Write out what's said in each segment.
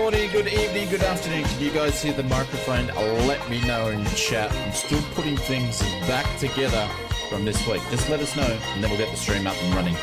morning, good evening, good afternoon. Can you guys hear the microphone? Let me know in chat. I'm still putting things back together from this week. Just let us know, and then we'll get the stream up and running.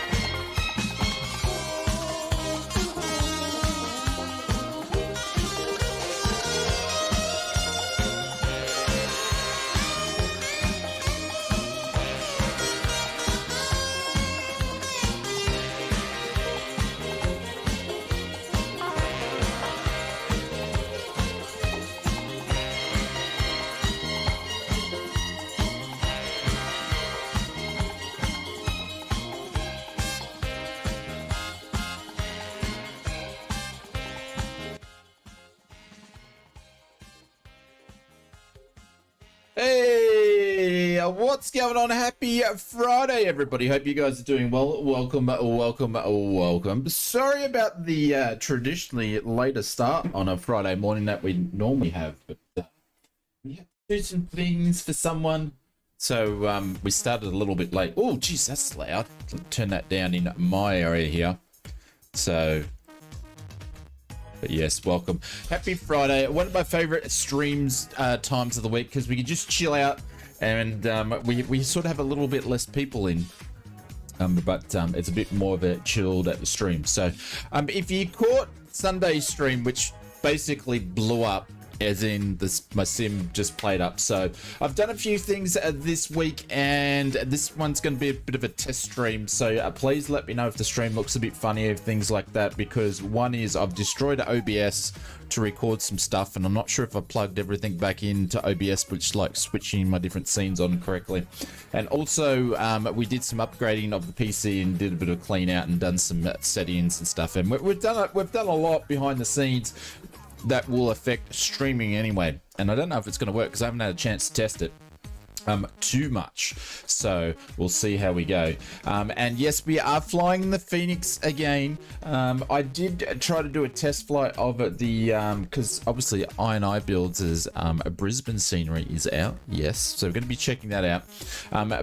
What's going on? Happy Friday, everybody. Hope you guys are doing well. Welcome. Sorry about the traditionally later start on a Friday morning that we normally have, but we have to do some things for someone. So we started a little bit late. Oh, geez, that's loud. Turn that down in my area here. So... but yes, welcome. Happy Friday. One of my favorite streams times of the week because we can just chill out and we sort of have a little bit less people in. But it's a bit more of a chilled stream. So if you caught Sunday's stream, which basically blew up, as in my sim just played up. So I've done a few things this week, and this one's going to be a bit of a test stream. So please let me know if the stream looks a bit funny, things like that, because one is I've destroyed OBS to record some stuff, and I'm not sure if I plugged everything back into OBS, which like switching my different scenes on correctly. And also we did some upgrading of the PC and did a bit of clean out and done some settings and stuff, and we've done a lot behind the scenes that will affect streaming anyway, and I don't know if it's going to work because I haven't had a chance to test it too much, so we'll see how we go. And yes, we are flying the Phoenix again. I did try to do a test flight of it, because obviously Inibuilds is a Brisbane scenery is out, yes, so we're going to be checking that out.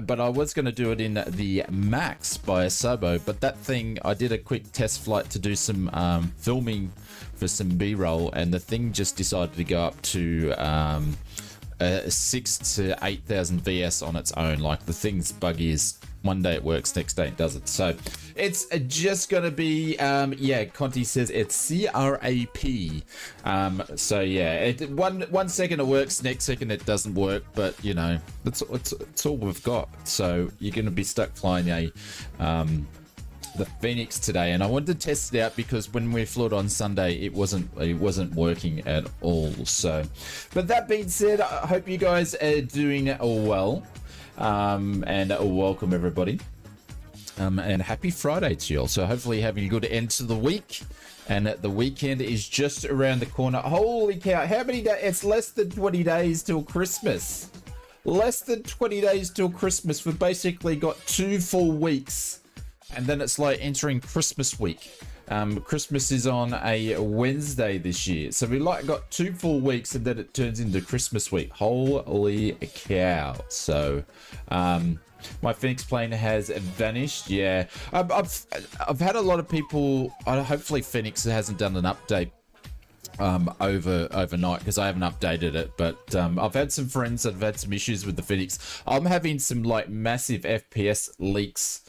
But I was going to do it in the Max by a Sabo, but that thing, I did a quick test flight to do some filming for some B-roll, and the thing just decided to go up to 6,000 to 8,000 VS on its own. Like, the thing's buggy as one day it works, next day it doesn't. So it's just gonna be yeah, Conti says it's CRAP. So yeah, one second it works, next second it doesn't work, but you know, it's all we've got. So you're gonna be stuck flying the Phoenix today, and I wanted to test it out because when we flew it on Sunday, it wasn't working at all. So, but that being said, I hope you guys are doing well, and welcome everybody, and happy Friday to you all. So hopefully having a good end to the week, and the weekend is just around the corner. Holy cow, how many days? It's less than 20 days till Christmas. Less than 20 days till Christmas. We've basically got 2 full weeks. And then it's like entering Christmas week. Christmas is on a Wednesday this year. So we got 2 full weeks, and then it turns into Christmas week. Holy cow. So my Phoenix plane has vanished. Yeah. I've had a lot of people, hopefully Phoenix hasn't done an update overnight, because I haven't updated it, but I've had some friends that have had some issues with the Phoenix. I'm having some like massive FPS leaks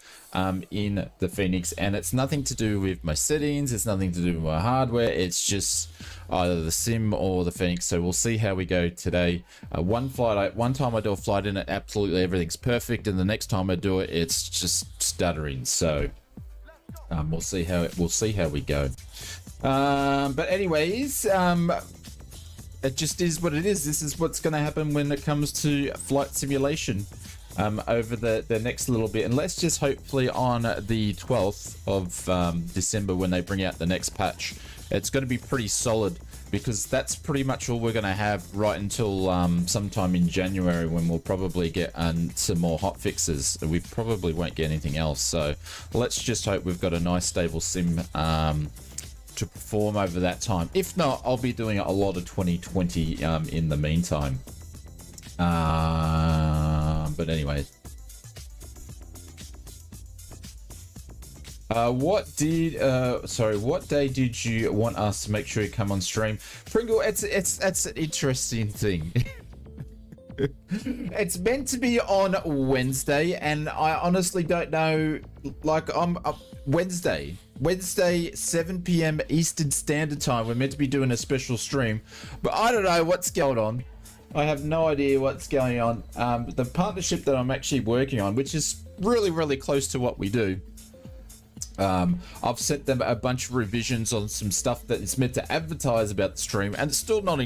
in the Phoenix, and it's nothing to do with my settings, it's nothing to do with my hardware, it's just either the sim or the Phoenix. So we'll see how we go today. One time I do a flight in it, absolutely everything's perfect, and the next time I do it, it's just stuttering. So we'll see how we go. But anyways, it just is what it is. This is what's going to happen when it comes to flight simulation over the next little bit, and let's just hopefully on the 12th of December, when they bring out the next patch, it's going to be pretty solid, because that's pretty much all we're going to have right until sometime in January, when we'll probably get some more hot fixes. We probably won't get anything else, so let's just hope we've got a nice stable sim to perform over that time. If not, I'll be doing a lot of 2020 in the meantime. But anyway, What day did you want us to make sure you come on stream? Pringle, it's an interesting thing. It's meant to be on Wednesday, and I honestly don't know. Like, I'm Wednesday 7 p.m. Eastern Standard Time. We're meant to be doing a special stream, but I don't know what's going on. I have no idea what's going on. The partnership that I'm actually working on, which is really close to what we do. I've sent them a bunch of revisions on some stuff that is meant to advertise about the stream, and it's still not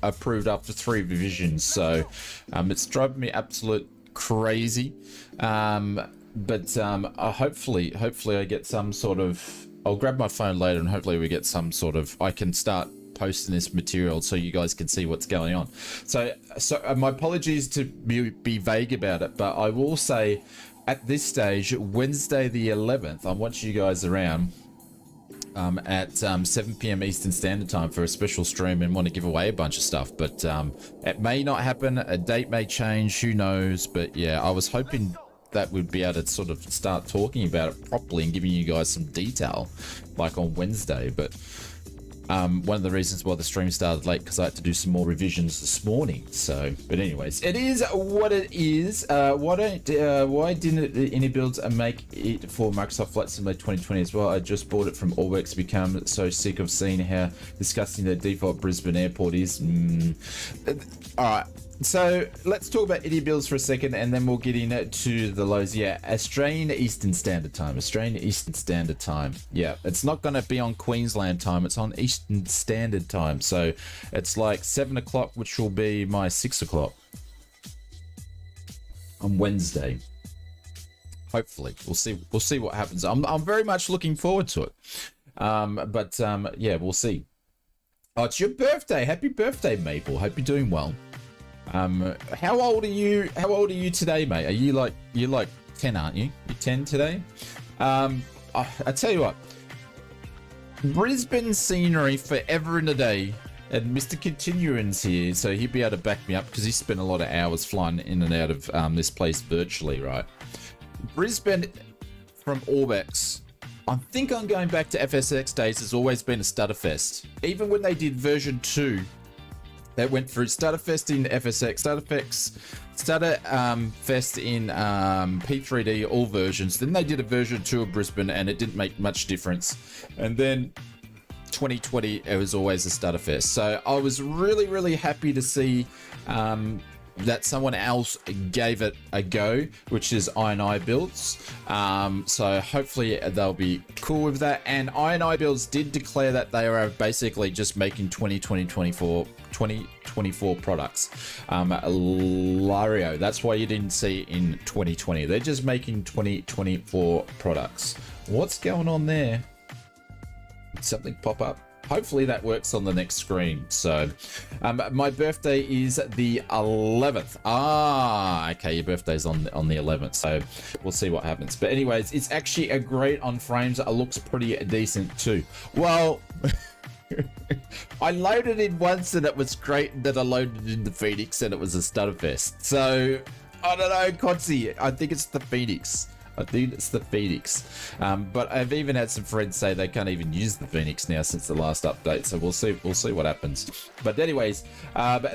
approved after 3 revisions. So it's driving me absolute crazy. Hopefully I get some sort of, I'll grab my phone later and hopefully we get some sort of, I can start posting this material so you guys can see what's going on. So my apologies to be vague about it, but I will say, at this stage, Wednesday the 11th, I want you guys around at 7 p.m. Eastern Standard Time for a special stream, and want to give away a bunch of stuff. But it may not happen. A date may change. Who knows? But yeah, I was hoping that we'd be able to sort of start talking about it properly and giving you guys some detail, like on Wednesday. But one of the reasons why the stream started late, because I had to do some more revisions this morning. So, but anyways, it is what it is. Why didn't Inibuilds make it for Microsoft Flight Simulator 2020 as well? I just bought it from Allworks. Become so sick of seeing how disgusting the default Brisbane airport is. All right. So let's talk about Inibuilds for a second, and then we'll get into the lows. Yeah, Australian Eastern Standard Time. Australian Eastern Standard Time. Yeah, it's not going to be on Queensland time. It's on Eastern Standard Time. So it's like 7 o'clock, which will be my 6 o'clock on Wednesday. Hopefully, we'll see. We'll see what happens. I'm very much looking forward to it. Yeah, we'll see. Oh, it's your birthday. Happy birthday, Maple. Hope you're doing well. How old are you? How old are you today, mate? Are you like, you're like 10, aren't you? You're 10 today? I tell you what, Brisbane scenery forever and a day. And Mr. Continuance here, so he'd be able to back me up because he spent a lot of hours flying in and out of this place virtually, right? Brisbane from Orbex. I think I'm going back to FSX days. Has always been a Stutterfest. Even when they did version 2. That went through Stutterfest in FSX, Stutterfest in P3D, all versions. Then they did a version 2 of Brisbane, and it didn't make much difference. And then 2020, it was always a Stutterfest. So I was really happy to see that someone else gave it a go, which is Inibuilds. So hopefully they'll be cool with that. And Inibuilds did declare that they are basically just making 2024 products. Lario, that's why you didn't see in 2020. They're just making 2024 products. What's going on there? Did something pop up? Hopefully that works on the next screen. So my birthday is the 11th. Okay, your birthday's on the 11th, so we'll see what happens. But anyways, it's actually a great on frames. It looks pretty decent too. Well, I loaded in once and it was great, and then I loaded in the Phoenix and it was a Stutterfest. So I don't know, Kotzi, I think it's the Phoenix. But I've even had some friends say they can't even use the Phoenix now since the last update, so we'll see what happens. But anyways,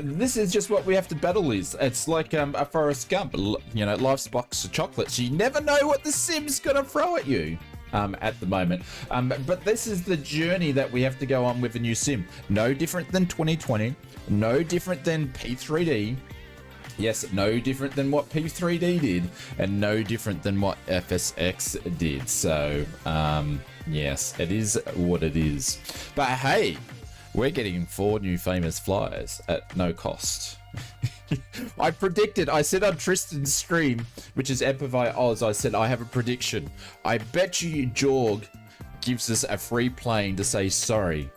this is just what we have to battle. It's like a Forrest Gump, you know, life's a box of chocolates. You never know what the sim's gonna throw at you at the moment, but this is the journey that we have to go on with a new sim. No different than 2020, no different than P3D. Yes, no different than what P3D did, and no different than what FSX did. So, yes, it is what it is. But hey, we're getting 4 new famous flyers at no cost. I said on Tristan's stream, which is Empivy Oz, I said I have a prediction. I bet you Jorg gives us a free plane to say sorry.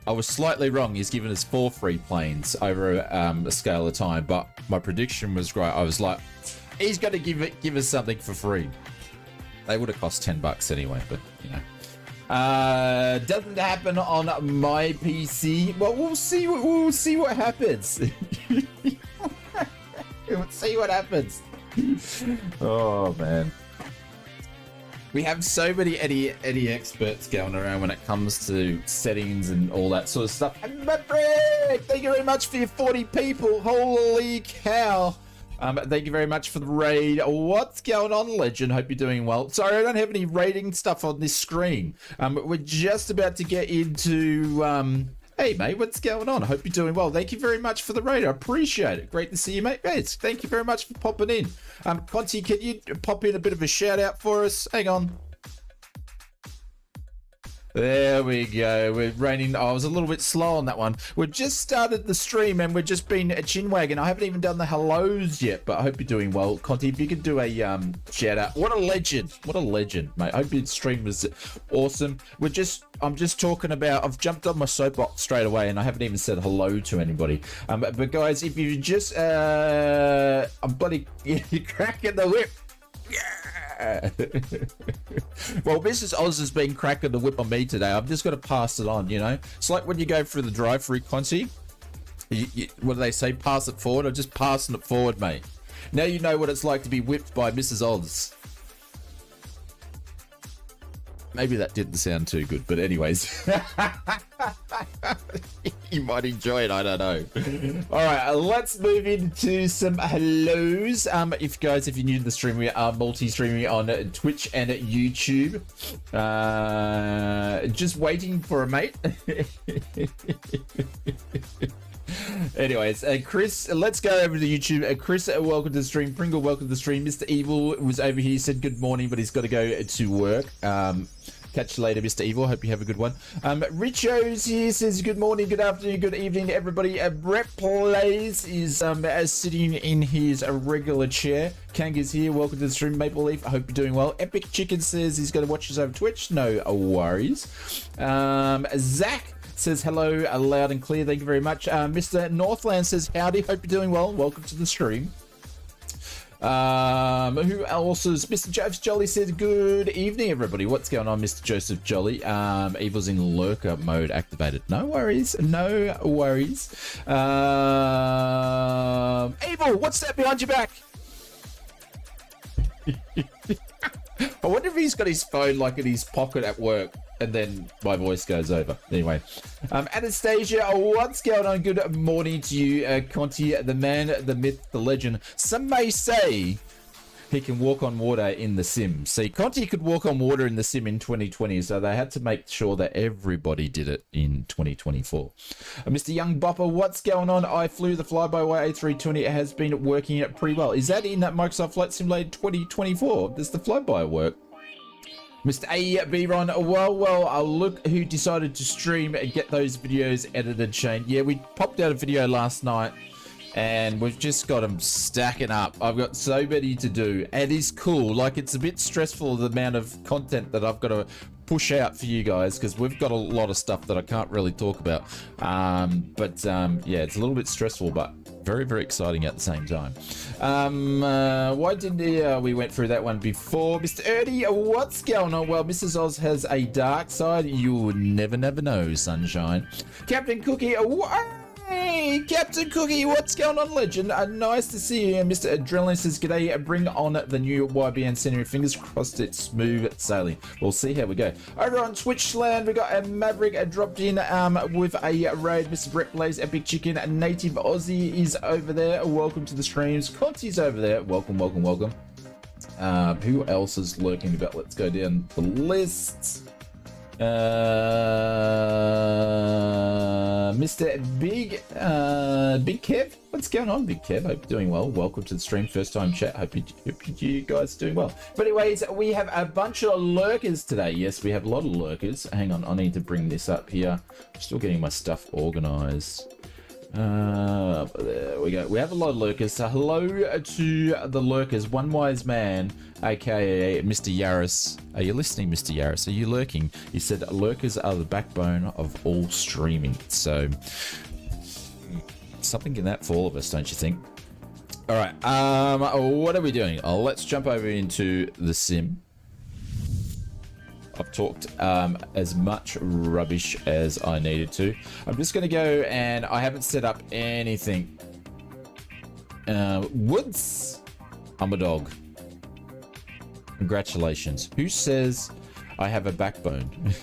I was slightly wrong. He's given us 4 free planes over a scale of time, but my prediction was right. I was like, he's going to give us something for free. They would have cost $10 anyway, but you know. Doesn't happen on my PC. Well, we'll see. We'll see what happens. We'll see what happens. Oh man. We have so many Eddie experts going around when it comes to settings and all that sort of stuff. And Maverick, thank you very much for your 40 people. Holy cow. Thank you very much for the raid. What's going on, Legend? Hope you're doing well. Sorry, I don't have any rating stuff on this screen. We're just about to get into... Hey, mate, what's going on? I hope you're doing well. Thank you very much for the raid. I appreciate it. Great to see you, mate. Yes, thank you very much for popping in. Conti, can you pop in a bit of a shout out for us? Hang on. There we go. We're raining. I was a little bit slow on that one. We've just started the stream and we've just been a chinwagon. I haven't even done the hellos yet, but I hope you're doing well. Conti, if you could do a shout out. What a legend. What a legend, mate. I hope your stream was awesome. I'm just talking about, I've jumped on my soapbox straight away and I haven't even said hello to anybody. But guys, if you just, I'm bloody cracking the whip. Yeah. Well, Mrs. Oz has been cracking the whip on me today. I'm just going to pass it on, you know. It's like when you go through the drive-through, Conti. What do they say? Pass it forward. I'm just passing it forward, mate. Now you know what it's like to be whipped by Mrs. Oz. Maybe that didn't sound too good, but anyways. You might enjoy it, I don't know. All right, let's move into some hellos. If you're new to the stream, we are multi-streaming on Twitch and YouTube. Just waiting for a mate. Anyways, Chris, let's go over to YouTube. Chris, welcome to the stream. Pringle, welcome to the stream. Mr. Evil was over here, said good morning, but he's got to go to work. Catch you later, Mr. Evil. Hope you have a good one. Richo's here, says good morning, good afternoon, good evening to everybody. Brett Plays is sitting in his regular chair. Kang is here. Welcome to the stream, Maple Leaf. I hope you're doing well. Epic Chicken says he's going to watch us over Twitch. No worries. Zach says hello, loud and clear. Thank you very much. Mr. Northland says howdy. Hope you're doing well. Welcome to the stream. Who else is Mr. Joseph Jolly said good evening, everybody. What's going on, Mr. Joseph Jolly? Evil's in lurker mode activated. No worries, no worries. Evil, what's that behind your back? I wonder if he's got his phone like in his pocket at work and then my voice goes over. Anyway, Anastasia, what's going on? Good morning to you, Conti, the man, the myth, the legend. Some may say he can walk on water in the sim. See, Conti could walk on water in the sim in 2020, so they had to make sure that everybody did it in 2024. Mr. Young Bopper, what's going on? I flew the fly-by-wire A320. It has been working pretty well. Is that in that Microsoft Flight Simulator 2024? Does the fly-by work? Mr. A.B. Ron, well, look who decided to stream and get those videos edited, Shane. Yeah, we popped out a video last night and we've just got them stacking up. I've got so many to do. It is cool. Like, it's a bit stressful, the amount of content that I've got to push out for you guys, because we've got a lot of stuff that I can't really talk about. Yeah, it's a little bit stressful, but very, very exciting at the same time. Why didn't we went through that one before? Mr. Erdy, what's going on? Well, Mrs. Oz has a dark side. You would never know, sunshine. Captain Cookie, hey, Captain Cookie, what's going on, legend? Nice to see you. Mr. Adrenaline says, g'day, bring on the new YBN Century. Fingers crossed it's smooth sailing. We'll see how we go. Over on Twitch land, we got a Maverick dropped in with a raid. Mr. Brett Blaze, Epic Chicken, Native Aussie is over there. Welcome to the streams. Conti's over there. Welcome. Who else is lurking about? Let's go down the list. Mr. Big Kev, what's going on, Big Kev? Hope you're doing well. Welcome to the stream, first time chat. Hope you guys are doing well. But anyways, we have a bunch of lurkers today. Yes, we have a lot of lurkers. Hang on, I need to bring this up here. I'm still getting my stuff organized. There we go. We have a lot of lurkers. So hello to the lurkers. One wise man, aka Mr. Yaris. Are you listening, Mr. Yaris? Are you lurking? He said lurkers are the backbone of all streaming. So something in that for all of us, don't you think? All right. What are we doing? Let's jump over into the sim. I've talked as much rubbish as I needed to. I'm just going to go, and I haven't set up anything. Woods. I'm a dog. Congratulations. Who says I have a backbone?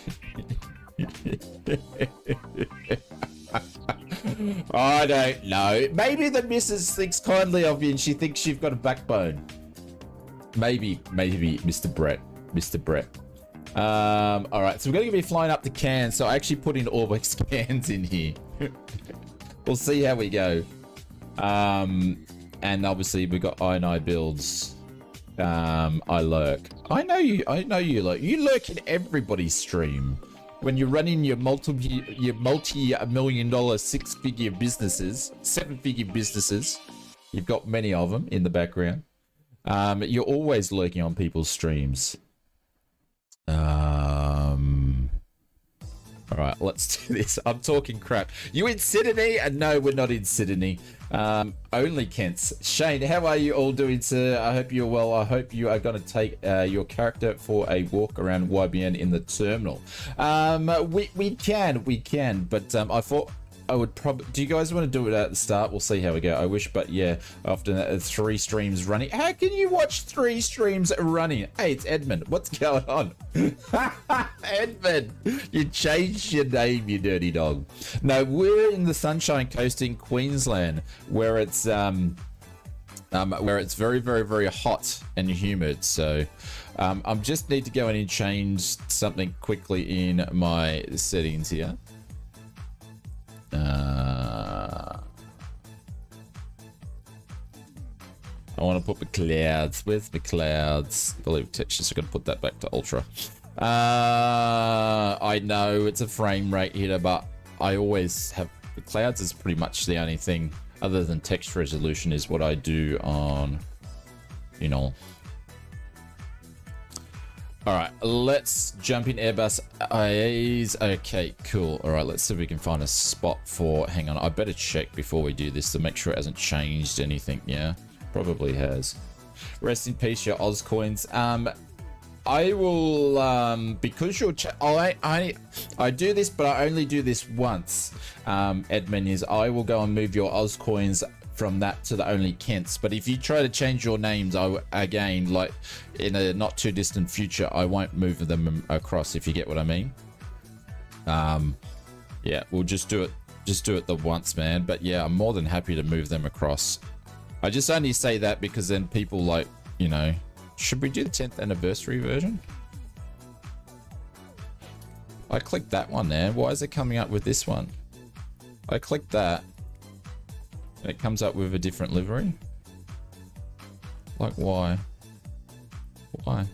I don't know. Maybe the missus thinks kindly of you and she thinks you've got a backbone. Maybe, Mr. Brett. Mr. Brett. All right, so we're going to be flying up to Cairns. So I actually put in Orbix Cairns in here. We'll see how we go. And obviously we got Inibuilds. I lurk. I know you lurk. You lurk in everybody's stream. When you're running your multi-million dollar, six-figure businesses, seven-figure businesses, you've got many of them in the background. You're always lurking on people's streams. All right, let's do this. I'm talking crap. You in Sydney? No, we're not in Sydney. Only Kents. Shane, how are you all doing, sir? I hope you're well. I hope you are going to take your character for a walk around YBN in the terminal. We can, but I thought I would probably... Do you guys want to do it at the start? We'll see how we go. I wish, but yeah, after 3 streams running. How can you watch 3 streams running? Hey, it's Edmund. What's going on? Edmund, you changed your name, you dirty dog. No, we're in the Sunshine Coast in Queensland, where it's very, very, very hot and humid. So I just need to go in and change something quickly in my settings here. I want to put the clouds. Where's the clouds? I believe textures. So I'm going to put that back to ultra. I know it's a frame rate hitter, but I always have the clouds is pretty much the only thing other than text resolution is what I do on, you know. All right, let's jump in Airbus IAs. Okay, cool. All right, let's see if we can find a spot for... Hang on, I better check before we do this to make sure it hasn't changed anything. Yeah, probably has. Rest in peace, your Oz coins. I will, because you're... I do this, but I only do this once, admin, is I will go and move your Oz coins from that to the only Kents. But if you try to change your names, again, like in a not too distant future, I won't move them across, if you get what I mean. Yeah, we'll just do it the once, man. But yeah, I'm more than happy to move them across. I just only say that because then people, like, you know, should we do the 10th anniversary version? I clicked that one there. Why is it coming up with this one? I clicked that. It comes up with a different livery. Like, why? Why?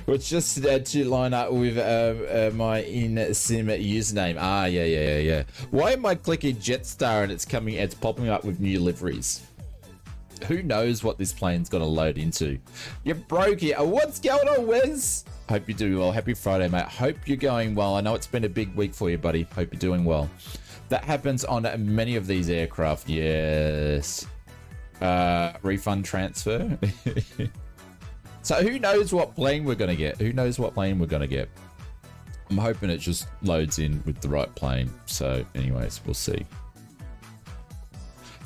It's just to line up with my in-sim username. Ah, yeah. Why am I clicking JETSTAR and it's popping up with new liveries? Who knows what this plane's gonna load into? You broke it. What's going on, Wes? Hope you're doing well. Happy Friday, mate. Hope you're going well. I know it's been a big week for you, buddy. Hope you're doing well. That happens on many of these aircraft. Yes. Refund transfer. So who knows what plane we're going to get? Who knows what plane we're going to get? I'm hoping it just loads in with the right plane. So anyways, we'll see.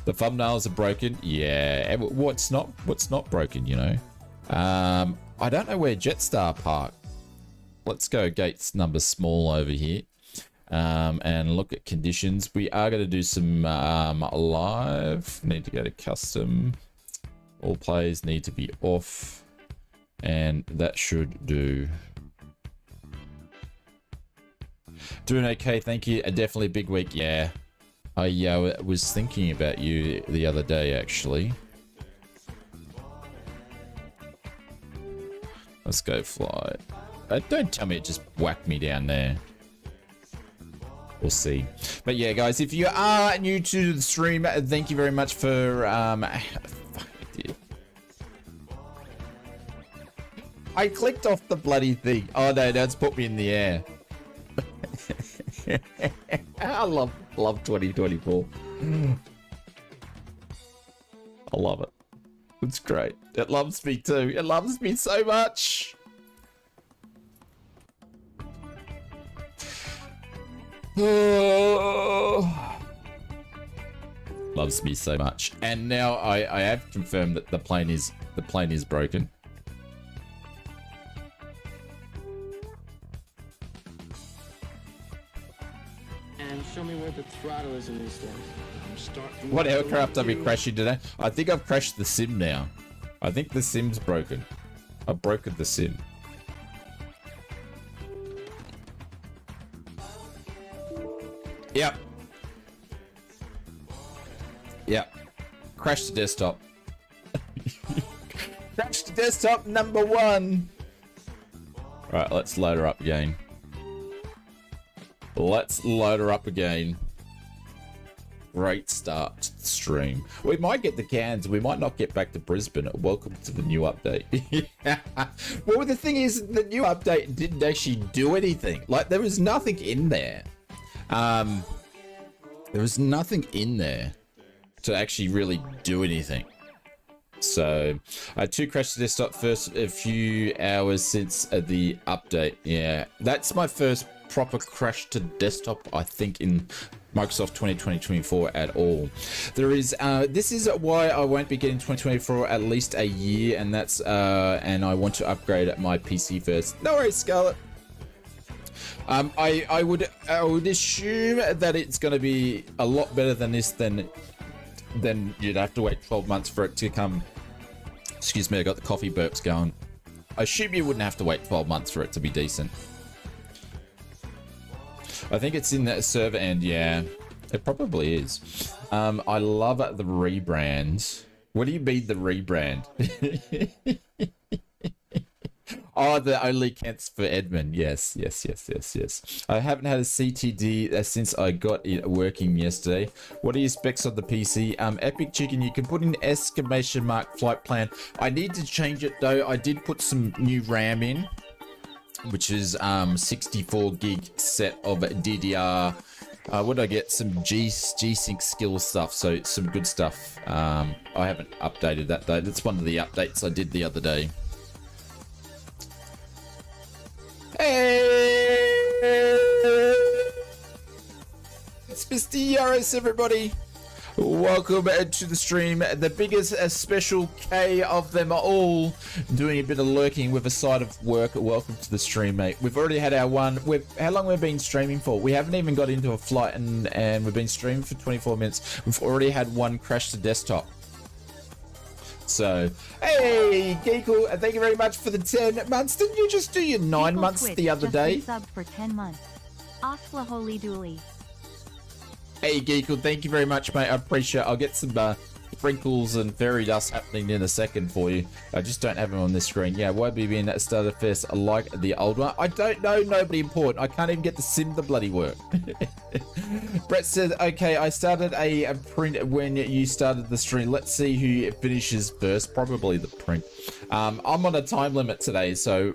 The thumbnails are broken. Yeah. What's not broken, you know? I don't know where JETSTAR parked. Let's go gates number small over here. And look at conditions. We are going to do some live. Need to go to custom. All players need to be off. And that should do. Doing okay, thank you. Definitely a big week, yeah. I was thinking about you the other day, actually. Let's go fly. Don't tell me it just whacked me down there. We'll see. But yeah, guys, if you are new to the stream, thank you very much for... I clicked off the bloody thing. Oh no, that's put me in the air. I love 2024. I love it. It's great. It loves me too. It loves me so much. Loves me so much. And now I have confirmed that the plane is broken. And show me where the throttle is in these things. What aircraft are we crashing today? I think I've crashed the sim now. I think the sim's broken. I've broken the sim. Yep. Yep. Crash the desktop. Crash the desktop number 1. Right, let's load her up again. Let's load her up again. Great start to the stream. We might get the cans. We might not get back to Brisbane. Welcome to the new update. Well, the thing is, the new update didn't actually do anything. Like, there was nothing in there. There was nothing in there to actually really do anything. So I had 2 crash the desktop first a few hours since the update. Yeah, that's my first proper crash to desktop, I think, in Microsoft 2024 at all. There is this is why I won't be getting 2024 at least a year, and that's and I want to upgrade my PC first. No worries, Scarlett. I would assume that it's going to be a lot better than this. Then you'd have to wait 12 months for it to come. Excuse me, I got the coffee burps going. I assume you wouldn't have to wait 12 months for it to be decent. I think it's in that server end. Yeah, it probably is. I love the rebrand. What do you mean the rebrand? Oh, the only cats for Edmund. Yes. I haven't had a CTD since I got it working yesterday. What are your specs on the PC? Epic Chicken, you can put in exclamation mark flight plan. I need to change it though. I did put some new RAM in, which is 64 gig set of DDR. What did I get? Some G-Sync skill stuff, so some good stuff. I haven't updated that though. That's one of the updates I did the other day. Hey! It's Mr. Yaris, everybody. Welcome to the stream. The biggest special K of them all, doing a bit of lurking with a side of work. Welcome to the stream, mate. We've already had our one. How long we've been streaming for? We haven't even got into a flight, and we've been streaming for 24 minutes. We've already had one crash to desktop. So, hey, Geekle, thank you very much for the 10 months. Didn't you just do your 9 months the other day? Subbed for 10 months. Osla holy dooly. Hey, Geekle, thank you very much, mate. I appreciate it. I'll get some sprinkles and fairy dust happening in a second for you. I just don't have them on this screen. Yeah, YBBN started first. I like the old one. I don't know, nobody important. I can't even get the sim to bloody work. Brett says, okay, I started a print when you started the stream. Let's see who finishes first. Probably the print. I'm on a time limit today, so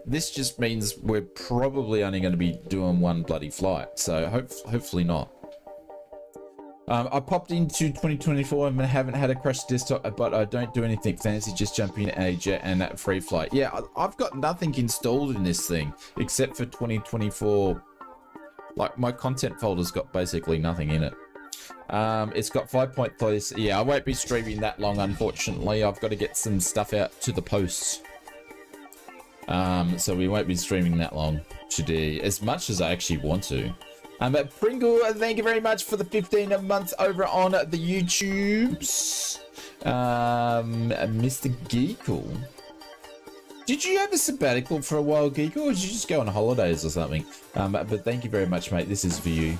this just means we're probably only going to be doing one bloody flight. So hopefully not. I popped into 2024 and haven't had a crash desktop, but I don't do anything fancy, just jump in a jet and at free flight. Yeah, I've got nothing installed in this thing except for 2024. Like, my content folder's got basically nothing in it. It's got 5.3. Yeah, I won't be streaming that long, unfortunately. I've got to get some stuff out to the posts. So we won't be streaming that long today, as much as I actually want to. But Pringle, thank you very much for the 15 months over on the YouTubes. Mr. Geekle. Did you have a sabbatical for a while, Geekle, or did you just go on holidays or something? But thank you very much, mate. This is for you.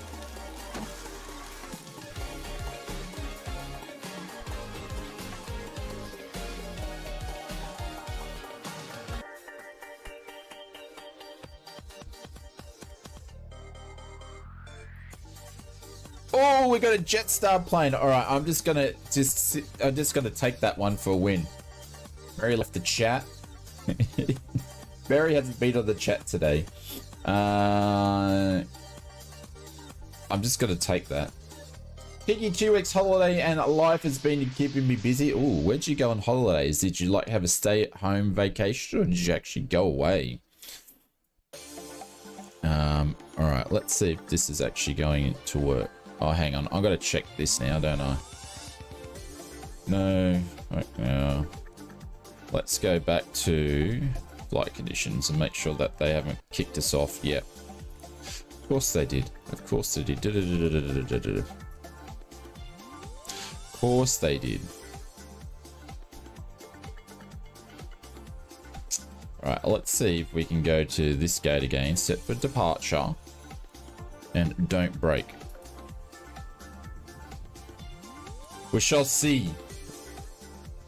Oh, we got a JETSTAR plane. All right, I'm just gonna take that one for a win. Mary left the chat. Mary hasn't been on the chat today. I'm just gonna take that. Piggy, 2 weeks holiday and life has been keeping me busy. Oh, where'd you go on holidays? Did you like have a stay-at-home vacation, or did you actually go away? All right, let's see if this is actually going to work. Oh, hang on. I've got to check this now, don't I? No. Right now. Let's go back to flight conditions and make sure that they haven't kicked us off yet. Of course they did. Of course they did. Of course they did. Alright, let's see if we can go to this gate again. Set for departure. And don't brake. We shall see.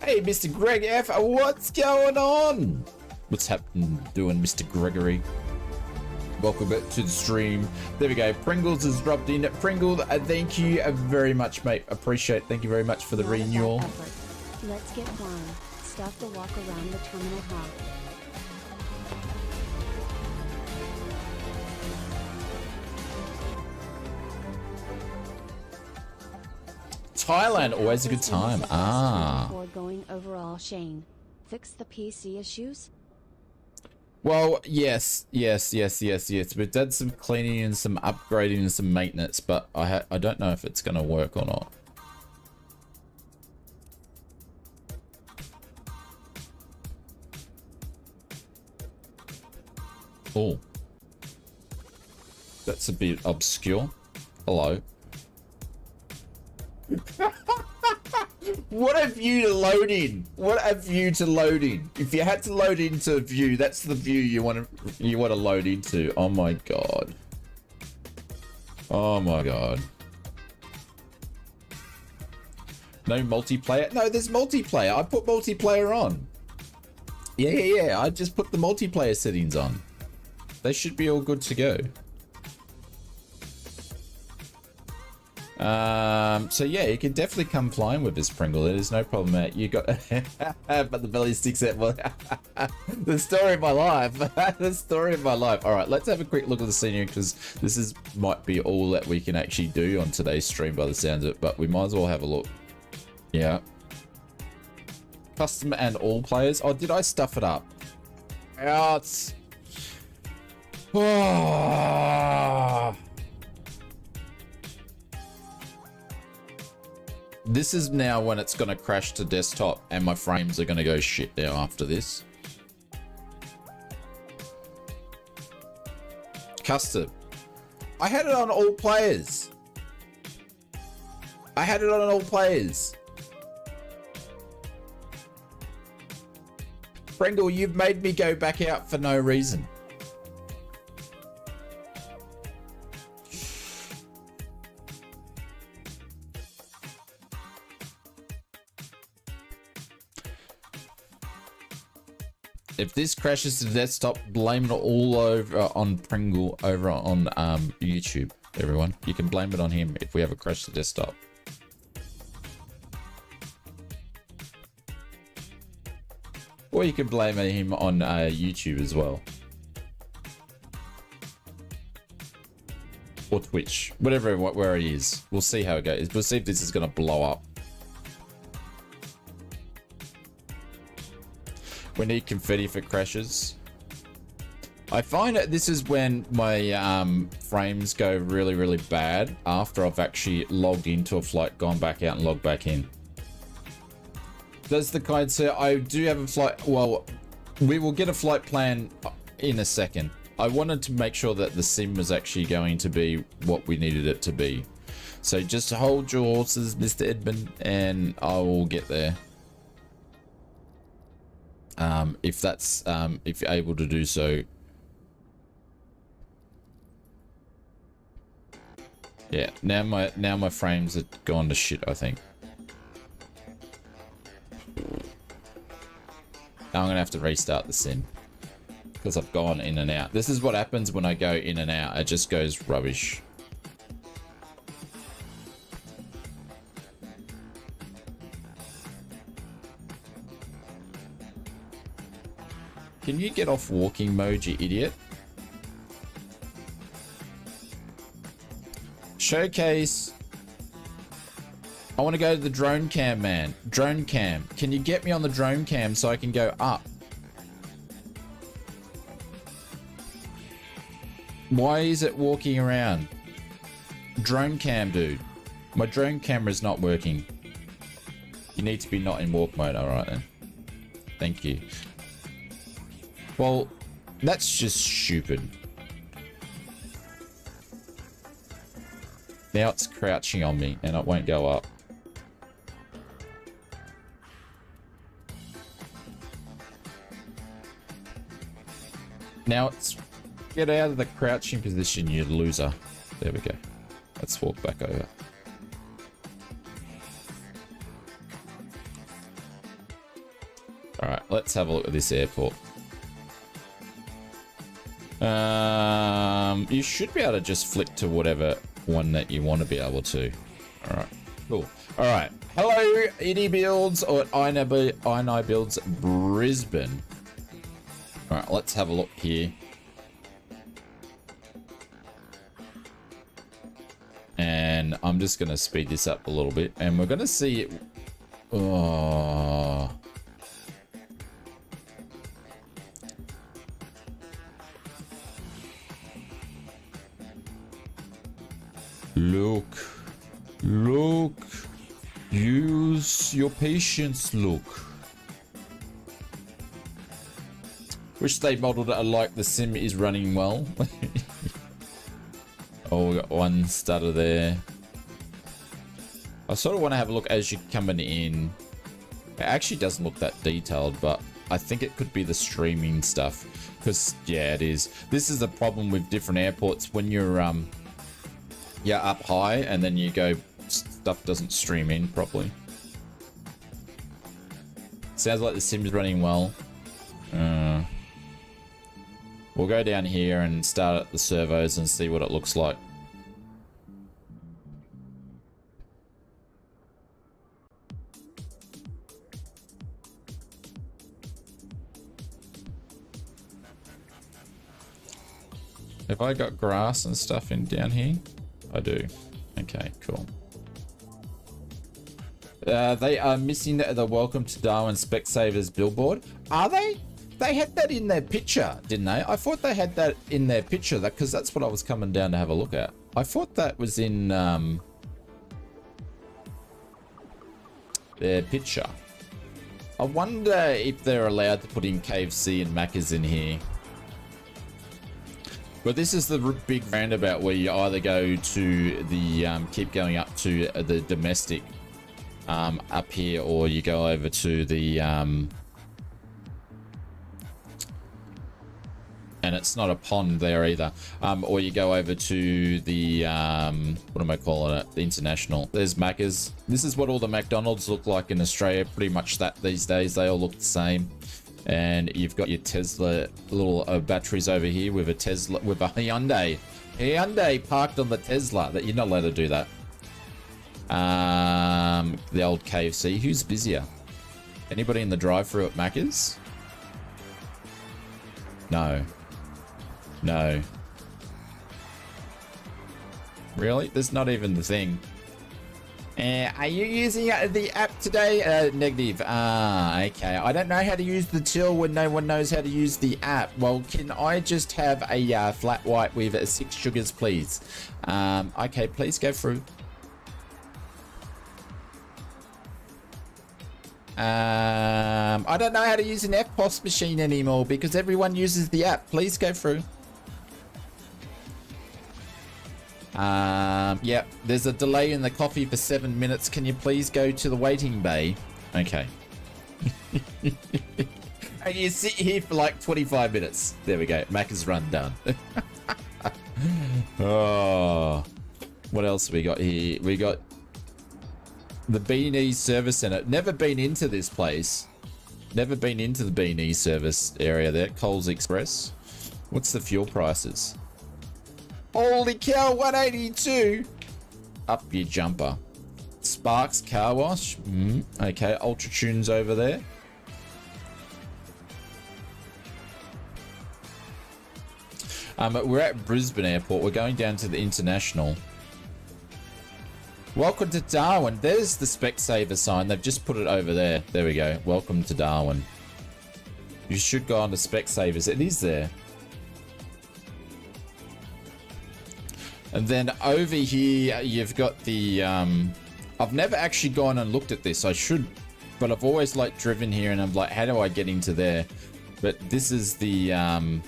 Hey, Mr. Greg F, what's going on? What's happening doing, Mr. Gregory? Welcome back to the stream. There we go. Pringles has dropped in. Pringle, thank you very much, mate. Appreciate it. Thank you very much for the renewal. Let's get flying. Start the walk around the terminal hall. Thailand, always a good time. Ah. Before going overall, Shane, fix the PC issues. Well, yes. We've done some cleaning and some upgrading and some maintenance, but I don't know if it's going to work or not. Oh. That's a bit obscure. Hello. What a view to load in! What a view to load in! If you had to load into a view, that's the view you want to load into. Oh my god! Oh my god! No multiplayer? No, there's multiplayer. I put multiplayer on. Yeah. I just put the multiplayer settings on. They should be all good to go. So yeah, you can definitely come flying with this Pringle. It is no problem, mate. You got, but the belly sticks out. Well, the story of my life. The story of my life. All right, let's have a quick look at the scenery because this might be all that we can actually do on today's stream by the sounds of it. But we might as well have a look. Yeah. Custom and all players. Oh, did I stuff it up? Oh, it's. Oh. This is now when it's going to crash to desktop and my frames are going to go shit now after this. Custom. I had it on all players. I had it on all players. Pringle, you've made me go back out for no reason. If this crashes to the desktop, blame it all over on Pringle over on YouTube, everyone. You can blame it on him if we have a crash to desktop. Or you can blame him on YouTube as well. Or Twitch. Whatever, where it is. We'll see how it goes. We'll see if this is going to blow up. We need confetti for crashes. I find that this is when my frames go really, really bad after I've actually logged into a flight, gone back out and logged back in. Does the kind say I do have a flight? Well, we will get a flight plan in a second. I wanted to make sure that the sim was actually going to be what we needed it to be. So just hold your horses, Mr. Edmund, and I will get there. If that's if you're able to do so. Yeah, now my frames have gone to shit, I think. Now I'm gonna have to restart the sim because I've gone in and out. This is what happens when I go in and out. It just goes rubbish. Can you get off walking mode, you idiot? Showcase. I want to go to the drone cam, man. Drone cam. Can you get me on the drone cam so I can go up? Why is it walking around? Drone cam, dude. My drone camera's not working. You need to be not in walk mode. All right then. Thank you. Well, that's just stupid. Now it's crouching on me and it won't go up. Now it's... Get out of the crouching position, you loser. There we go. Let's walk back over. Alright, let's have a look at this airport. You should be able to just flick to whatever one that you want to be able to. Alright, cool. Alright, hello Inibuilds or Inibuilds Brisbane. Alright, let's have a look here. And I'm just going to speed this up a little bit. And we're going to see it. Oh. Look. Look. Use your patience, look. Wish they modeled it like the sim is running well. Oh, we got one stutter there. I sort of want to have a look as you're coming in. It actually doesn't look that detailed, but I think it could be the streaming stuff. Because, yeah, it is. This is the problem with different airports. When you're up high and then you go, stuff doesn't stream in properly. Sounds like the sim's running well. We'll go down here and start at the servos and see what it looks like. Have I got grass and stuff in down here? I do. Okay, cool. They are missing the Welcome to Darwin Specsavers billboard. Are they? They had that in their picture, didn't they? I thought they had that in their picture, because that's what I was coming down to have a look at. I thought that was in their picture. I wonder if they're allowed to put in KFC and Macca's in here. But this is the big roundabout where you either go to the, keep going up to the domestic up here, or you go over to the, and it's not a pond there either, or you go over to the what am I calling it, the international. There's Macca's. This is what all the McDonald's look like in Australia, pretty much that these days. They all look the same. And you've got your Tesla little batteries over here with a Tesla, with a Hyundai parked on the Tesla. That you're not allowed to do that. The old KFC. Who's busier? Anybody in the drive-thru at Macca's? No. No. Really? There's not even the thing. Are you using the app today? Negative. Okay. I don't know how to use the till when no one knows how to use the app. Well, can I just have a flat white with 6 sugars, please? Okay, please go through. I don't know how to use an FPOS machine anymore because everyone uses the app. Please go through. Yeah, there's a delay in the coffee for 7 minutes. Can you please go to the waiting bay? Okay. And you sit here for like 25 minutes. There we go. Macca's run done. Oh, what else we got here? We got the Beanie Service Center. Never been into this place. Never been into the Beanie service area there. Coles Express. What's the fuel prices? Holy cow, 182. Up your jumper. Sparks Car Wash. Okay, Ultra Tunes over there. We're at Brisbane Airport. We're going down to the international. Welcome to Darwin. There's the Specsaver sign. They've just put it over there. There we go. Welcome to Darwin. You should go on to Specsavers. It is there. And then over here, you've got the... I've never actually gone and looked at this. I should but I've always like driven here and I'm like, how do I get into there? But this is the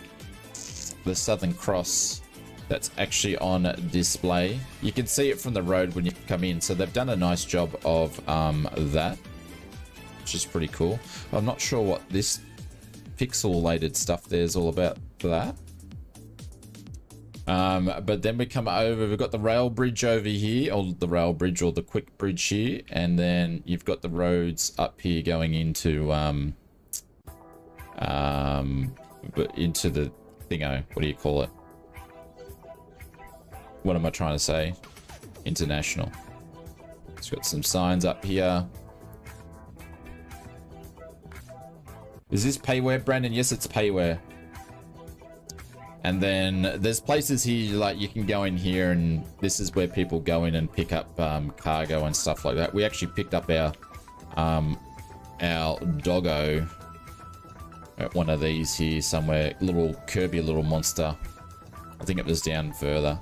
Southern Cross that's actually on display. You can see it from the road when you come in, so they've done a nice job of that, which is pretty cool. I'm not sure what this pixelated stuff there's all about for that. But then we come over, we've got the rail bridge over here, or the rail bridge or the quick bridge here, and then you've got the roads up here going into the thingo, what do you call it? What am I trying to say? International. It's got some signs up here. Is this payware, Brandon? Yes, it's payware. And then there's places here, like you can go in here, and this is where people go in and pick up cargo and stuff like that. We actually picked up our doggo at one of these here somewhere. Little Kirby, little monster. I think it was down further.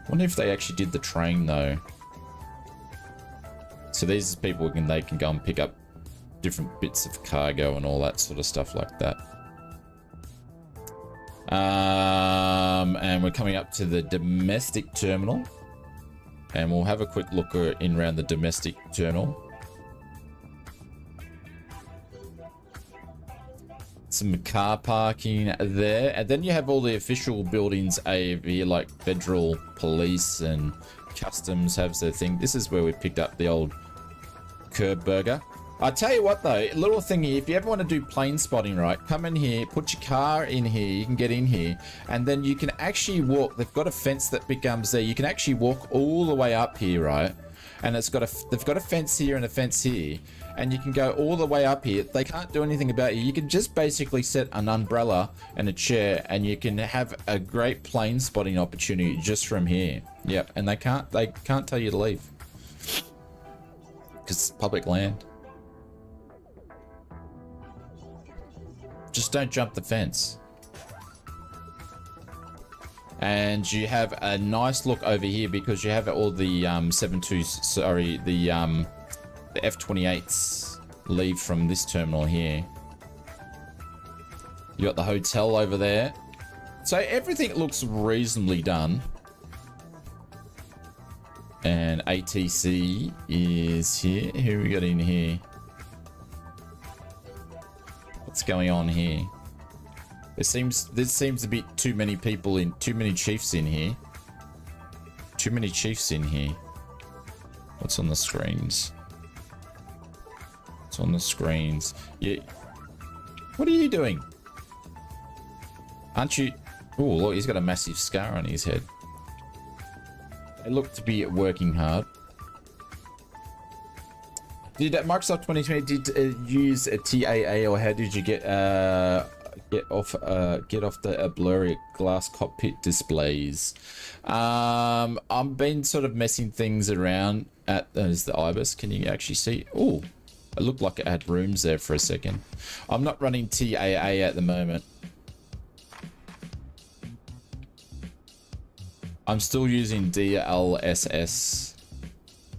Wonder if they actually did the train though. So these people they can go and pick up different bits of cargo and all that sort of stuff like that. And we're coming up to the domestic terminal, and we'll have a quick look in around the domestic terminal. Some car parking there, and then you have all the official buildings over here, like federal police and customs have their thing. This is where we picked up the old curb burger. I tell you what though, little thing here, if you ever want to do plane spotting, right, come in here, put your car in here, you can get in here, and then you can actually walk. They've got a fence that becomes there. You can actually walk all the way up here, right? And it's got they've got a fence here and a fence here, and you can go all the way up here. They can't do anything about you. You can just basically set an umbrella and a chair, and you can have a great plane spotting opportunity just from here. Yep, and they can't tell you to leave because it's public land. Just don't jump the fence. And you have a nice look over here because you have all the the F-28s leave from this terminal here. You got the hotel over there. So everything looks reasonably done. And ATC is here. Who we got in here? What's going on here? There seems to be too many people in, too many chiefs in here. Too many chiefs in here. What's on the screens? What's on the screens? Yeah. What are you doing? Aren't you? Oh, look, he's got a massive scar on his head. They look to be working hard. Did Microsoft 2020 use a TAA, or how did you get off the blurry glass cockpit displays? I've been sort of messing things around at the Ibis. Can you actually see? Oh, it looked like it had rooms there for a second. I'm not running TAA at the moment. I'm still using DLSS.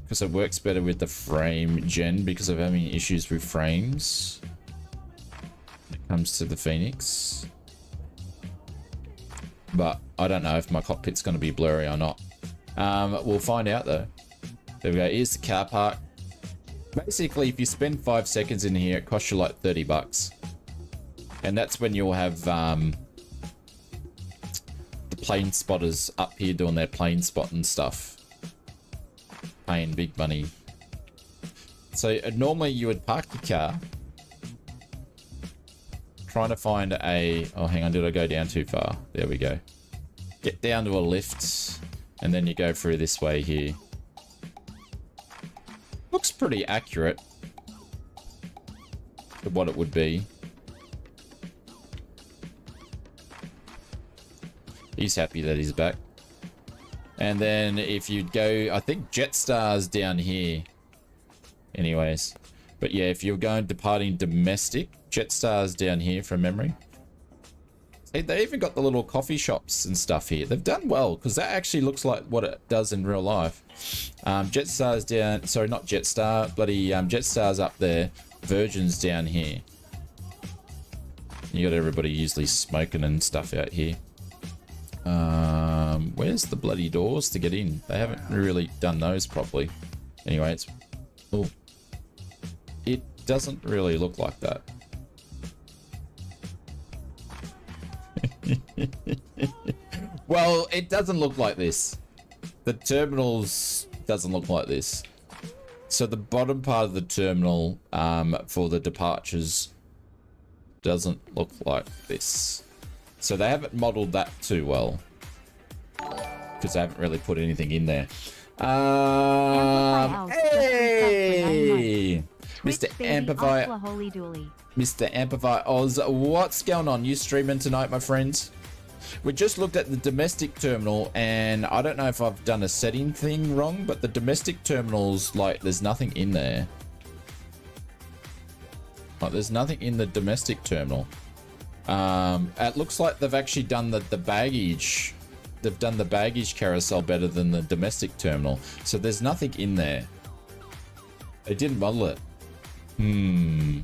Because it works better with the frame gen because of having issues with frames when it comes to the Phoenix. But I don't know if my cockpit's going to be blurry or not. We'll find out though. There we go. Here's the car park. Basically, if you spend 5 seconds in here, it costs you like 30 bucks. And that's when you'll have the plane spotters up here doing their plane spotting stuff. Paying big money. So normally you would park your car, trying to find a, oh hang on, did I go down too far? There we go. Get down to a lift, and then you go through this way here. Looks pretty accurate to what it would be. He's happy that he's back. And then if you go, I think JETSTAR's down here. Anyways. But yeah, if you're going departing domestic, JETSTAR's down here from memory. They even got the little coffee shops and stuff here. They've done well, because that actually looks like what it does in real life. JETSTAR's down, sorry, not JETSTAR, bloody JETSTAR's up there. Virgin's down here. You got everybody usually smoking and stuff out here. Where's the bloody doors to get in? They haven't really done those properly. Anyway, it's... Oh. It doesn't really look like that. Well, it doesn't look like this. The terminals doesn't look like this. So the bottom part of the terminal for the departures doesn't look like this. So they haven't modeled that too well, because they haven't really put anything in there. Hey, Mr. Amplify, Mr. Amplify Oz, what's going on? You streaming tonight, my friends? We just looked at the domestic terminal, and I don't know if I've done a setting thing wrong, but the domestic terminals, like, there's nothing in there. Like, there's nothing in the domestic terminal. It looks like they've actually done the baggage. They've done the baggage carousel better than the domestic terminal. So there's nothing in there. They didn't model it. Be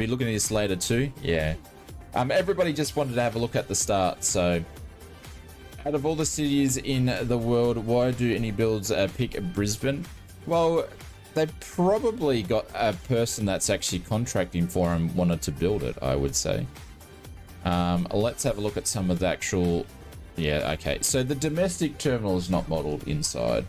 looking at this later too. Yeah. Everybody just wanted to have a look at the start. So, out of all the cities in the world, why do Inibuilds pick Brisbane? Well, they probably got a person that's actually contracting for them wanted to build it, I would say. Let's have a look at some of the actual... Yeah, okay. So the domestic terminal is not modeled inside,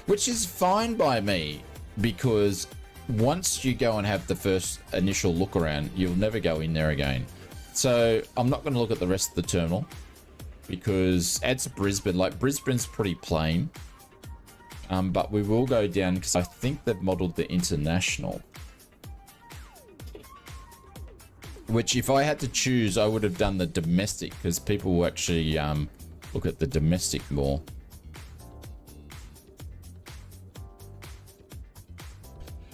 which is fine by me, because once you go and have the first initial look around, you'll never go in there again. So I'm not going to look at the rest of the terminal, because it's Brisbane. Like, Brisbane's pretty plain. But we will go down, because I think they've modeled the international. Which, if I had to choose, I would have done the domestic, because people will actually look at the domestic more.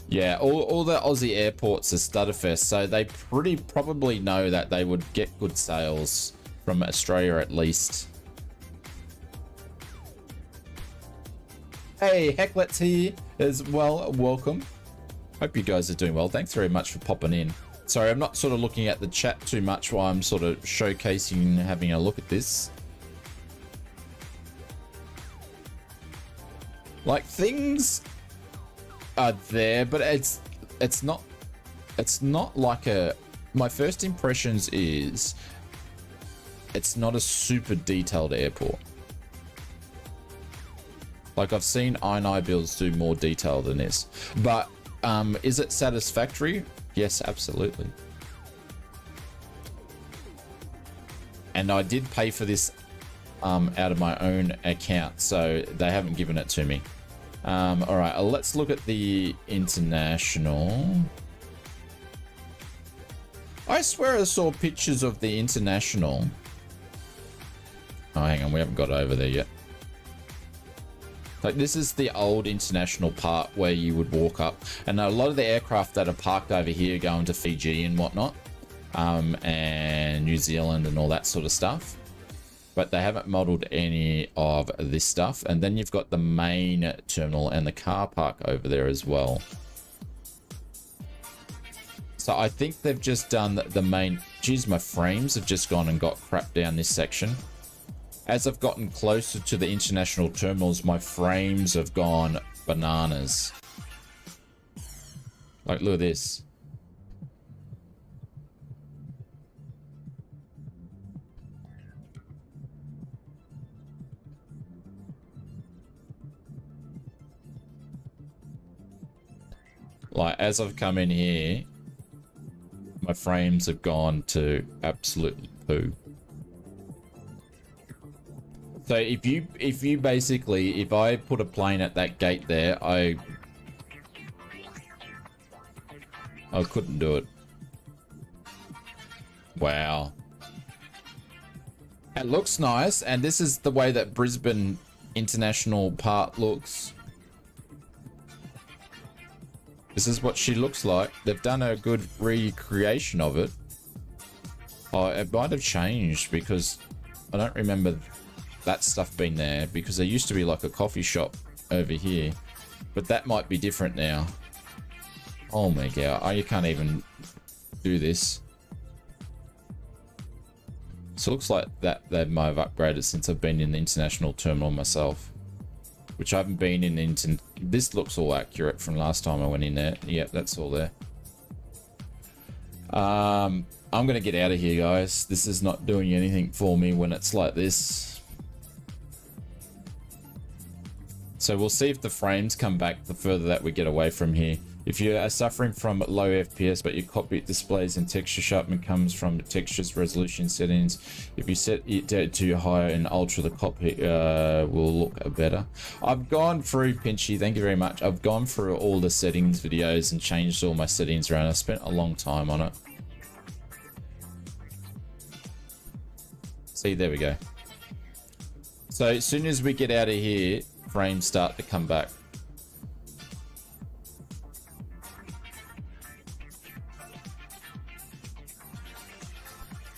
Yeah, all the Aussie airports are Stutterfest, so they probably know that they would get good sales from Australia at least. Hey, Hecklet's here as well. Welcome. Hope you guys are doing well. Thanks very much for popping in. Sorry, I'm not sort of looking at the chat too much while I'm sort of showcasing, having a look at this. Like, things are there, but it's not like a... My first impressions is it's not a super detailed airport. Like, I've seen Inibuilds do more detail than this, but is it satisfactory? Yes, absolutely. And I did pay for this out of my own account, so they haven't given it to me. All right, let's look at the international. I swear I saw pictures of the international. Oh, hang on, we haven't got over there yet. Like, this is the old international part where you would walk up, and a lot of the aircraft that are parked over here going to Fiji and whatnot, and New Zealand and all that sort of stuff. But they haven't modeled any of this stuff. And then you've got the main terminal and the car park over there as well. So I think they've just done the main... Geez, my frames have just gone and got crap down this section. As I've gotten closer to the international terminals, my frames have gone bananas. Like, look at this. Like, as I've come in here, my frames have gone to absolutely poo. So if you basically, if I put a plane at that gate there, I couldn't do it. Wow. It looks nice, and this is the way that Brisbane International part looks. This is what she looks like. They've done a good recreation of it. Oh, it might have changed because I don't remember that stuff being there, because there used to be like a coffee shop over here, but that might be different now. Oh my god, oh, you can't even do this. So it looks like that they might have upgraded since I've been in the international terminal myself, which I haven't been in. This looks all accurate from last time I went in there. Yep, that's all there. I'm gonna get out of here, guys. This is not doing anything for me when it's like this. So we'll see if the frames come back the further that we get away from here. If you are suffering from low FPS but your cockpit displays and texture sharpening comes from textures resolution settings, if you set it to higher and ultra, the cockpit will look better. I've gone through, Pinchy, thank you very much. I've gone through all the settings videos and changed all my settings around. I spent a long time on it. See, there we go. So as soon as we get out of here, frames start to come back.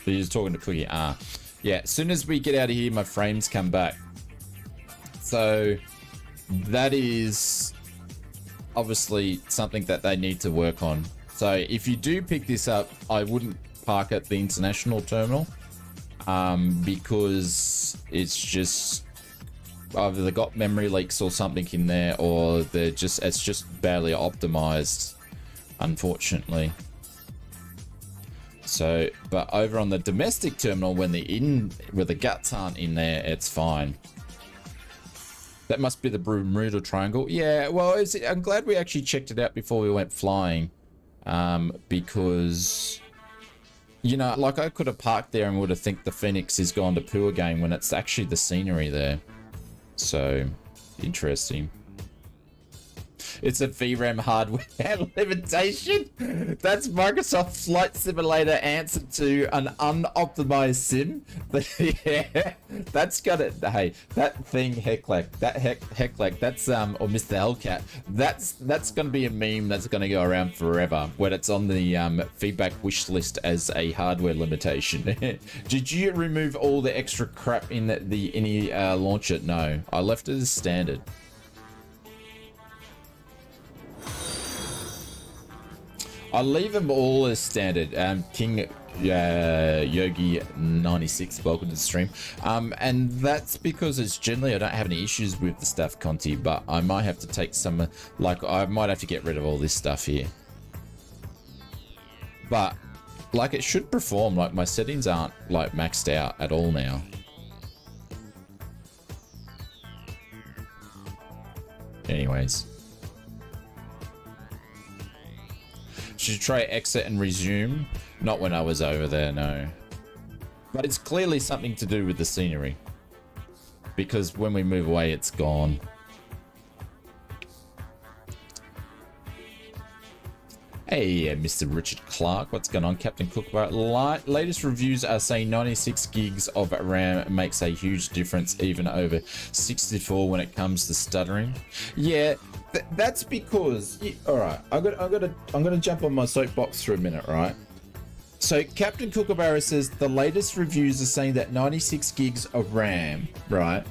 So you're talking to Cookie. Yeah, as soon as we get out of here, my frames come back. So that is obviously something that they need to work on. So if you do pick this up, I wouldn't park at the international terminal, because it's just either they got memory leaks or something in there, or it's just badly optimized, unfortunately. So, but over on the domestic terminal, when the guts aren't in there, it's fine. That must be the Bermuda Triangle. Yeah, well, I'm glad we actually checked it out before we went flying, because, you know, like I could have parked there and would have think the Phoenix is gone to poo again when it's actually the scenery there. So, interesting. It's a VRAM hardware limitation. That's Microsoft Flight Simulator answer to an unoptimized sim. Yeah, that's got it. Hey, that thing Hecklack, that's or Mr. Hellcat, that's gonna be a meme that's gonna go around forever when it's on the feedback wish list as a hardware limitation. Did you remove all the extra crap in the Ini launcher? No, I left it as standard. I'll leave them all as standard. King Yogi 96, welcome to the stream. And that's because it's generally I don't have any issues with the stuff, Conti, but I might have to take some, like I might have to get rid of all this stuff here. But like it should perform, like my settings aren't like maxed out at all now. Anyways. Should you try exit and resume? Not when I was over there, no. But it's clearly something to do with the scenery, because when we move away, it's gone. Hey, Mr. Richard Clark, what's going on, Captain Kookaburra? Latest reviews are saying 96 gigs of RAM makes a huge difference, even over 64 when it comes to stuttering. Yeah, that's because. All right, I'm gonna jump on my soapbox for a minute, right? So Captain Kookaburra says the latest reviews are saying that 96 gigs of RAM, right,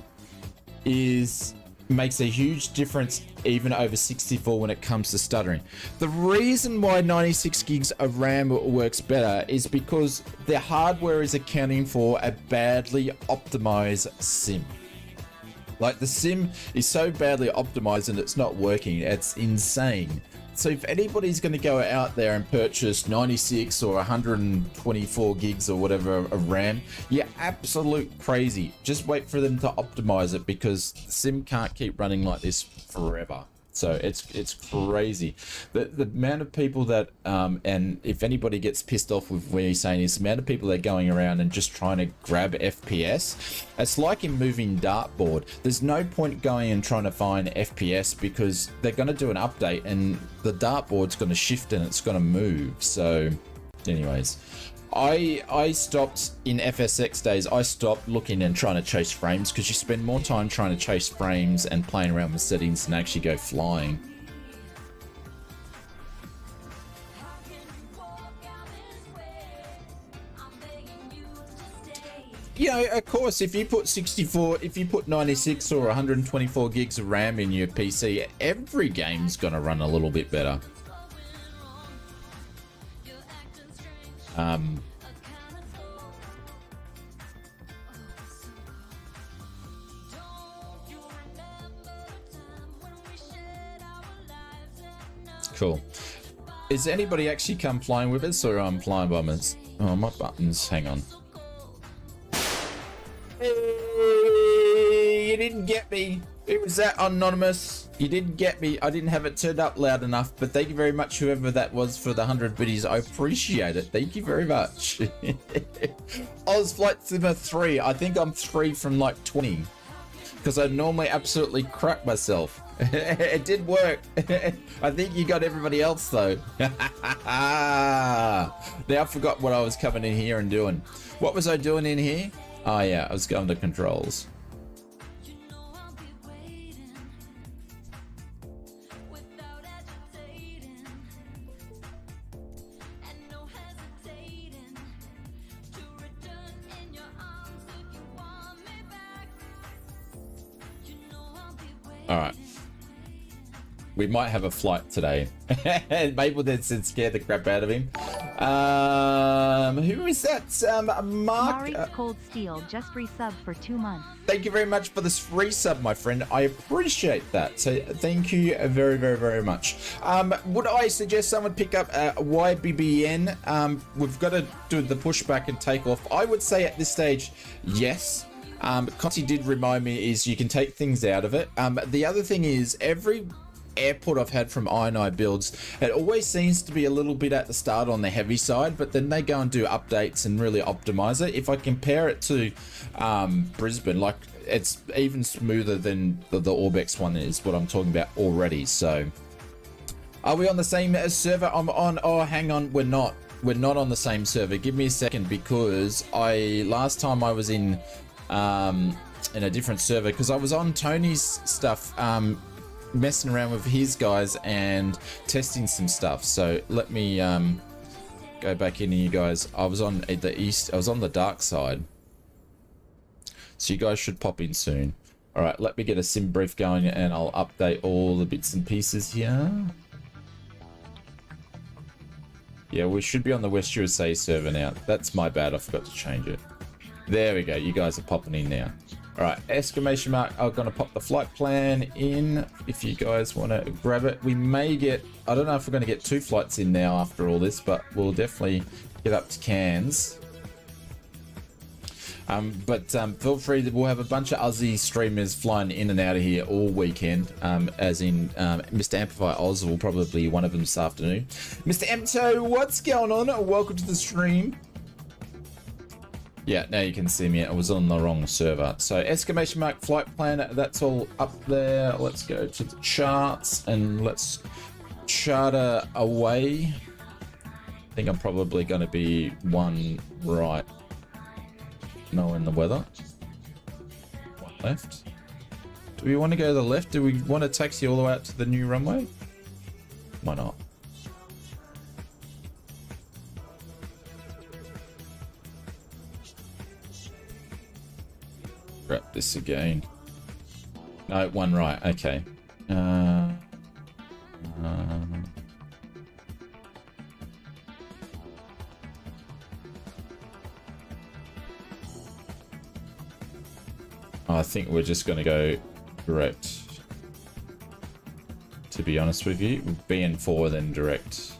makes a huge difference even over 64 when it comes to stuttering. The reason why 96 gigs of RAM works better is because the hardware is accounting for a badly optimized sim. Like the sim is so badly optimized and it's not working, it's insane. So if anybody's going to go out there and purchase 96 or 124 gigs or whatever of RAM, you're absolute crazy. Just wait for them to optimize it, because the sim can't keep running like this forever. So it's crazy. The amount of people that, and if anybody gets pissed off with what he's saying, is the amount of people that are going around and just trying to grab FPS. It's like in moving dartboard. There's no point going and trying to find FPS, because they're going to do an update and the dartboard's going to shift and it's going to move. So anyways, I stopped in FSX days. I stopped looking and trying to chase frames, because you spend more time trying to chase frames and playing around with settings than actually go flying. you know, of course, if you put 64, if you put 96 or 124 gigs of RAM in your PC, every game's gonna run a little bit better. Cool. Is anybody actually come flying with us, or I'm flying by my... Oh, my buttons. Hang on. Hey, you didn't get me. Who was that, anonymous? You didn't get me. I didn't have it turned up loud enough, but thank you very much, whoever that was, for the 100 biddies. I appreciate it. Thank you very much. ausflightsimmer 3. I think I'm 3 from like 20, because I normally absolutely crap myself. It did work. I think you got everybody else though. Now I forgot what I was coming in here and doing. What was I doing in here? Oh yeah, I was going to controls. All right. We might have a flight today. Mabel then said scared the crap out of him. Who is that? Mark? Mari's Cold Steel just resubbed for 2 months. Thank you very much for this resub, my friend. I appreciate that. So thank you very, very, very much. Would I suggest someone pick up YBBN? We've got to do the pushback and take off. I would say at this stage, yes. Conti did remind me is you can take things out of it. The other thing is every airport I've had from Inibuilds, it always seems to be a little bit at the start on the heavy side, but then they go and do updates and really optimize it. If I compare it to Brisbane, like it's even smoother than the Orbex one is what I'm talking about already. So are we on the same server? I'm on. Oh, hang on, we're not on the same server. Give me a second, because last time I was in a different server, because I was on Tony's stuff, messing around with his guys and testing some stuff. So let me go back in, you guys. I was on the east, I was on the dark side, so you guys should pop in soon. All right, let me get a sim brief going and I'll update all the bits and pieces here. Yeah, we should be on the West USA server now. That's my bad, I forgot to change it. There we go, you guys are popping in now. All right, exclamation mark, I'm gonna pop the flight plan in if you guys wanna grab it. We may get, I don't know if we're gonna get 2 flights in now after all this, but we'll definitely get up to Cairns. Feel free, we'll have a bunch of Aussie streamers flying in and out of here all weekend, as in Mr. Amplify Oz will probably be one of them this afternoon. Mr. Emto, what's going on? Welcome to the stream. Yeah, now you can see me. I was on the wrong server. So exclamation mark flight plan, that's all up there. Let's go to the charts and let's charter away. I think I'm probably going to be one right. Knowing the weather. One left. Do we want to go to the left? Do we want to taxi all the way out to the new runway? Why not? Grab this again. No, one right. Okay. I think we're just going to go direct. To be honest with you, BN4 then direct.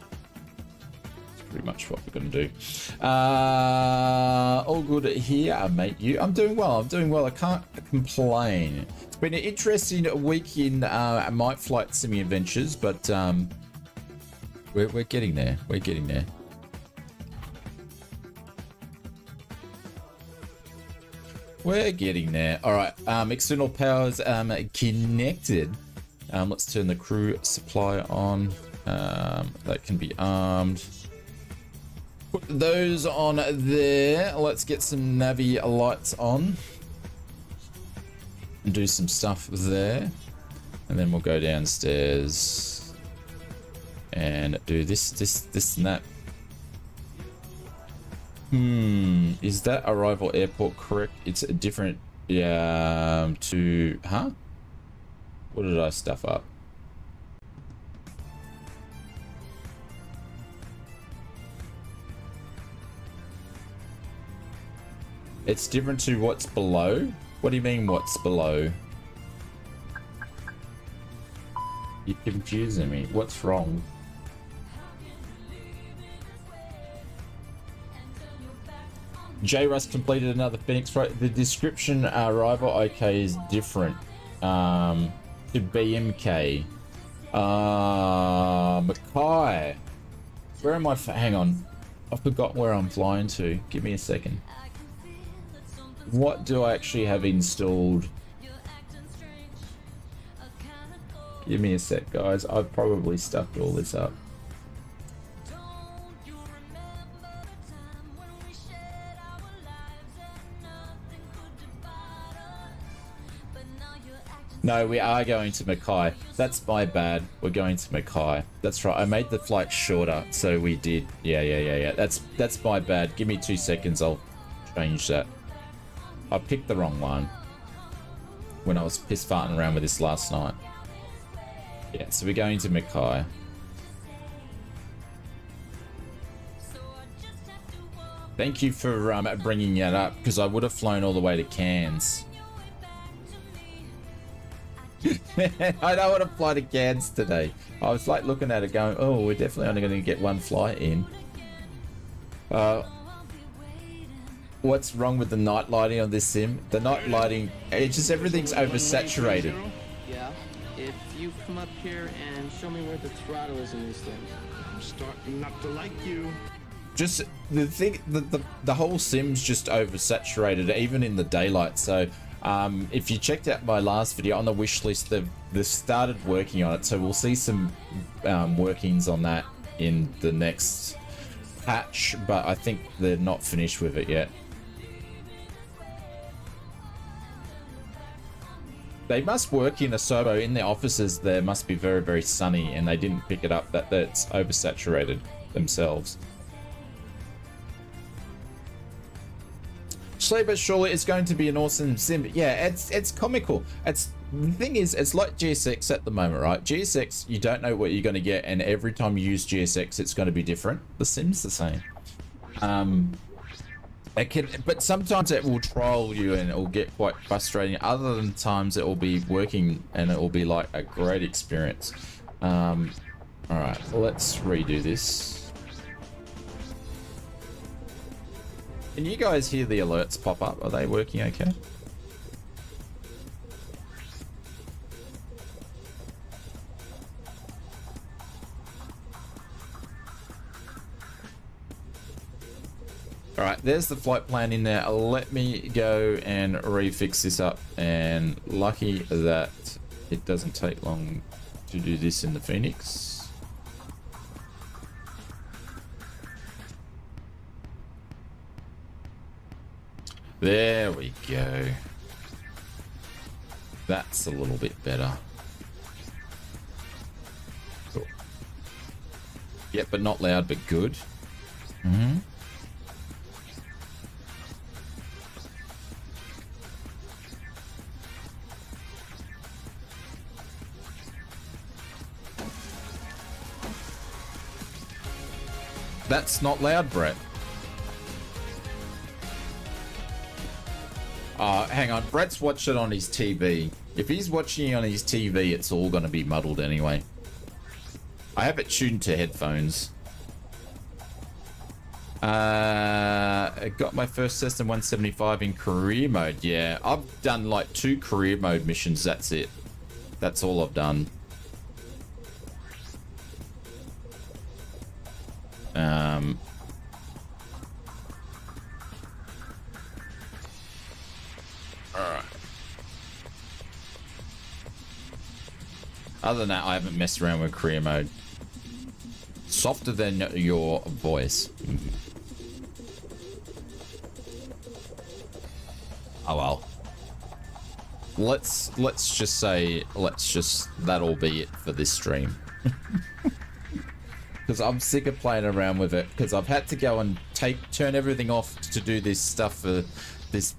Pretty much what we're going to do. All good here, mate. I'm doing well. I'm doing well. I can't complain. It's been an interesting week in my flight simi adventures, but we're getting there. We're getting there. We're getting there. All right. External powers connected. Let's turn the crew supply on. That can be armed. Put those on there. Let's get some Navi lights on. And do some stuff there. And then we'll go downstairs and do this and that. Is that arrival airport correct? It's a different, yeah, to, huh? What did I stuff up? It's different to what's below? What do you mean what's below? You're confusing me. What's wrong? J Russ completed another Phoenix flight. The description arrival okay is different to BMK. Mackay. Where am I? Hang on. I forgot where I'm flying to. Give me a second. What do I actually have installed? Give me a sec, guys. I've probably stuffed all this up. No, we are going to Mackay. That's my bad. We're going to Mackay. That's right. I made the flight shorter, so we did. Yeah. That's my bad. Give me 2 seconds. I'll change that. I picked the wrong one when I was piss farting around with this last night. Yeah, so we're going to Mackay. Thank you for bringing that up, because I would have flown all the way to Cairns. I don't want to fly to Cairns today. I was like looking at it going, oh, we're definitely only going to get one flight in. What's wrong with the night lighting on this sim? The night lighting, it's just everything's oversaturated. Yeah. If you come up here and show me where the throttle is in these things. I'm starting not to like you. Just the thing, the whole sim's just oversaturated, even in the daylight. So if you checked out my last video on the wish list, they've started working on it. So we'll see some workings on that in the next patch, but I think they're not finished with it yet. They must work in a Sobo in the offices. There must be very, very sunny, and they didn't pick it up that it's oversaturated themselves. Slowly but surely, it's going to be an awesome sim. Yeah, it's comical. The thing is, it's like GSX at the moment, right? GSX, you don't know what you're going to get, and every time you use GSX, it's going to be different. The sim's the same. But sometimes it will troll you and it will get quite frustrating. Other than times it will be working and it will be like a great experience. All right, let's redo this. Can you guys hear the alerts pop up? Are they working okay? All right, there's the flight plan in there. Let me go and refix this up, and lucky that it doesn't take long to do this in the Phoenix. There we go. That's a little bit better. Cool. Yep, but not loud, but good. Mm-hmm. That's not loud, Brett. Hang on. Brett's watched it on his TV. If he's watching it on his TV, it's all going to be muddled anyway. I have it tuned to headphones. I got my first Cessna 175 in career mode. Yeah, I've done like 2 career mode missions. That's it. That's all I've done. Alright. Other than that, I haven't messed around with career mode. Softer than your voice. Oh well. Let's just say, that'll be it for this stream. because I'm sick of playing around with it, because I've had to go and turn everything off to do this stuff for this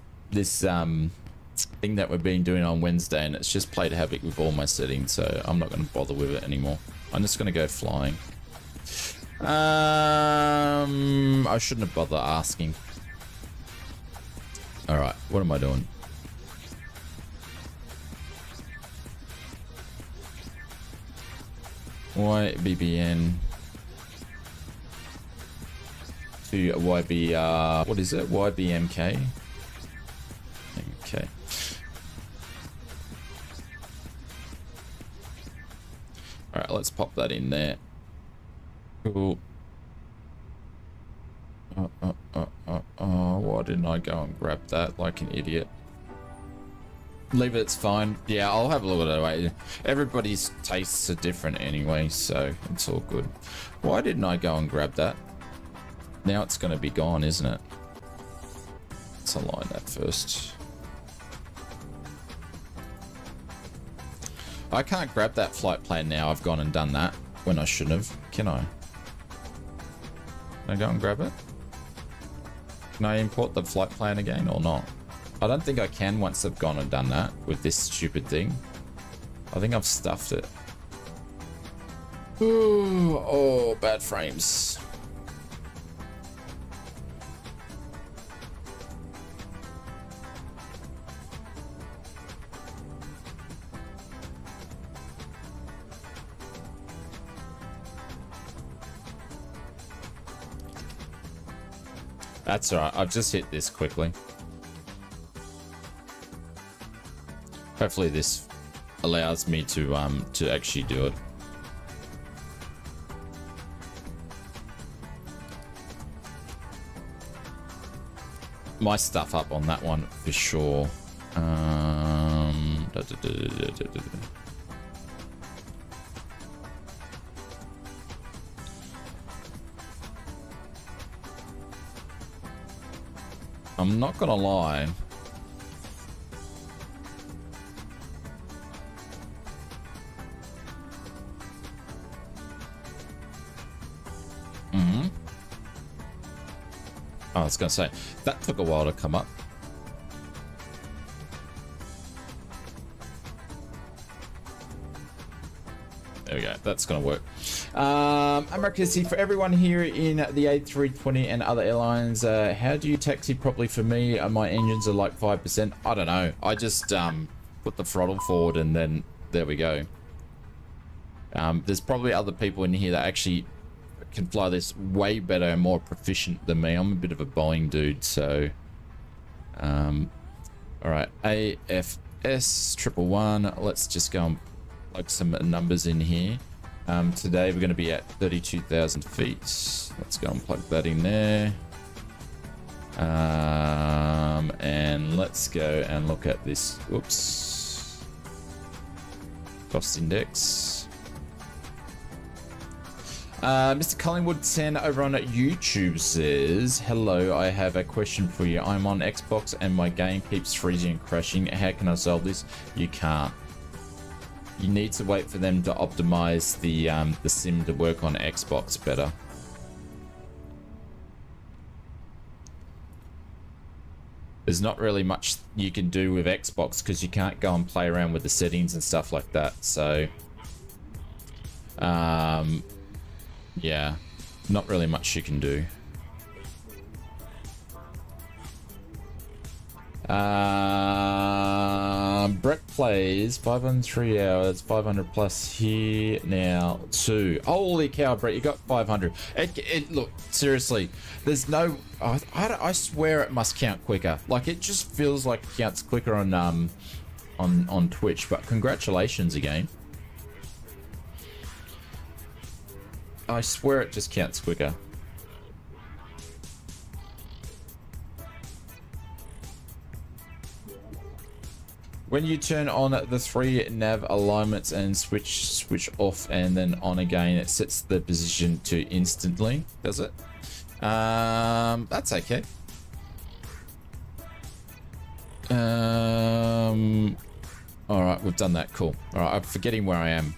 thing that we've been doing on Wednesday, and it's just played havoc with all my settings, so I'm not going to bother with it anymore. I'm just going to go flying. I shouldn't have bothered asking. Alright, what am I doing? YBBN to YB, what is it? YBMK? Okay. Alright, let's pop that in there. Cool. Why didn't I go and grab that like an idiot? Leave it, it's fine. Yeah, I'll have a look at it anyway. Everybody's tastes are different anyway, so it's all good. Why didn't I go and grab that? Now it's going to be gone, isn't it? Let's align that first. I can't grab that flight plan now. I've gone and done that when I shouldn't have. Can I? Can I go and grab it? Can I import the flight plan again or not? I don't think I can once I've gone and done that with this stupid thing. I think I've stuffed it. Ooh, oh, bad frames. That's alright, I've just hit this quickly. Hopefully this allows me to actually do it. My stuff up on that one for sure. I'm not gonna lie. I was gonna say that took a while to come up. There we go. That's gonna work. America, for everyone here in the A320 and other airlines, how do you taxi properly? For me, my engines are like 5%. I don't know. I just put the throttle forward and then there we go. There's probably other people in here that actually can fly this way better and more proficient than me. I'm a bit of a Boeing dude, so all right, AFS 111. Let's just go and plug some numbers in here. Today we're going to be at 32,000 feet. Let's go and plug that in there. And let's go and look at this. Oops. Cost index. Mr. Collingwood 10 over on YouTube says, hello, I have a question for you. I'm on Xbox and my game keeps freezing and crashing. How can I solve this? You can't. You need to wait for them to optimize the sim to work on Xbox better. There's not really much you can do with Xbox because you can't go and play around with the settings and stuff like that. So, yeah, not really much you can do. Brett plays 503 hours, 500 plus here now too. Holy cow, Brett, you got 500. Look, seriously, there's no. I swear it must count quicker. Like it just feels like it counts quicker on Twitch. But congratulations again. I swear it just counts quicker. When you turn on the 3 nav alignments and switch off and then on again, it sets the position to instantly, does it? That's okay. All right, we've done that. Cool. All right, I'm forgetting where I am.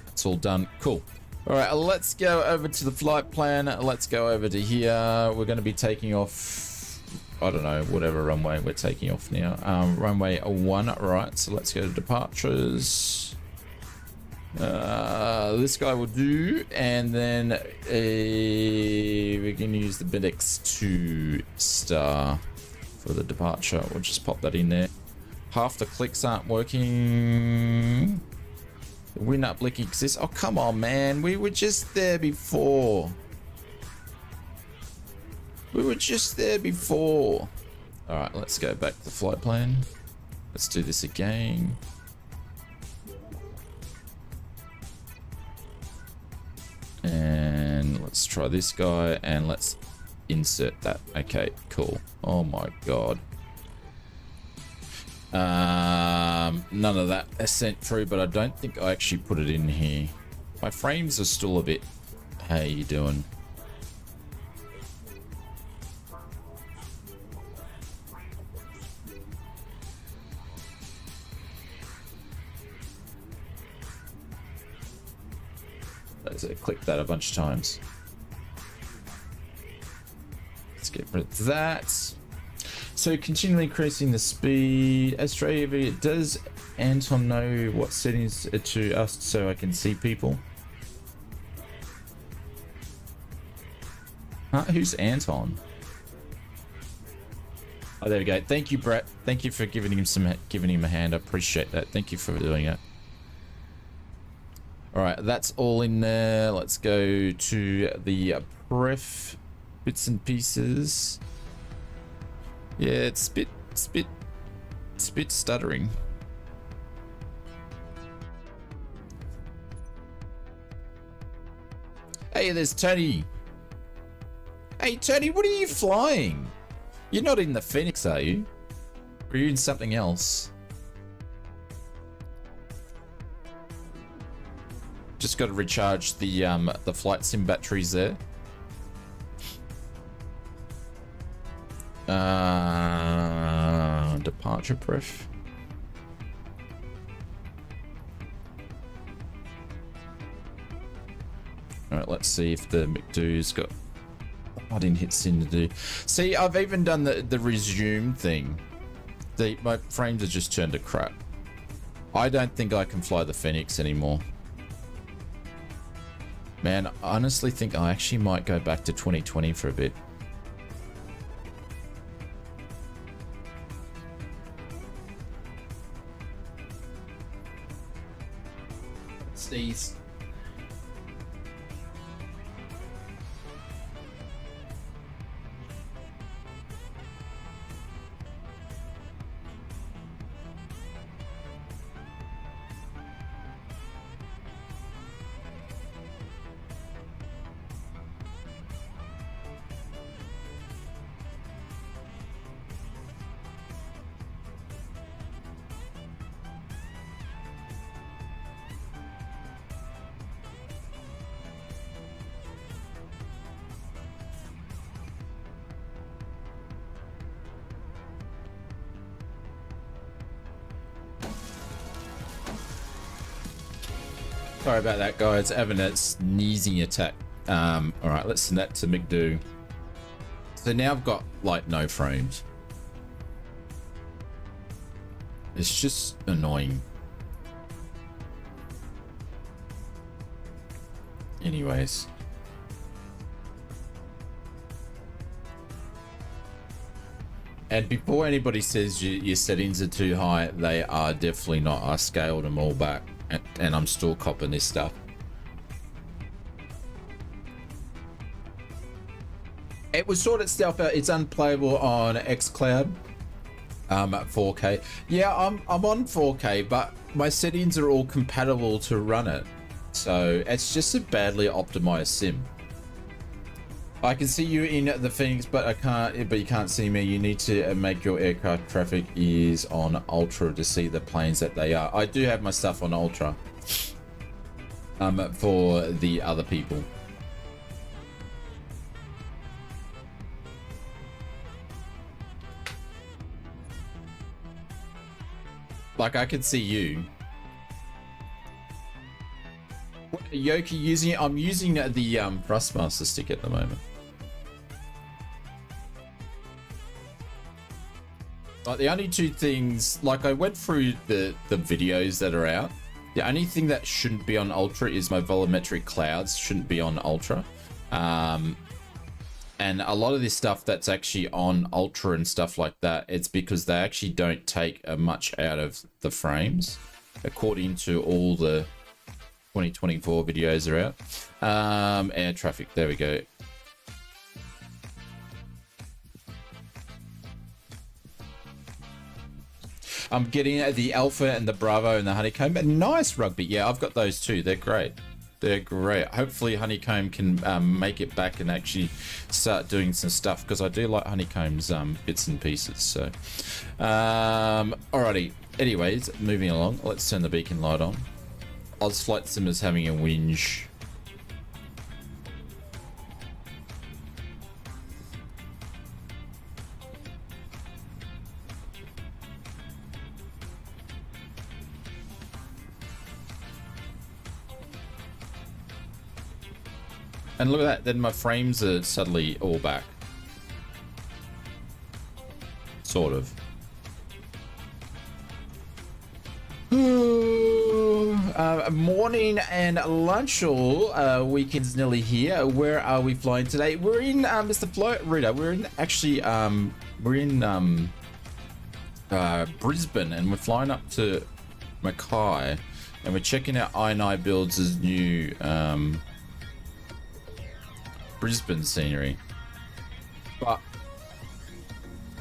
It's all done. Cool. All right, let's go over to the flight plan. Let's go over to here. We're going to be taking off, I don't know, whatever runway we're taking off now. Runway 1, right. So let's go to departures. This guy will do. And then we can use the JETSTAR for the departure. We'll just pop that in there. Half the clicks aren't working. The win uplink exists. Oh, come on, man. We were just there before. We were just there before. All right, let's go back to the flight plan. Let's do this again. And let's try this guy and let's insert that. Okay, cool. Oh my God. None of that is sent through, but I don't think I actually put it in here. My frames are still a bit. How you doing? Let's click that a bunch of times. Let's get rid of that. So continually increasing the speed. Australia, does Anton know what settings to us so I can see people? Huh? Who's Anton? Oh, there we go. Thank you, Brett. Thank you for giving him a hand. I appreciate that. Thank you for doing it. All right, that's all in there. Let's go to the pref bits and pieces. Yeah, it's a bit stuttering. Hey, there's Tony. Hey, Tony, what are you flying? You're not in the Phoenix, are you? Or are you in something else? Just got to recharge the flight sim batteries there. Departure pref. All right, let's see if the McDo's got. I didn't hit send to do. See, I've even done the resume thing. My frames are just turned to crap. I don't think I can fly the Phoenix anymore. Man, I honestly think I actually might go back to 2020 for a bit. Sneeze. Sorry about that, guys. Having a sneezing attack. All right, let's send that to McDo. So now I've got like no frames. It's just annoying. Anyways. And before anybody says your settings are too high, they are definitely not. I scaled them all back. And I'm still copping this stuff. It was sorted itself out. It's unplayable on xCloud at 4K. Yeah, I'm on 4K, but my settings are all compatible to run it. So it's just a badly optimized sim. I can see you in the Phoenix, but I can't. But you can't see me. You need to make your aircraft traffic is on Ultra to see the planes that they are. I do have my stuff on Ultra. For the other people. Like I could see you. Yoki using it? I'm using the Thrustmaster stick at the moment. Like the only two things, like I went through the videos that are out. The only thing that shouldn't be on Ultra is my volumetric clouds shouldn't be on Ultra. And a lot of this stuff that's actually on Ultra and stuff like that, it's because they actually don't take much out of the frames, according to all the 2024 videos are out. Air traffic, there we go. I'm getting the Alpha and the Bravo and the Honeycomb. Nice, Rugby. Yeah, I've got those too. They're great. They're great. Hopefully Honeycomb can make it back and actually start doing some stuff, because I do like Honeycomb's bits and pieces. So, alrighty. Anyways, moving along. Let's turn the beacon light on. ausflightsimmer's having a whinge. And look at that, then my frames are suddenly all back. Sort of. Morning and lunch all. Weekend's nearly here. Where are we flying today? We're in Mr. Flight Reader. We're in actually we're in Brisbane, and we're flying up to Mackay, and we're checking out Inibuilds' new Brisbane scenery. But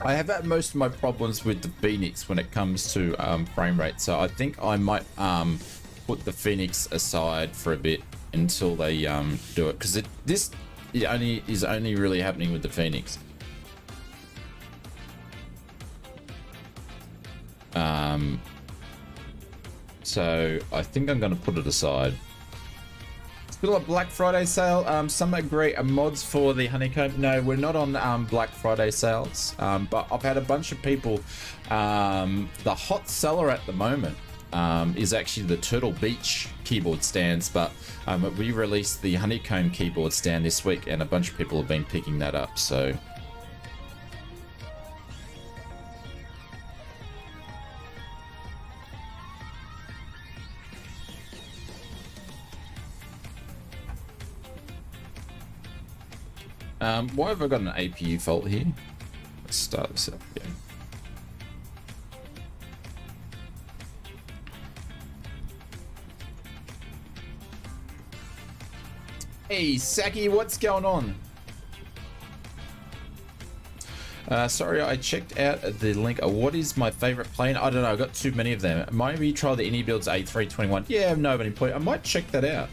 I have had most of my problems with the Phoenix when it comes to frame rate, so I think I might put the Phoenix aside for a bit until they do it, because this is only really happening with the Phoenix. So I think I'm going to put it aside. Still a Black Friday sale. Some are great mods for the Honeycomb. No, we're not on Black Friday sales, but I've had a bunch of people. The hot seller at the moment is actually the Turtle Beach keyboard stands, but we released the Honeycomb keyboard stand this week, and a bunch of people have been picking that up. So why have I got an APU fault here? Let's start this up again. Hey, Saki, what's going on? Sorry, I checked out the link. What is my favorite plane? I don't know. I got too many of them. Maybe try the Inibuilds A321. Yeah, no, but point. I might check that out.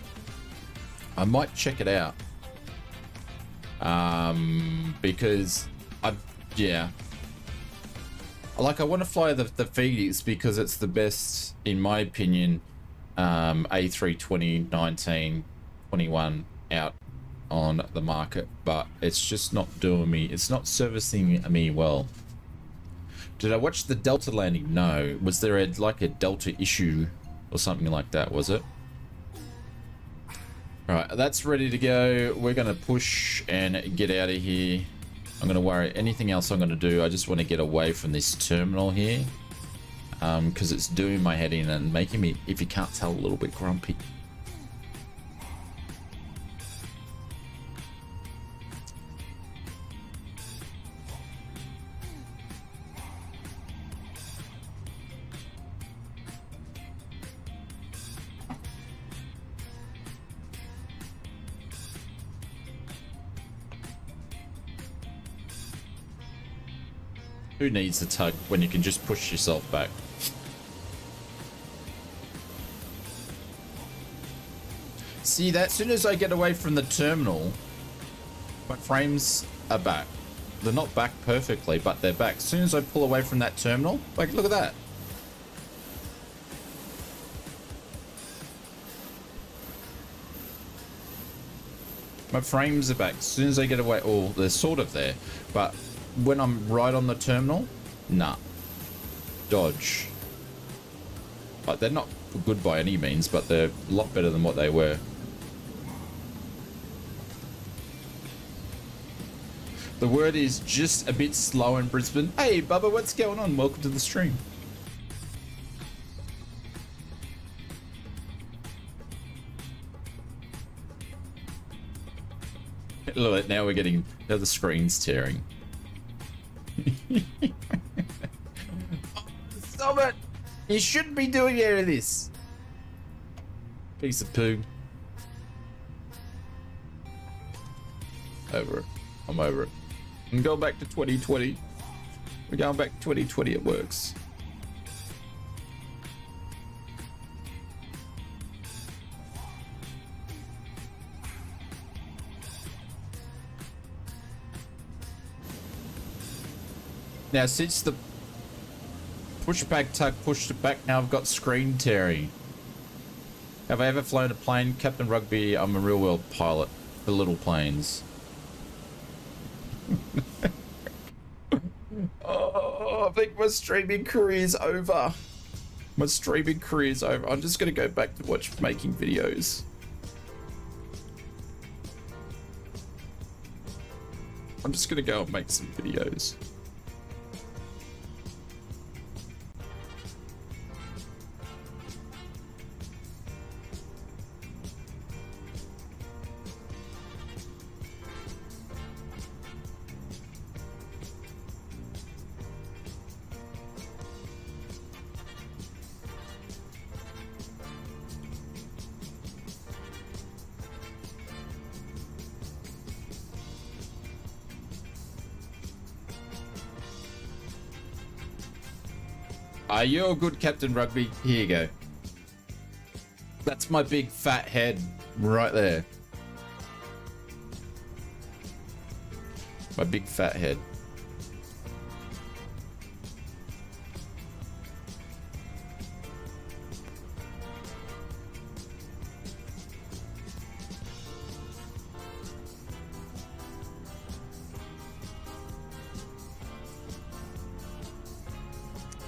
I might check it out. Because yeah, like I want to fly the Phoenix because it's the best, in my opinion, A320 1921 out on the market, but it's just not doing me, it's not servicing me well. Did I watch the Delta landing? No. Was there like a Delta issue or something like that, was it? Alright, that's ready to go. We're going to push and get out of here. I'm going to worry anything else I'm going to do. I just want to get away from this terminal here, because it's doing my head in and making me, if you can't tell, a little bit grumpy. Who needs a tug when you can just push yourself back? See that? As soon as I get away from the terminal, my frames are back. They're not back perfectly, but they're back. As soon as I pull away from that terminal, like, look at that. My frames are back. As soon as I get away, oh, they're sort of there, but when I'm right on the terminal, nah. Dodge. But they're not good by any means, but they're a lot better than what they were. The word is just a bit slow in Brisbane. Hey, Bubba, what's going on? Welcome to the stream. Look, now we're getting the screen's tearing. Stop it! You shouldn't be doing any of this. Piece of poo. Over it. I'm over it. And go back to 2020. We're going back to 2020. It works. Now, since the pushback tuck pushed it back, now I've got screen tearing. Have I ever flown a plane? Captain Rugby, I'm a real world pilot for little planes. Oh, I think my streaming career's over. My streaming career's over. I'm just gonna go back to watch making videos. I'm just gonna go and make some videos. You're a good Captain Rugby. Here you go. That's my big fat head right there. My big fat head.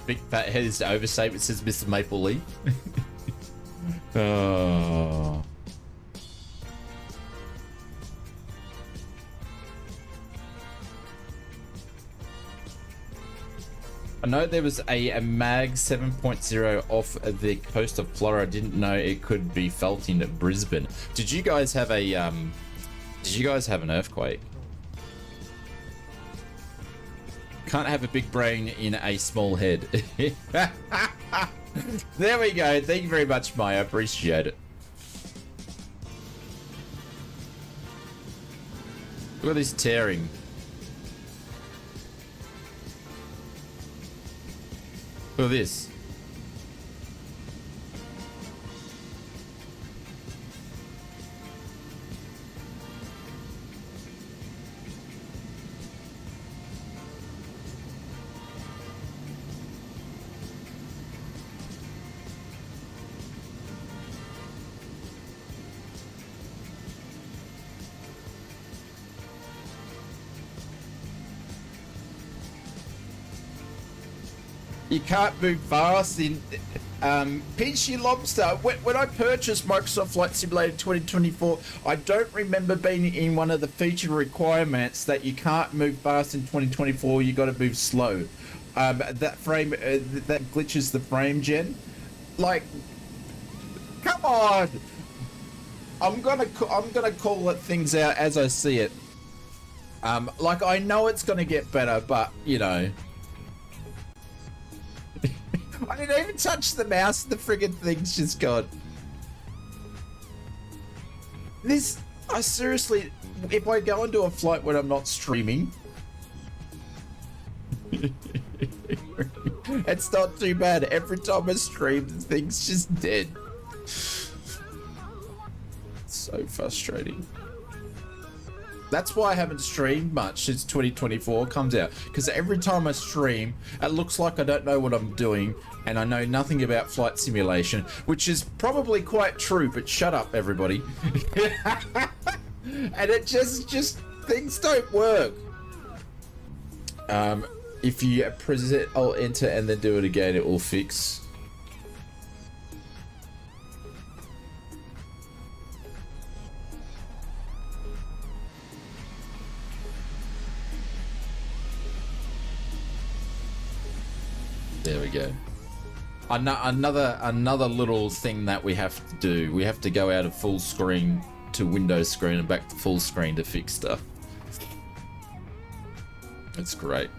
Big fat head is to overstatement, says Mr. Maple Leaf. Oh. I know there was a MAG 7.0 off the coast of Florida. I didn't know it could be felt in Brisbane. Did you guys have a did you guys have an earthquake? Can't have a big brain in a small head. There we go. Thank you very much, Maya. I appreciate it. Look at this tearing. Look at this. You can't move fast in Pinchy Lobster. When I purchased Microsoft Flight Simulator 2024, I don't remember being in one of the feature requirements that you can't move fast in 2024. You got to move slow. That frame that glitches the frame gen. Like, come on! I'm gonna call it things out as I see it. Like, I know it's gonna get better, but you know. I didn't even touch the mouse, the friggin' thing's just gone. This, I seriously, if I go into a flight when I'm not streaming, it's not too bad. Every time I stream, the thing's just dead. So frustrating. That's why I haven't streamed much since 2024 comes out, because every time I stream, it looks like I don't know what I'm doing and I know nothing about flight simulation, which is probably quite true, but shut up, everybody. And it just things don't work. If you press it, I'll enter and then do it again, it will fix. There we go. Another little thing that we have to do. We have to go out of full screen to Windows screen and back to full screen to fix stuff. It's great.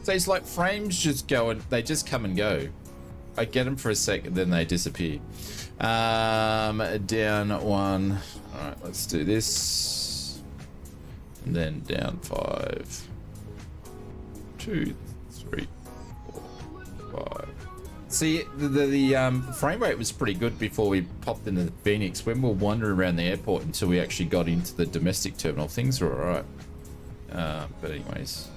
So it's like frames just go and they just come and go. I get them for a second, then they disappear. Down 1. All right, let's do this. And then down 5. 2, 3, 4, 5. See, the frame rate was pretty good before we popped into the Phoenix. When we were wandering around the airport until we actually got into the domestic terminal, things were all right. But anyways.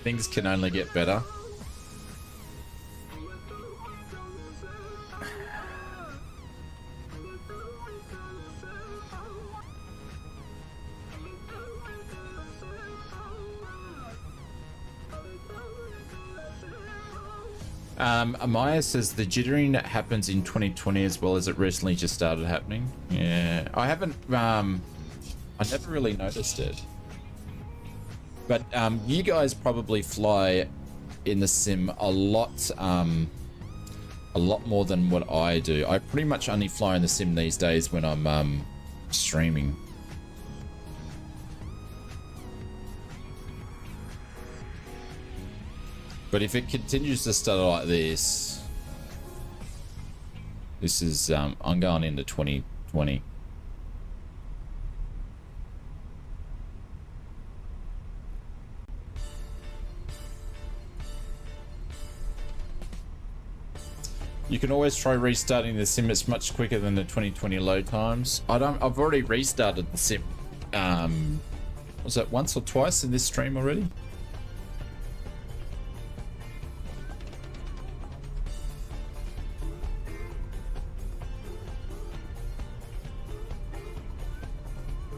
Things can only get better. Amaya says the jittering happens in 2020 as well as it recently just started happening. Yeah, I haven't, I never really noticed it. But you guys probably fly in the sim a lot more than what I do. I pretty much only fly in the sim these days when I'm streaming. But if it continues to stutter like this, this is I'm going into 2020. You can always try restarting the sim. It's much quicker than the 2020 load times. I've already restarted the sim. Was that once or twice in this stream already?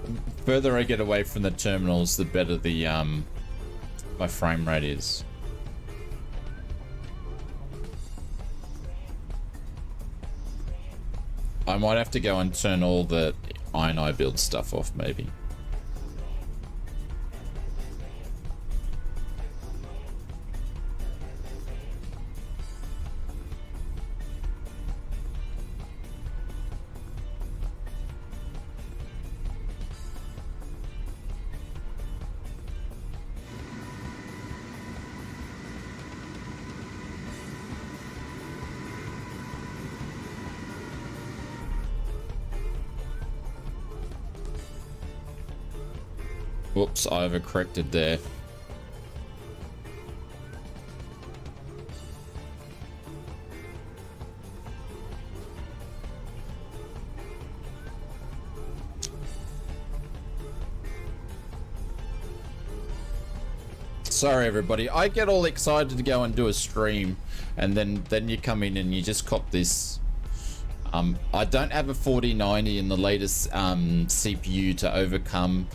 The further I get away from the terminals, the better the my frame rate is. I might have to go and turn all the Inibuilds stuff off, maybe. Whoops, I overcorrected there. Sorry everybody, I get all excited to go and do a stream and then you come in and you just cop this. I don't have a 4090 in the latest CPU to overcome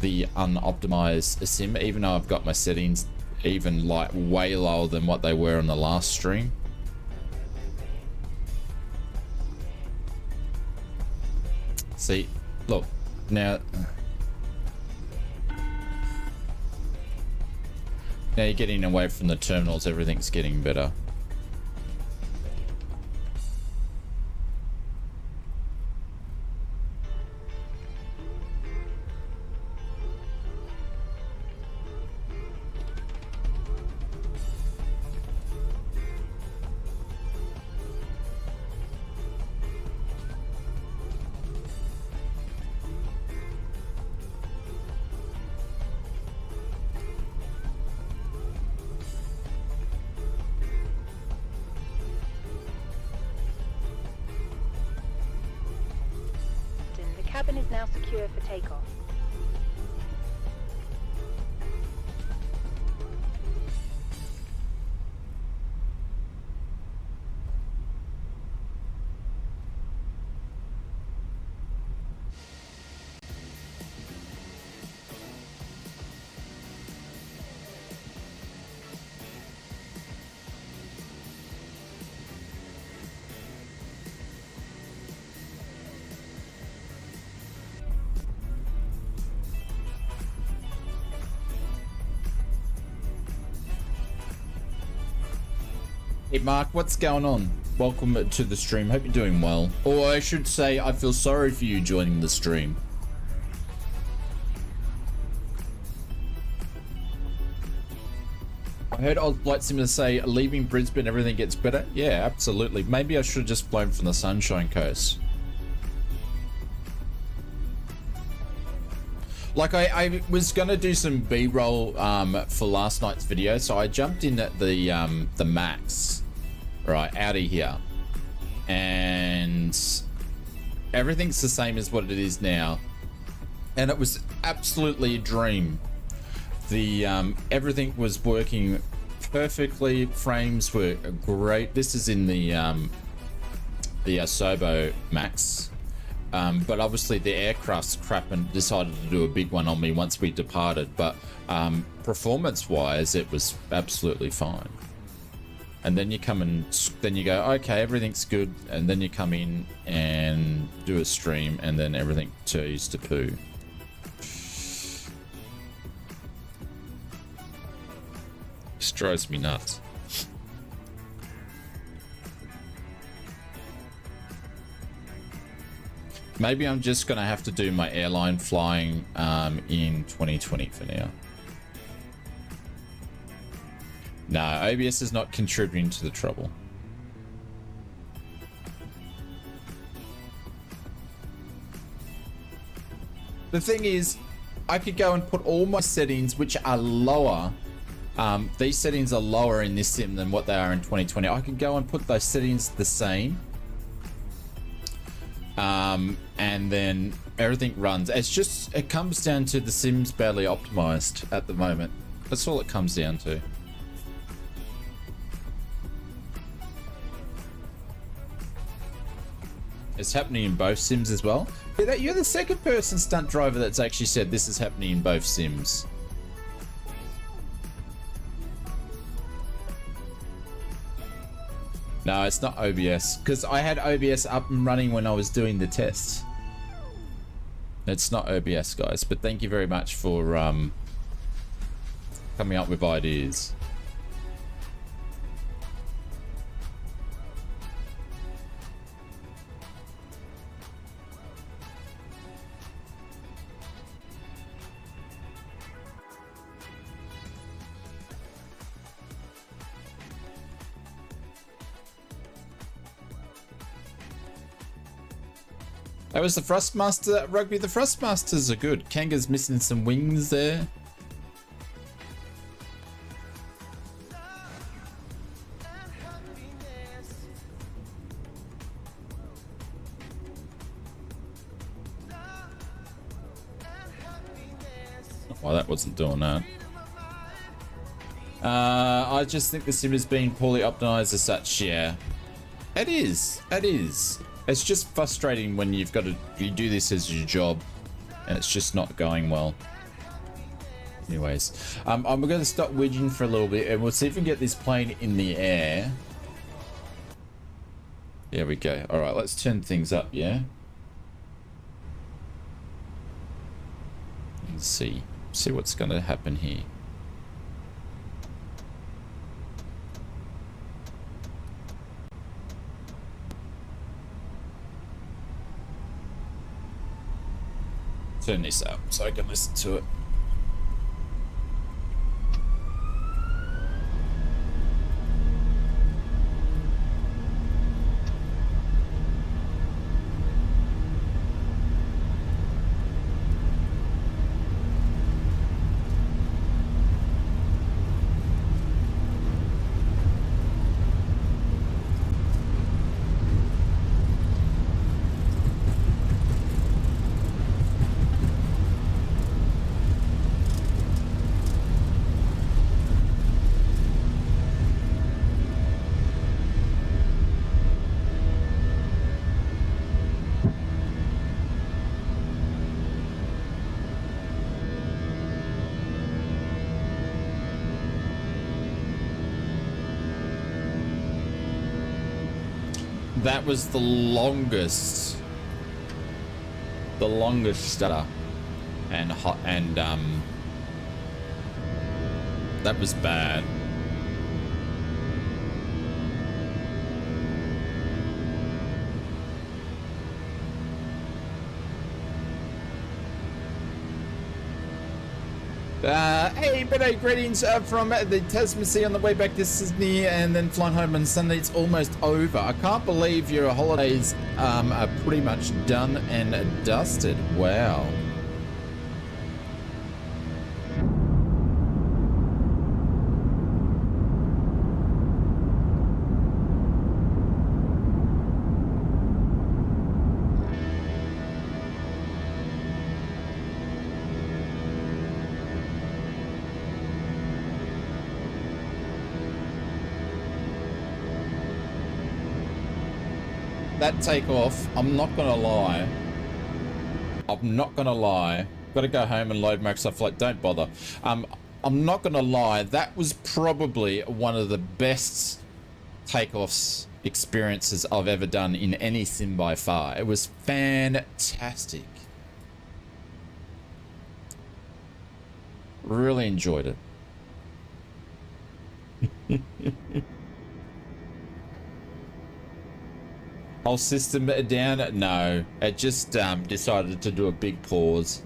the unoptimized sim, even though I've got my settings even like way lower than what they were on the last stream. See, look, now you're getting away from the terminals, everything's getting better. The cabin is now secure for takeoff. Hey Mark, what's going on? Welcome to the stream. Hope you're doing well. Or I should say, I feel sorry for you joining the stream. I heard ausflightsimmer say, leaving Brisbane, everything gets better. Yeah, absolutely. Maybe I should have just flown from the Sunshine Coast. Like I was gonna do some B-roll for last night's video, so I jumped in at the Max, right, out of here, and everything's the same as what it is now, and it was absolutely a dream. The everything was working perfectly. Frames were great. This is in the Sobo Max, but obviously the aircraft's crap and decided to do a big one on me once we departed. But performance-wise, it was absolutely fine. And then you come and then you go, okay, everything's good, and then you come in and do a stream, and then everything turns to poo. This drives me nuts. Maybe I'm just gonna have to do my airline flying in 2020 for now. No, OBS is not contributing to the trouble. The thing is, I could go and put all my settings, which are lower. These settings are lower in this sim than what they are in 2020. I could go and put those settings the same. And then everything runs. It's just, it comes down to the sim's badly optimized at the moment. That's all it comes down to. It's happening in both sims as well. Yeah, you're the second person stunt driver that's actually said this is happening in both sims. No, it's not OBS, because I had OBS up and running when I was doing the tests. It's not OBS, guys, but thank you very much for coming up with ideas. That was the Thrustmaster Rugby. The Thrustmasters are good. Kanga's missing some wings there. Well, that wasn't doing that. I just think the sim is being poorly optimized as such, yeah. It is. It is. It's just frustrating when you've got to, you do this as your job and it's just not going well. Anyways, I'm going to stop widging for a little bit and we'll see if we can get this plane in the air. There we go. All right, let's turn things up, yeah? Let's see what's going to happen here. Turn this up so I can listen to it. That was the longest stutter and hot, and that was bad. Hey, but greetings from the Tasman Sea on the way back to Sydney and then flying home on Sunday. It's almost over. I can't believe your holidays are pretty much done and dusted. Wow. That takeoff, I'm not gonna lie. Gotta go home and load Microsoft Flight. Don't bother. I'm not gonna lie. That was probably one of the best takeoffs experiences I've ever done in any sim by far. It was fantastic. Really enjoyed it. Whole system down? No, it just decided to do a big pause.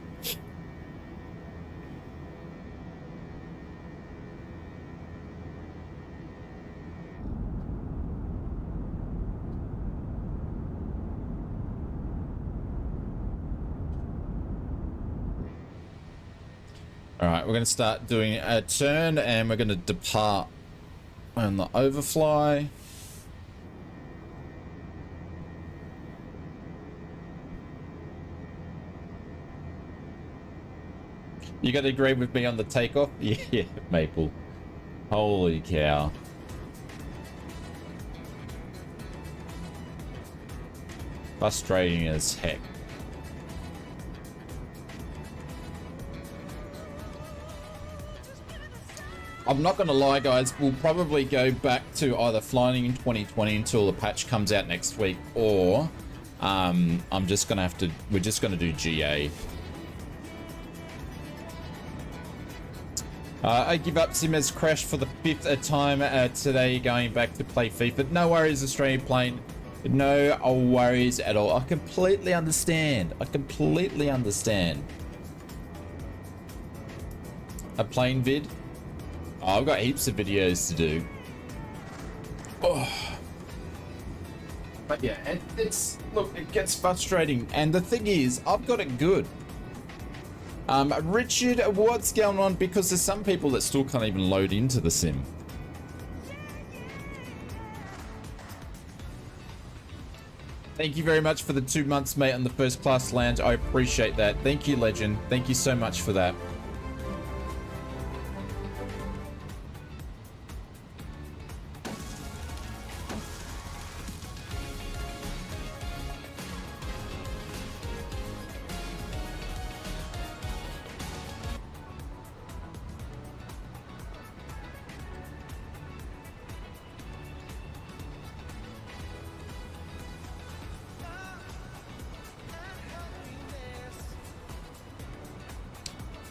All right, we're going to start doing a turn and we're going to depart on the overfly. You got to agree with me on the takeoff? Yeah, Maple. Holy cow. Frustrating as heck. I'm not going to lie, guys. We'll probably go back to either flying in 2020 until the patch comes out next week, or we're just going to do GA. I give up. Sim has crashed for the 5th time today, going back to play FIFA. No worries, Australian plane. No worries at all. I completely understand. A plane vid? Oh, I've got heaps of videos to do. Oh. But yeah, look, it gets frustrating. And the thing is, I've got it good. Richard, what's going on? Because there's some people that still can't even load into the sim. Thank you very much for the 2 months, mate, on the first class lounge. I appreciate that. Thank you, legend. Thank you so much for that.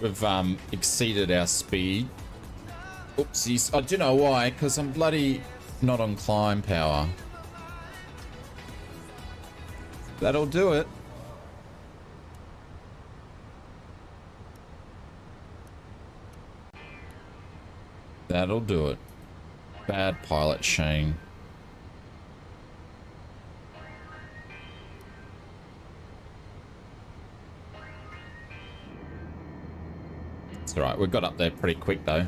We've exceeded our speed. Oopsies. Oh, do you know why? Because I'm bloody not on climb power. That'll do it. That'll do it. Bad pilot, Shane. It's alright, we got up there pretty quick though.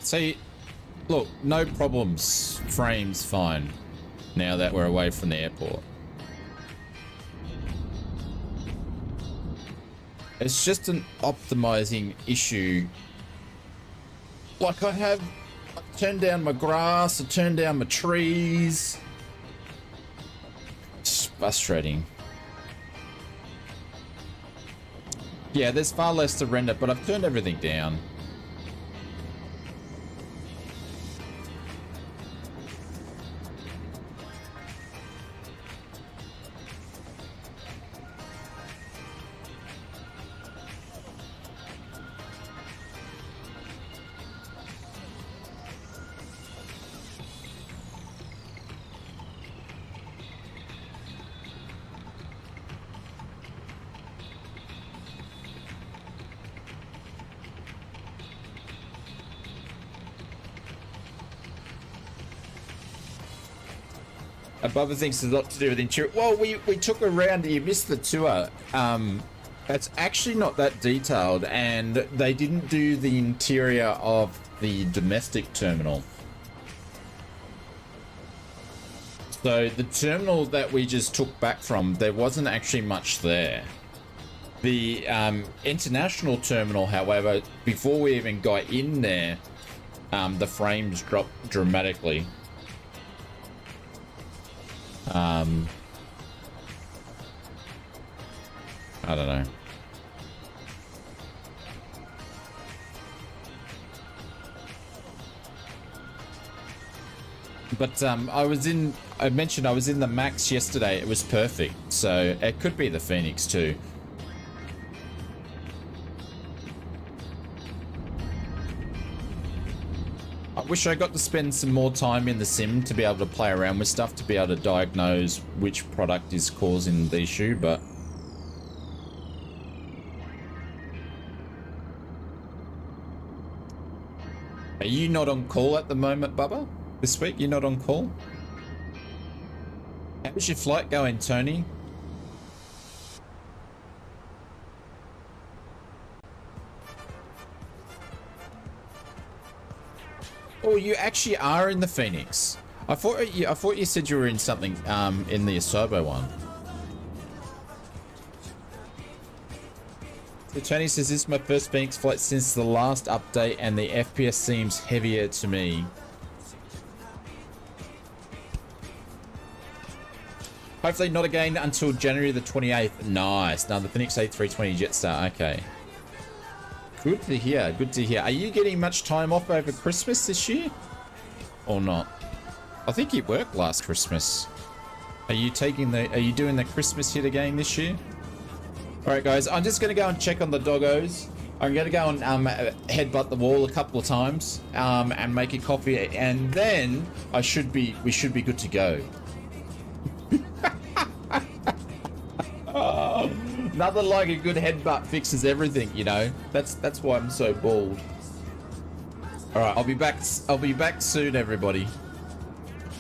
See, look, no problems. Frame's fine now that we're away from the airport. It's just an optimizing issue. Like I turned down my grass, I turned down my trees. It's frustrating. Yeah, there's far less to render, but I've turned everything down. Above thinks there's a lot to do with interior. Well, we took a round. You missed the tour. It's actually not that detailed, and they didn't do the interior of the domestic terminal. So the terminal that we just took back from, there wasn't actually much there. The international terminal, however, before we even got in there, the frames dropped dramatically. I don't know. But I mentioned I was in the Max yesterday. It was perfect. So it could be the Phoenix too. I wish I got to spend some more time in the sim to be able to play around with stuff, to be able to diagnose which product is causing the issue, but are you not on call at the moment, Bubba? This week you're not on call? How's your flight going, Tony? Oh, you actually are in the Phoenix. I thought you said you were in something in the Asobo one. So Tony says, this is my first Phoenix flight since the last update and the FPS seems heavier to me. Hopefully not again until January the 28th. Nice. Now the Phoenix A320 Jetstar. Okay. Good to hear. Good to hear. Are you getting much time off over Christmas this year? Or not? I think you worked last Christmas. Are you doing the Christmas hit again this year? Alright guys, I'm just gonna go and check on the doggos. I'm gonna go and headbutt the wall a couple of times and make a coffee, and then we should be good to go. Nothing like a good headbutt fixes everything, you know. That's why I'm so bald. All right, I'll be back soon, everybody.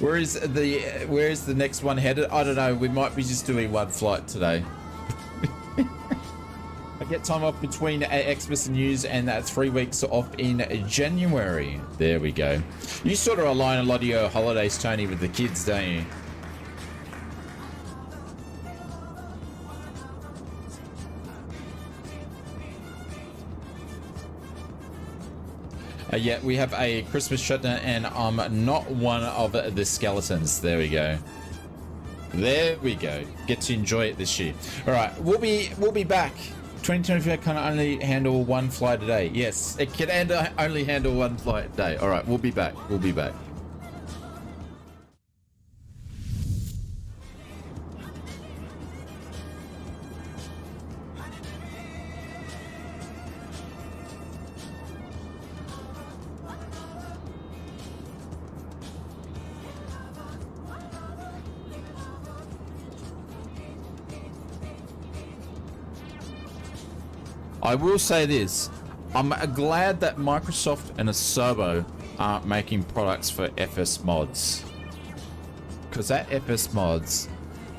Where is the next one headed? I don't know. We might be just doing one flight today. I get time off between Xmas and News, and 3 weeks off in January. There we go. You sort of align a lot of your holidays, Tony, with the kids, don't you? Yeah, we have a Christmas shutdown, and I'm not one of the skeletons. There we go. There we go. Get to enjoy it this year. All right, we'll be back. 2024 can only handle one flight a day. Yes, it can only handle one flight a day. All right, we'll be back. We'll be back. I will say this, I'm glad that Microsoft and Asobo aren't making products for FS Mods. Because at FS Mods,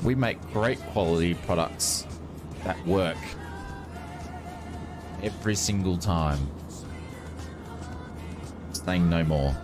we make great quality products that work every single time. Saying no more.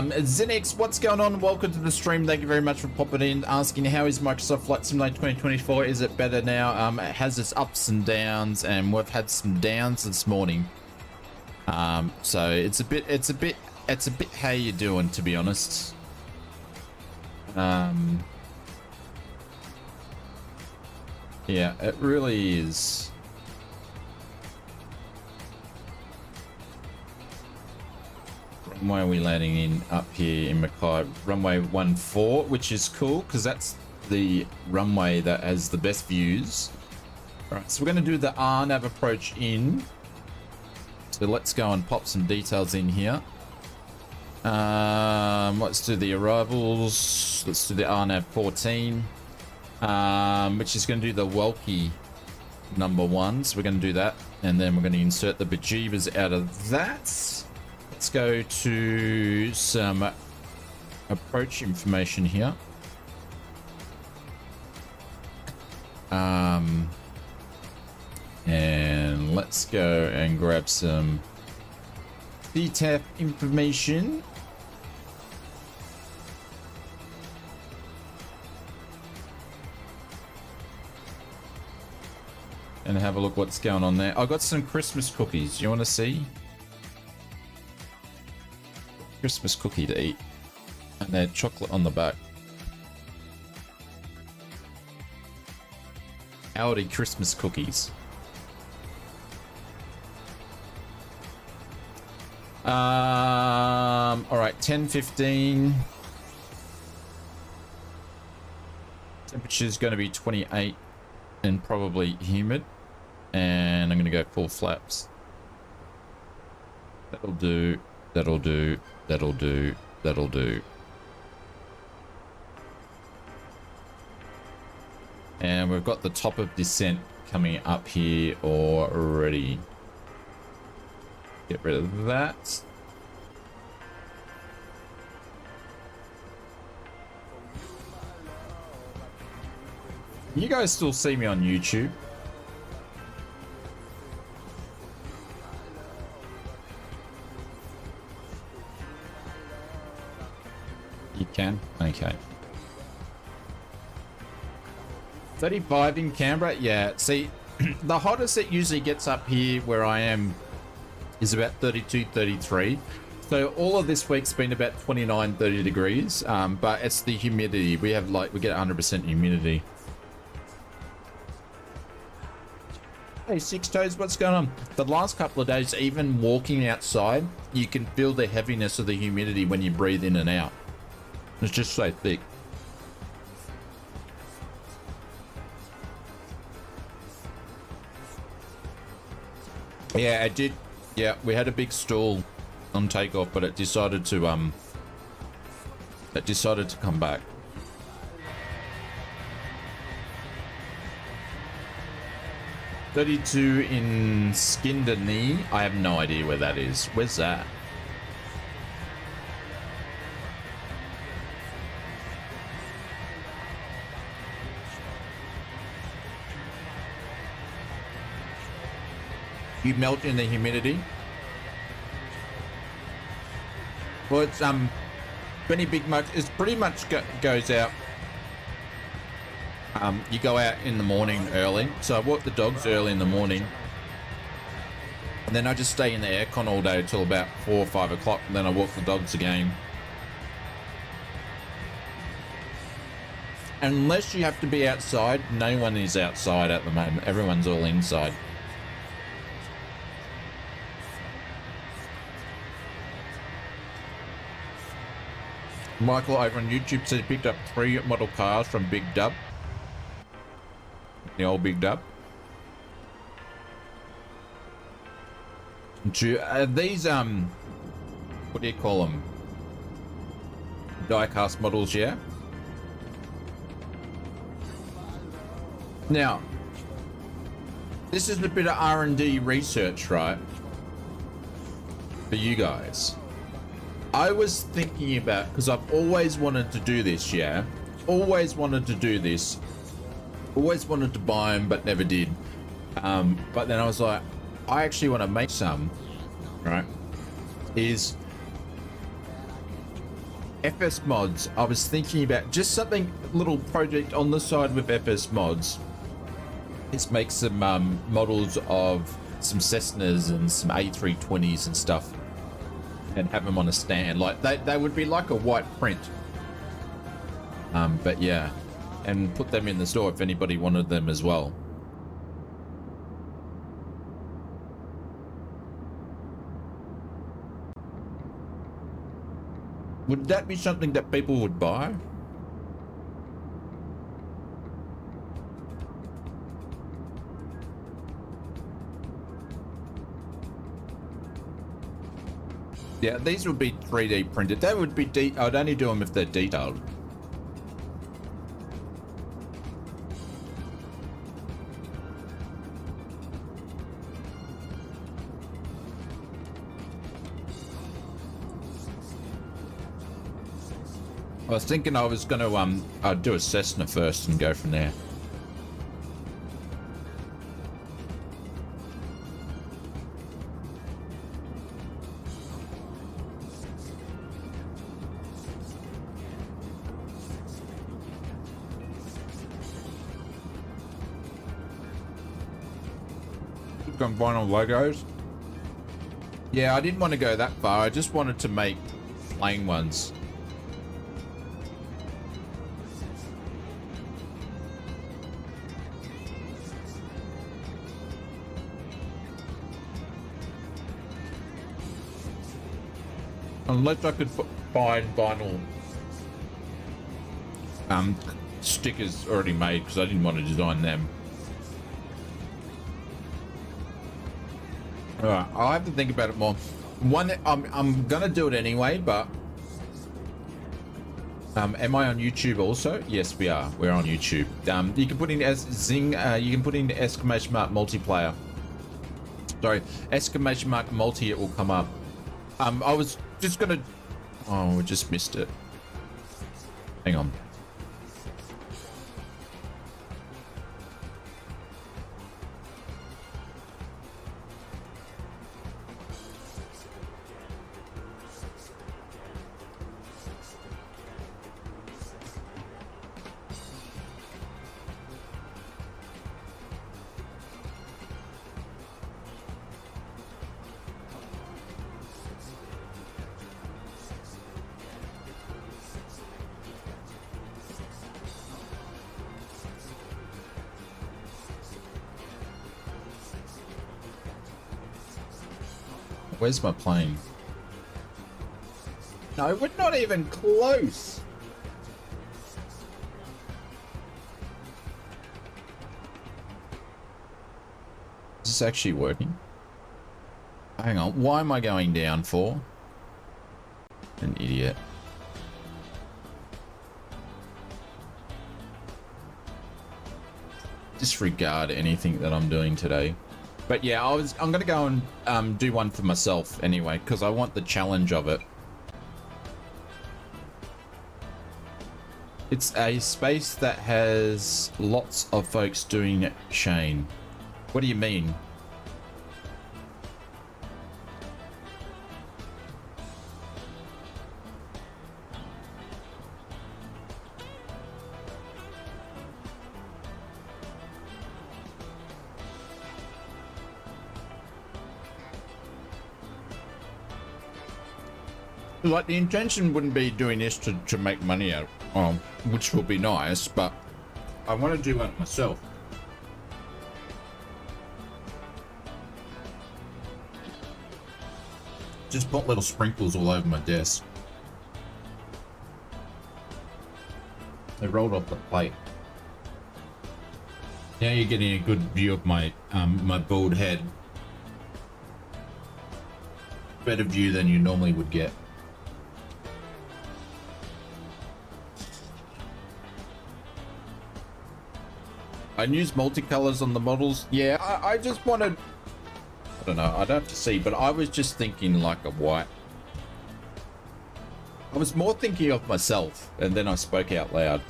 Zinix, what's going on? Welcome to the stream. Thank you very much for popping in, asking how is Microsoft Flight Simulator 2024? Is it better now? It has its ups and downs, and we've had some downs this morning. So it's a bit how you doing, to be honest. Yeah, it really is. Runway are we landing in up here in Mackay? Runway 14, which is cool because that's the runway that has the best views. All right, so we're going to do the RNAV approach in. So let's go and pop some details in here. Let's do the arrivals. Let's do the RNAV 14, which is going to do the Welkie number 1. So we're going to do that, and then we're going to insert the bejeebers out of that. Let's go to some approach information here. And let's go and grab some DTAP information. And have a look what's going on there. I got some Christmas cookies. You want to see? Christmas cookie to eat. And they're chocolate on the back. Audi Christmas cookies. All right, 10:15. Temperature's going to be 28 and probably humid. And I'm going to go full flaps. That'll do. That'll do. That'll do. That'll do. And we've got the top of descent coming up here already. Get rid of that. You guys still see me on YouTube? You can? Okay. 35 in Canberra? Yeah, see, the hottest it usually gets up here where I am is about 32, 33. So all of this week's been about 29, 30 degrees, but it's the humidity. We get 100% humidity. Hey, Six Toes, what's going on? The last couple of days, even walking outside, you can feel the heaviness of the humidity when you breathe in and out. It's just so thick. Yeah, it did. Yeah, we had a big stall on takeoff, but it decided to come back. $32 in Skinderney. I have no idea where that is. Where's that? You melt in the humidity. Well, it's Benny Big Muck is pretty much goes out. You go out in the morning early, so I walk the dogs early in the morning, and then I just stay in the aircon all day till about 4 or 5 o'clock, and then I walk the dogs again. Unless you have to be outside, no one is outside at the moment. Everyone's all inside. Michael over on YouTube said he picked up 3 model cars from Big Dub. The old Big Dub. These, what do you call them? Die-cast models, yeah? Now, this is a bit of R&D research, right? For you guys. I was thinking about, because I've always wanted to do this, yeah? Always wanted to do this. Always wanted to buy them, but never did. But then I was like, I actually want to make some, right? FS mods. I was thinking about just something, little project on the side with FS mods. Let's make some models of some Cessnas and some A320s and stuff, and have them on a stand. Like they would be like a white print. But yeah, and put them in the store if anybody wanted them as well. Would that be something that people would buy? Yeah, these would be 3D printed. They would be I'd only do them if they're detailed. I was thinking I was going to I'd do a Cessna first and go from there. Got vinyl logos. Yeah, I didn't want to go that far. I just wanted to make plain ones. Unless I could find vinyl stickers already made, because I didn't want to design them. Alright, I'll have to think about it more. One, I'm gonna do it anyway, but am I on YouTube also? Yes, we are. We're on YouTube. You can put in Zing. You can put in exclamation mark multiplayer. Sorry, exclamation mark multi. It will come up. I was just gonna. Oh, we just missed it. Hang on. Where's my plane? No, we're not even close. Is this actually working? Hang on, why am I going down for? An idiot. Disregard anything that I'm doing today. But yeah, I'm gonna go and do one for myself anyway, because I want the challenge of it. It's a space that has lots of folks doing Shane. What do you mean? Like, the intention wouldn't be doing this to make money out, which will be nice, but I want to do it myself. Just put little sprinkles all over my desk. They rolled off the plate. Now you're getting a good view of my my bald head. Better view than you normally would get. I use multicolors on the models. Yeah, I just wanted, I don't know, I'd have to see, but I was just thinking like a white. I was more thinking of myself, and then I spoke out loud.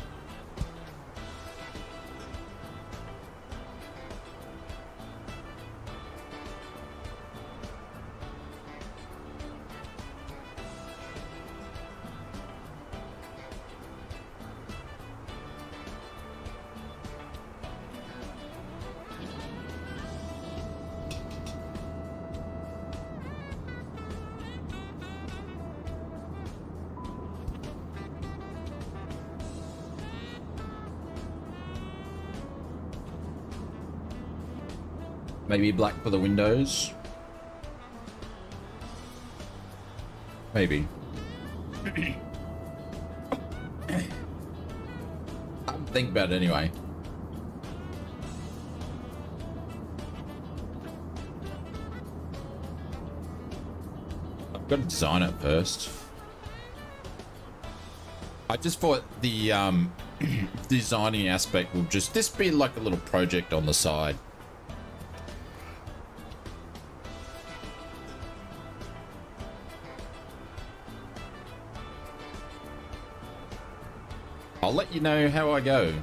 Maybe black for the windows. Maybe. I'm thinking about it anyway. I've got to design it first. I just thought the designing aspect will just this be like a little project on the side. I'll let you know how I go.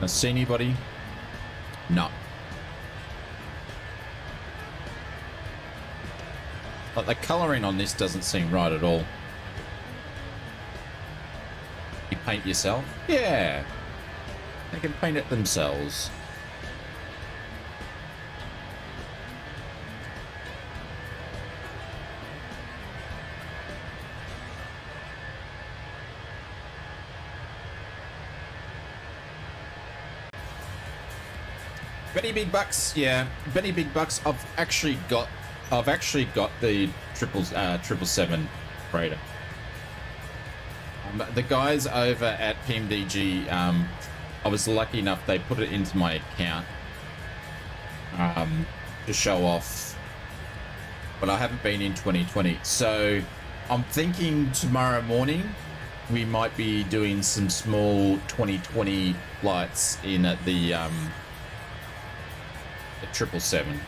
See anybody? No. But the colouring on this doesn't seem right at all. You paint yourself? Yeah. They can paint it themselves. Benny Big Bucks, yeah. Benny Big Bucks, I've actually got the 777 freighter. The guys over at PMDG, I was lucky enough they put it into my account to show off, but I haven't been in 2020. So I'm thinking tomorrow morning we might be doing some small 2020 flights in at the 777.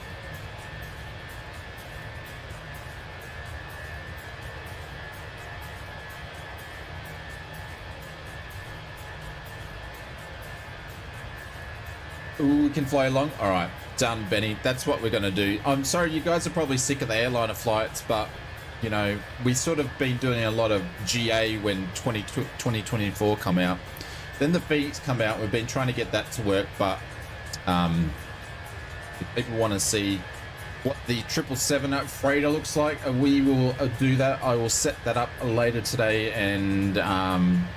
Ooh, we can fly along. All right, done, Benny. That's what we're going to do. I'm sorry, you guys are probably sick of the airliner flights, but you know, we sort of been doing a lot of GA when 2024 come out. Then the fees come out. We've been trying to get that to work, but if people want to see what the 777 freighter looks like, we will do that. I will set that up later today, and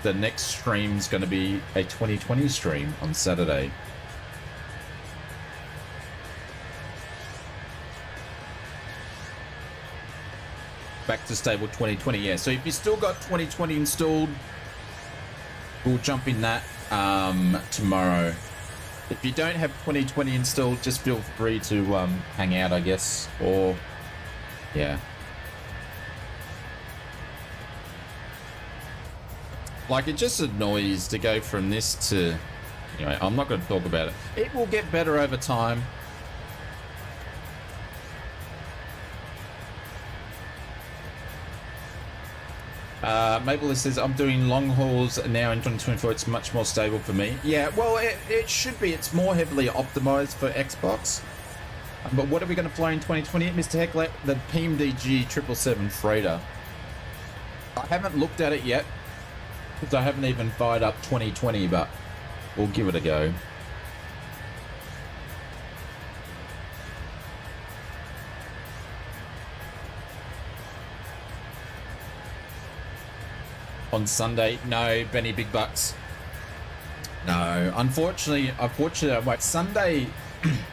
the next stream is going to be a 2020 stream on Saturday. Back to stable 2020, yeah. So if you still got 2020 installed, we'll jump in that tomorrow. If you don't have 2020 installed, just feel free to hang out, I guess, or yeah. Like, it just annoys to go from this to, anyway, I'm not going to talk about it. It will get better over time. Maple says, I'm doing long hauls now in 2024. It's much more stable for me. Yeah, well, it should be. It's more heavily optimized for Xbox. But what are we going to fly in 2020, Mr. Heckler? The PMDG 777 freighter. I haven't looked at it yet because I haven't even fired up 2020, but we'll give it a go. On Sunday, no, Benny Big Bucks. No, unfortunately, I won't. Sunday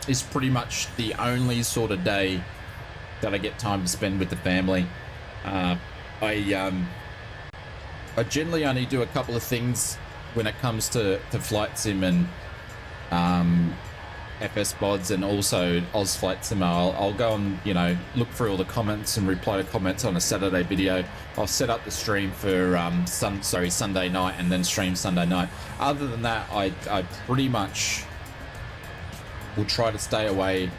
is pretty much the only sort of day that I get time to spend with the family. I generally only do a couple of things when it comes to flight sim and FS bods, and also ausflightsimmer. I'll go and, you know, look through all the comments and reply to comments on a Saturday video. I'll set up the stream for Sunday night, and then stream Sunday night. Other than that, I pretty much will try to stay away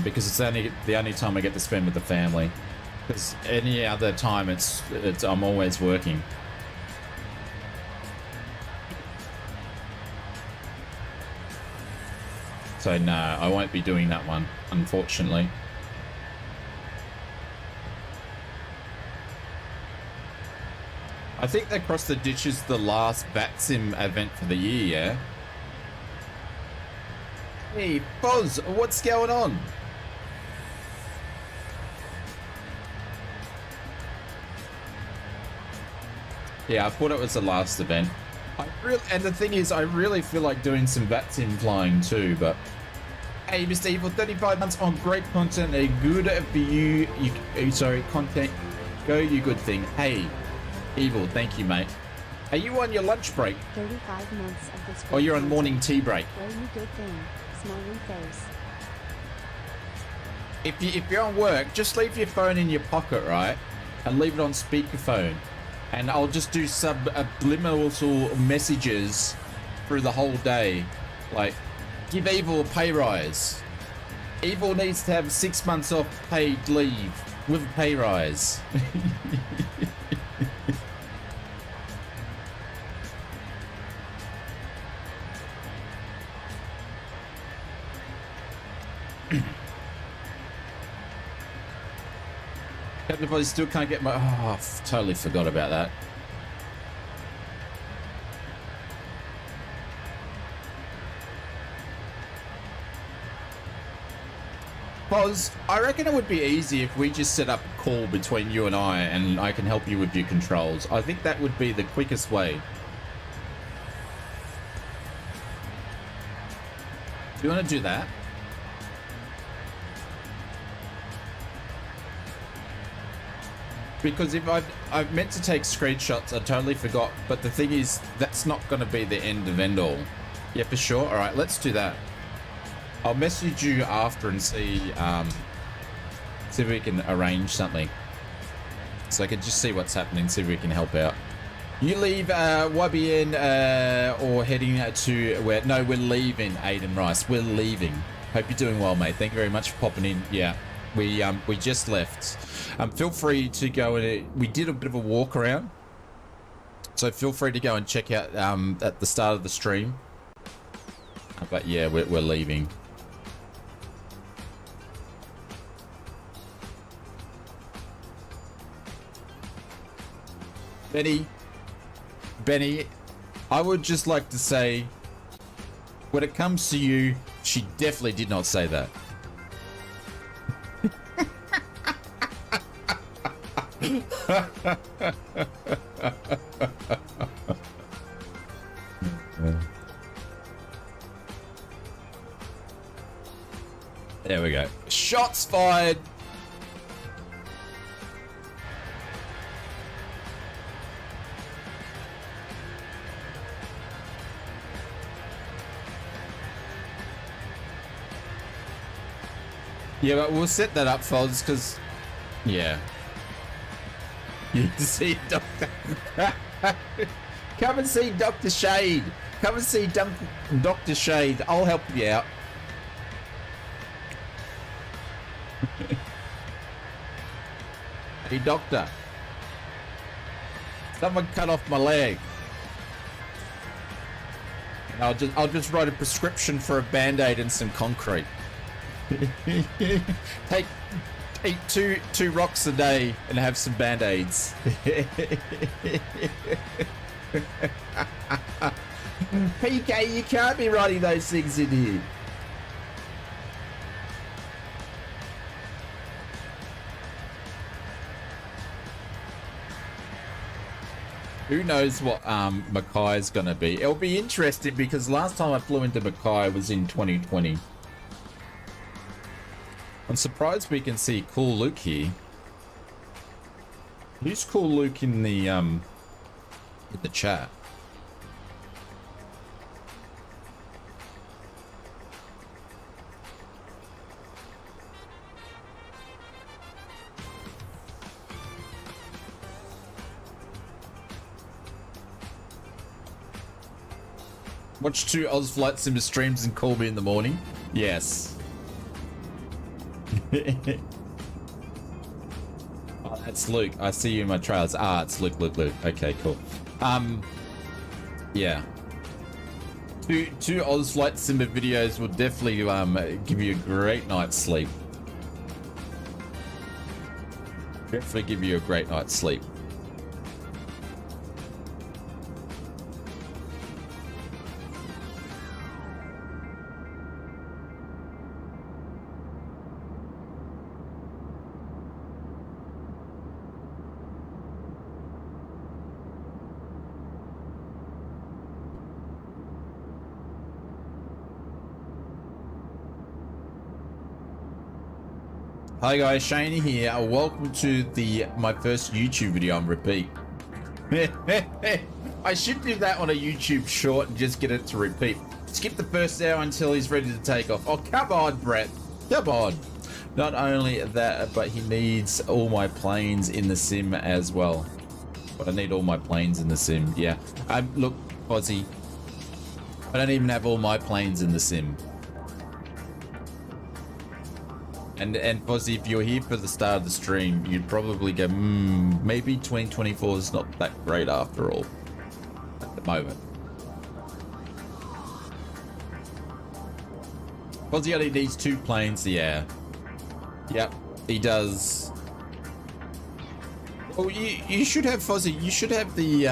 because it's the only time I get to spend with the family. Because any other time, I'm always working. So no, I won't be doing that one, unfortunately. I think they crossed the ditch is the last VATSIM event for the year, yeah? Hey, Boz, what's going on? Yeah, I thought it was the last event. And the thing is, I really feel like doing some VATSIM flying too, but... Hey, Mr. Evil, 35 months on great content, a good for you, content. Go, you good thing. Hey, Evil, thank you, mate. Are you on your lunch break? 35 months of this. Or you're on morning tea break? Go, you good thing. Smiling face. If you're on work, just leave your phone in your pocket, right? And leave it on speakerphone. And I'll just do subliminal messages through the whole day. Like, give Evil a pay rise. Evil needs to have 6 months off paid leave with a pay rise. Everybody still can't get my... Oh, I totally forgot about that. Boz, I reckon it would be easy if we just set up a call between you and I can help you with your controls. I think that would be the quickest way. Do you want to do that? Because if I've meant to take screenshots, I totally forgot. But the thing is, that's not going to be the end of end all. Yeah, for sure. All right, let's do that. I'll message you after and see if we can arrange something. So I can just see what's happening, see if we can help out. You leave YBN or heading to where? No, we're leaving, Aiden Rice. We're leaving. Hope you're doing well, mate. Thank you very much for popping in. Yeah. We just left. Feel free to go and we did a bit of a walk around, so feel free to go and check out at the start of the stream. But yeah, we're leaving. Benny, I would just like to say, when it comes to you, she definitely did not say that. There we go. Shots fired. Yeah, but we'll set that up, Foz, because... Yeah. You see Dr. Come and see Dr. Shade. Come and see Dr. Shade. I'll help you out. Hey, doctor. Someone cut off my leg. And I'll just write a prescription for a band-aid and some concrete. Eat two rocks a day and have some band-aids. PK, you can't be writing those things in here. Who knows what Mackay's gonna be? It'll be interesting because last time I flew into Mackay was in 2020. I'm surprised we can see Cool Luke here. Who's Cool Luke in the chat? Watch 2 ausflightsimmer streams and call me in the morning. Yes. Oh, that's Luke. I see you in my trailers. Ah, it's Luke. Okay, cool. Yeah. Two ausflightsimmer videos will definitely give you a great night's sleep. Definitely give you a great night's sleep. Hi guys, Shane here. Welcome to my first YouTube video on repeat. I should do that on a YouTube short and just get it to repeat. Skip the first hour until he's ready to take off. Oh, come on, Brett. Come on. Not only that, but he needs all my planes in the sim as well. But I need all my planes in the sim. Yeah. Look, Aussie. I don't even have all my planes in the sim. And Fozzie, if you're here for the start of the stream, you'd probably go, maybe 2024 is not that great after all, at the moment. Fozzie only needs 2 planes, yeah. Yep, he does. Well, you should have, Fozzie, you should have the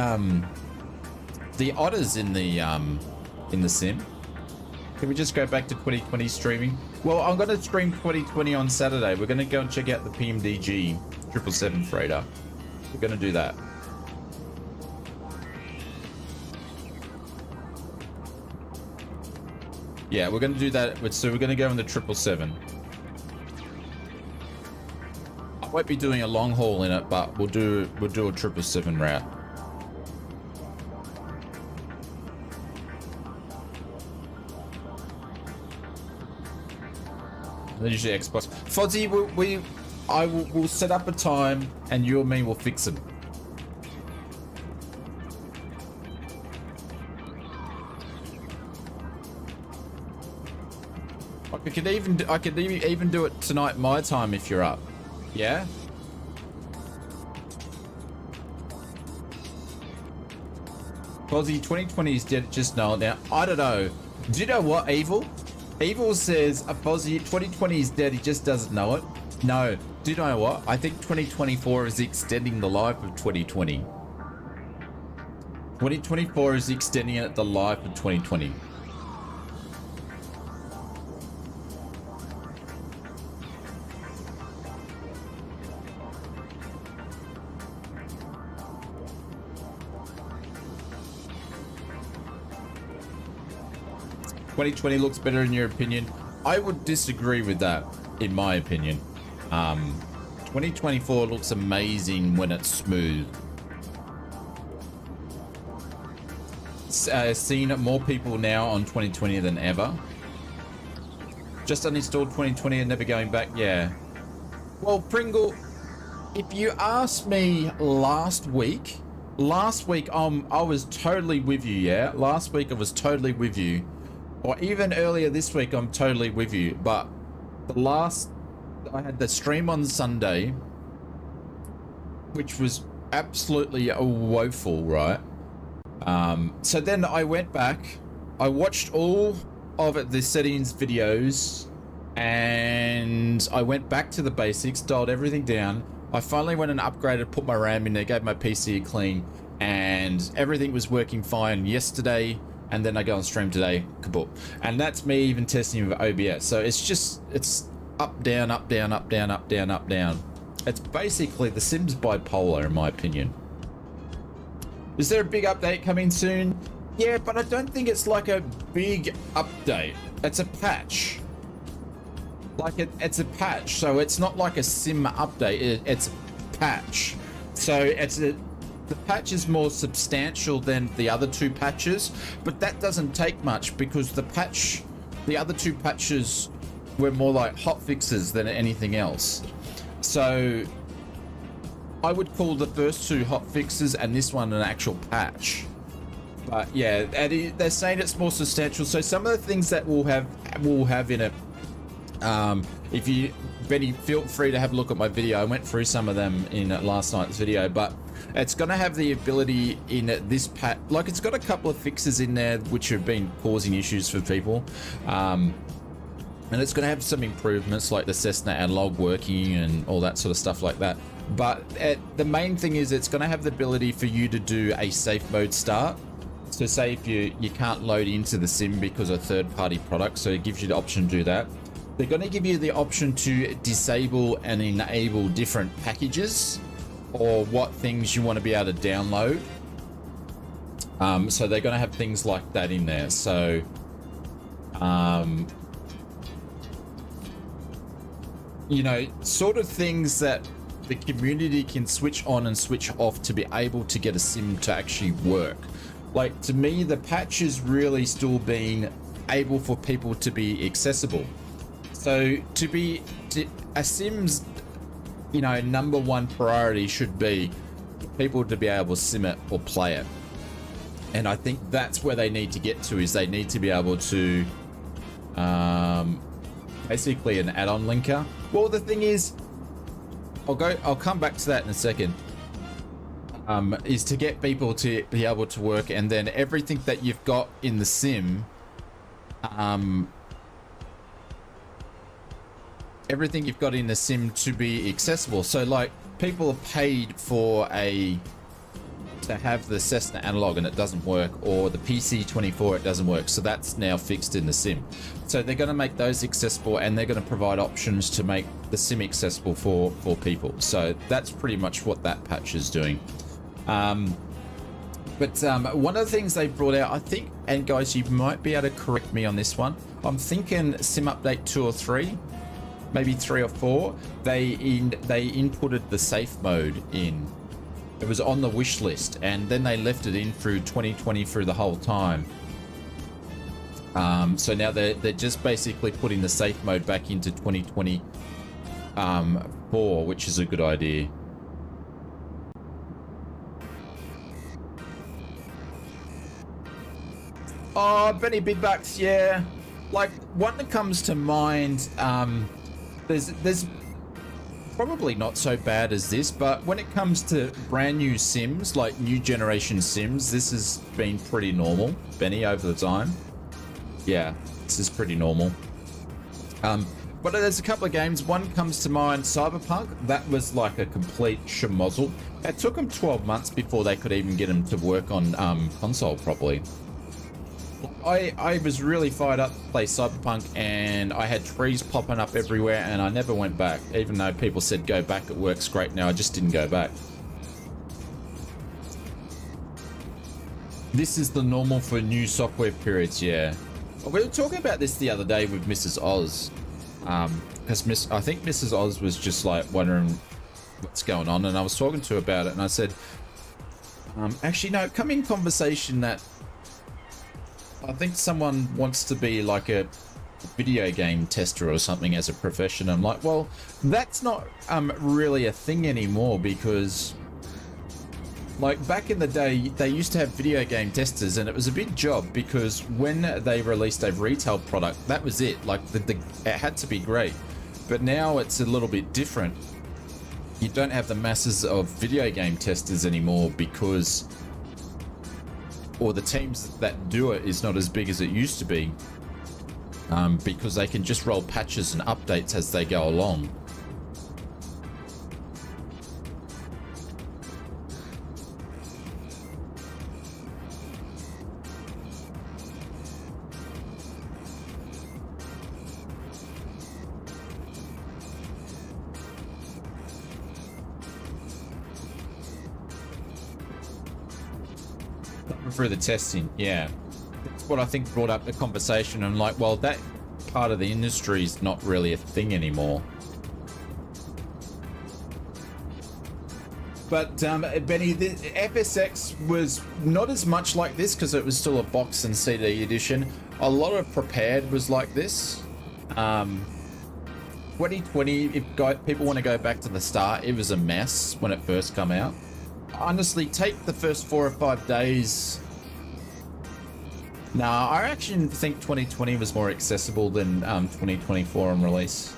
otters in the sim. Can we just go back to 2020 streaming? Well, I'm going to stream 2020 on Saturday. We're going to go and check out the PMDG 777 freighter. We're going to do that. Yeah, we're going to do that. So we're going to go in the 777. I won't be doing a long haul in it, but we'll do a 777 route. They're usually Xbox. Fozzie, we'll set up a time, and you and me will fix them. I could even do it tonight my time if you're up. Yeah. Fozzie, 2020 is dead. Just know it now. I don't know. Do you know what, Evil? Evil says, Fozzie, 2020 is dead, he just doesn't know it. No, do you know what? I think 2024 is extending the life of 2020. 2024 is extending the life of 2020. $2020 looks better in your opinion. I would disagree with that, in my opinion. 2024 looks amazing when it's smooth. Seen more people now on 2020 than ever. Just uninstalled 2020 and never going back. Yeah. Well, Pringle, if you asked me last week, I was totally with you. Yeah. Last week I was totally with you. Or even earlier this week, I'm totally with you. But I had the stream on Sunday, which was absolutely woeful, right? So then I went back, I watched all of the settings videos, and I went back to the basics, dialed everything down. I finally went and upgraded, put my RAM in there, gave my PC a clean, and everything was working fine yesterday. And then I go on stream today, kaboom. And that's me even testing with OBS. So it's up, down, up, down, up, down, up, down, up, down. It's basically the Sim's bipolar, in my opinion. Is there a big update coming soon? Yeah, but I don't think it's like a big update. It's a patch. It's a patch, so it's not like a Sim update. It's a patch. So the patch is more substantial than the other 2 patches, but that doesn't take much because the other 2 patches were more like hot fixes than anything else. So I would call the first 2 hot fixes and this one an actual patch. But yeah, they're saying it's more substantial. So some of the things that we'll have in it, if you, Benny, feel free to have a look at my video. I went through some of them in last night's video, but it's going to have the ability in this patch, like it's got a couple of fixes in there which have been causing issues for people, and it's going to have some improvements like the Cessna analog working and all that sort of stuff like that. But the main thing is it's going to have the ability for you to do a safe mode start. So say if you can't load into the sim because of third-party products, so it gives you the option to do that. They're going to give you the option to disable and enable different packages or what things you want to be able to download. So they're going to have things like that in there. So you know, sort of things that the community can switch on and switch off to be able to get a sim to actually work. Like, to me, the patch is really still being able for people to be accessible. So a sim's, you know, number one priority should be for people to be able to sim it or play it. And I think that's where they need to get to, is they need to be able to basically an add-on linker. Well, the thing is, I'll come back to that in a second. Is to get people to be able to work, and then everything that you've got in the sim, everything you've got in the sim to be accessible. So like, people are paid for to have the Cessna analog and it doesn't work, or the PC24 it doesn't work, so that's now fixed in the sim. So they're going to make those accessible, and they're going to provide options to make the sim accessible for people. So that's pretty much what that patch is doing. But one of the things they brought out, I think, and guys, you might be able to correct me on this one, I'm thinking sim update 2 or 3, maybe 3 or 4, they inputted the safe mode in. It was on the wish list, and then they left it in through 2020 through the whole time. So now they're just basically putting the safe mode back into 2024, which is a good idea. Oh, Benny Big Bucks, yeah. Like, one that comes to mind, there's probably not so bad as this, but when it comes to brand new sims, like new generation sims, this has been pretty normal, Benny, over the time. Yeah, this is pretty normal. But there's a couple of games. One comes to mind, Cyberpunk. That was like a complete schmozzle. It took them 12 months before they could even get them to work on console properly. I was really fired up to play Cyberpunk, and I had trees popping up everywhere, and I never went back. Even though people said go back, it works great now, I just didn't go back. This is the normal for new software periods, yeah. We were talking about this the other day with Mrs. Oz. Because I think Mrs. Oz was just like wondering what's going on, and I was talking to her about it, and I said, actually no, come in conversation that I think someone wants to be like a video game tester or something as a profession. I'm like, well, that's not really a thing anymore, because like back in the day they used to have video game testers, and it was a big job, because when they released a retail product, that was it. Like it had to be great. But now it's a little bit different. You don't have the masses of video game testers anymore, because or the teams that do it is not as big as it used to be, because they can just roll patches and updates as they go along. Through the testing, yeah, that's what I think brought up the conversation. I'm like, well, that part of the industry is not really a thing anymore. But Benny, the FSX was not as much like this, because it was still a box and CD edition. A lot of prepared was like this. 2020, if people want to go back to the start, it was a mess when it first came out. Honestly, take the first 4 or 5 days. Nah, I actually think 2020 was more accessible than 2024 on release.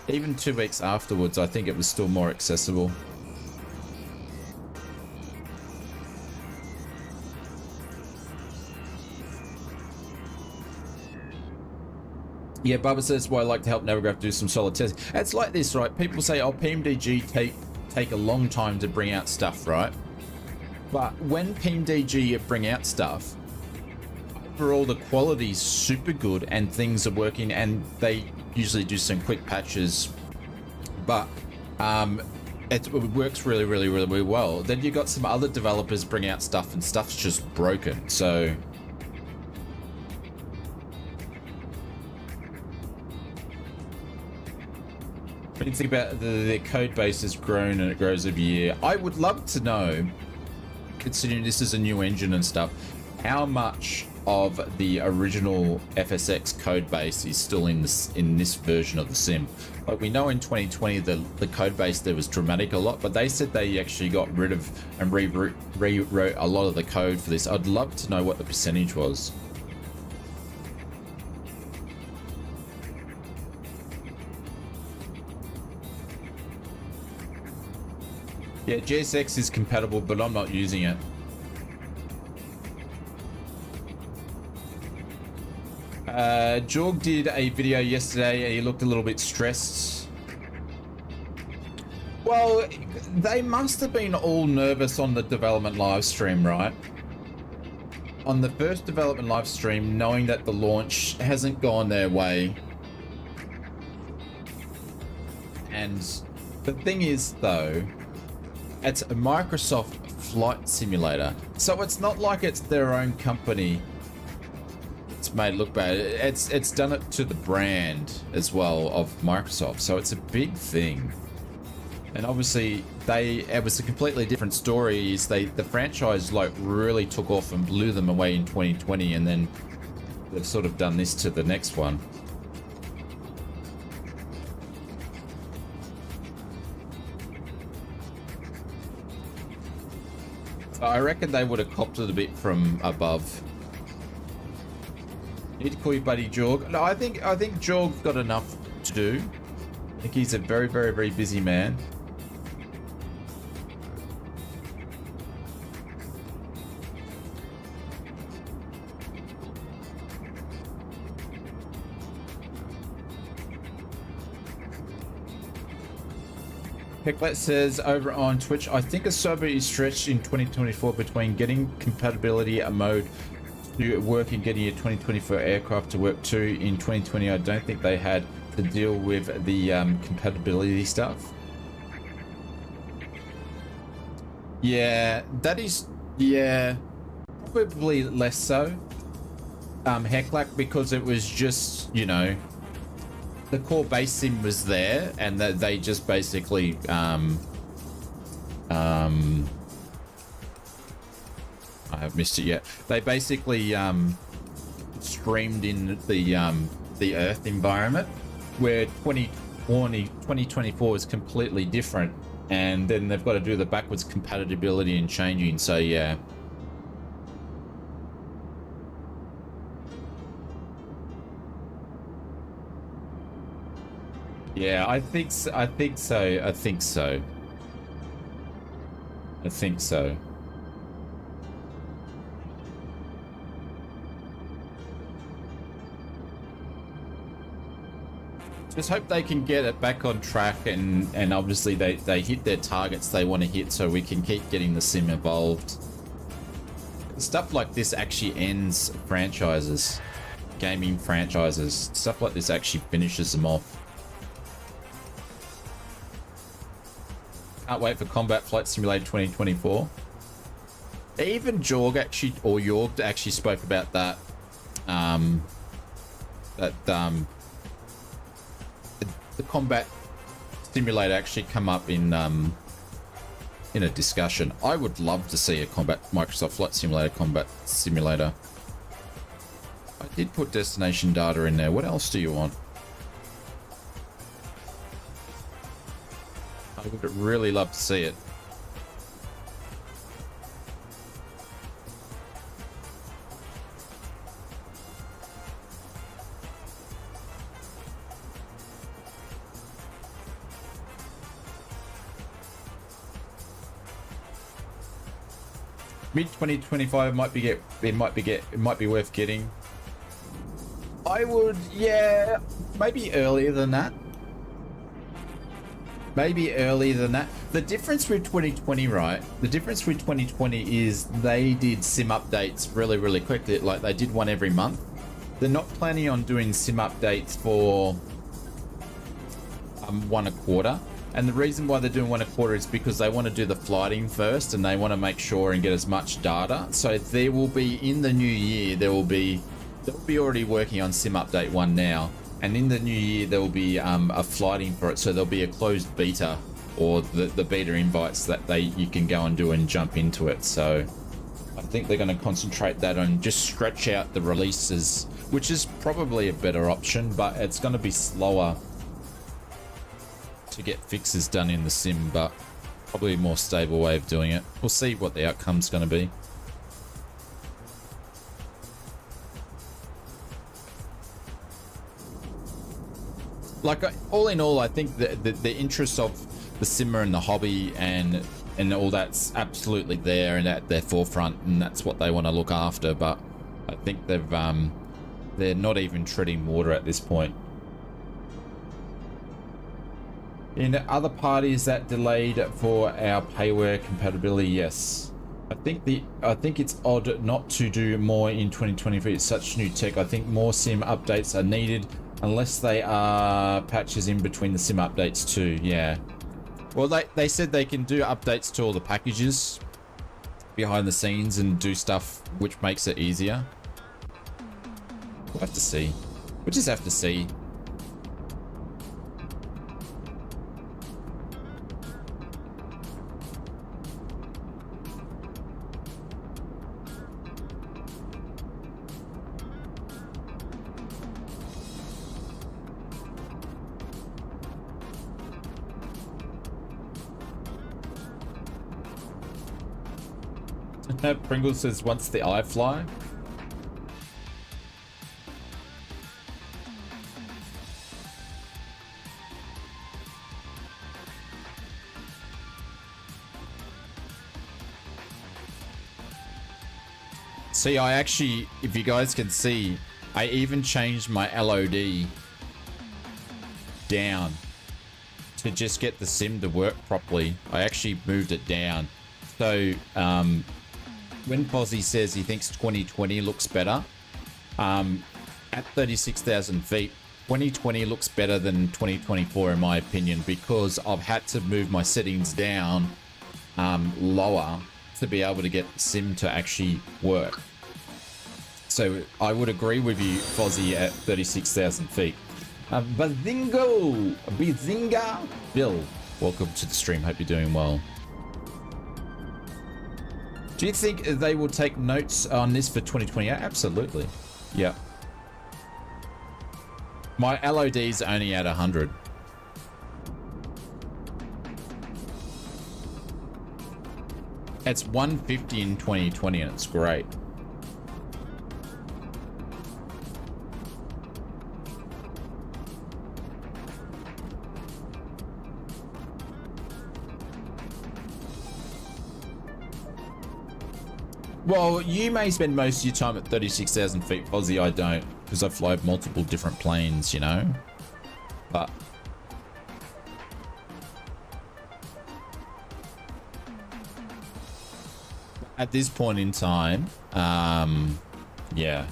Even 2 weeks afterwards, I think it was still more accessible. Yeah, Bubba says, well, I'd like to help Navigraph do some solid testing. It's like this, right? People say, oh, PMDG take a long time to bring out stuff, right? But when PMDG bring out stuff, overall the quality's super good and things are working, and they usually do some quick patches, but it works really, really, really well. Then you got some other developers bring out stuff and stuff's just broken. So When you think about the code base has grown and it grows every year, I would love to know, considering this is a new engine and stuff, how much of the original FSX code base is still in this version of the sim. Like, we know in 2020 the code base there was dramatic a lot, but they said they actually got rid of and rewrote a lot of the code for this. I'd love to know what the percentage was. Yeah, GSX is compatible, but I'm not using it. Jorg did a video yesterday and he looked a little bit stressed. Well, they must have been all nervous on the development live stream, right? On the first development live stream, knowing that the launch hasn't gone their way. And the thing is, though, it's a Microsoft flight simulator, so it's not like it's their own company. It's made it look bad. It's done it to the brand as well of Microsoft, so it's a big thing. And obviously, it was a completely different story. The franchise like really took off and blew them away in 2020, and then they've sort of done this to the next one. I reckon they would have copped it a bit from above. Need to call you buddy Jorg. No, I think Jorg's got enough to do. I think he's a very, very, very busy man. Picklet says over on Twitch, I think a server is stretched in 2024 between getting compatibility a mode to work and getting a 2024 aircraft to work too. In 2020, I don't think they had to deal with the compatibility stuff. Yeah, that is, yeah, probably less so. Hecklac, because it was just, you know, the core base sim was there, and that they just basically I have missed it yet. They basically streamed in the Earth environment, where 2024 is completely different, and then they've got to do the backwards compatibility and changing. So yeah. Yeah, I think so. Just hope they can get it back on track, and obviously they hit their targets they want to hit, so we can keep getting the sim evolved. Stuff like this actually ends franchises, gaming franchises. Stuff like this actually finishes them off. Can't wait for Combat Flight Simulator 2024. Even Jorg actually, or Jorg actually spoke about that. The Combat Simulator actually come up in a discussion. I would love to see a Microsoft Flight Simulator Combat Simulator. I did put destination data in there. What else do you want? I would really love to see it. Mid 2025 might be worth getting. I would, yeah, maybe earlier than that. Maybe earlier than that. The difference with 2020, right? The difference with 2020 is they did sim updates really, really quickly. Like, they did one every month. They're not planning on doing sim updates for one a quarter. And the reason why they're doing one a quarter is because they want to do the flighting first, and they want to make sure and get as much data. So there will be, in the new year, they'll be already working on sim update 1 now. And in the new year, there will be a flighting for it. So there'll be a closed beta, or the beta invites that you can go and do and jump into it. So I think they're going to concentrate that on just stretch out the releases, which is probably a better option, but it's going to be slower to get fixes done in the sim, but probably a more stable way of doing it. We'll see what the outcome's going to be. Like, all in all, I think the interest of the simmer and the hobby and all that's absolutely there and at their forefront, and that's what they want to look after. But I think they're not even treading water at this point. In other parties that delayed for our payware compatibility, yes. I think it's odd not to do more in 2023. It's such new tech. I think more sim updates are needed, unless they are patches in between the sim updates too. Yeah. Well, they said they can do updates to all the packages behind the scenes and do stuff which makes it easier. We'll have to see. We'll just have to see. Pringle says, once the eye fly. See, I actually, if you guys can see, I even changed my LOD down to just get the sim to work properly. I actually moved it down. So, when Fozzie says he thinks 2020 looks better, at 36,000 feet, 2020 looks better than 2024 in my opinion, because I've had to move my settings down lower to be able to get the sim to actually work. So I would agree with you, Fozzie, at 36,000 feet. Bazingo! Bizinga! Bill, welcome to the stream. Hope you're doing well. Do you think they will take notes on this for 2020? Absolutely. Yeah. My LOD's only at 100. It's 150 in 2020 and it's great. Well, you may spend most of your time at 36,000 feet, Fozzie. I don't, because I fly multiple different planes, you know. But at this point in time, yeah.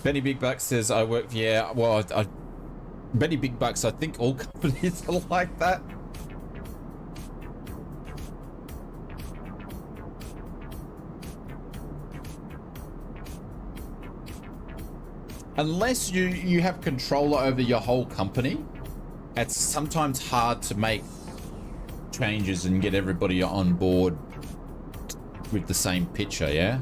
Benny Big Bucks says, I work, yeah, well, Benny Big Bucks, I think all companies are like that. Unless you have control over your whole company, it's sometimes hard to make changes and get everybody on board with the same picture, yeah?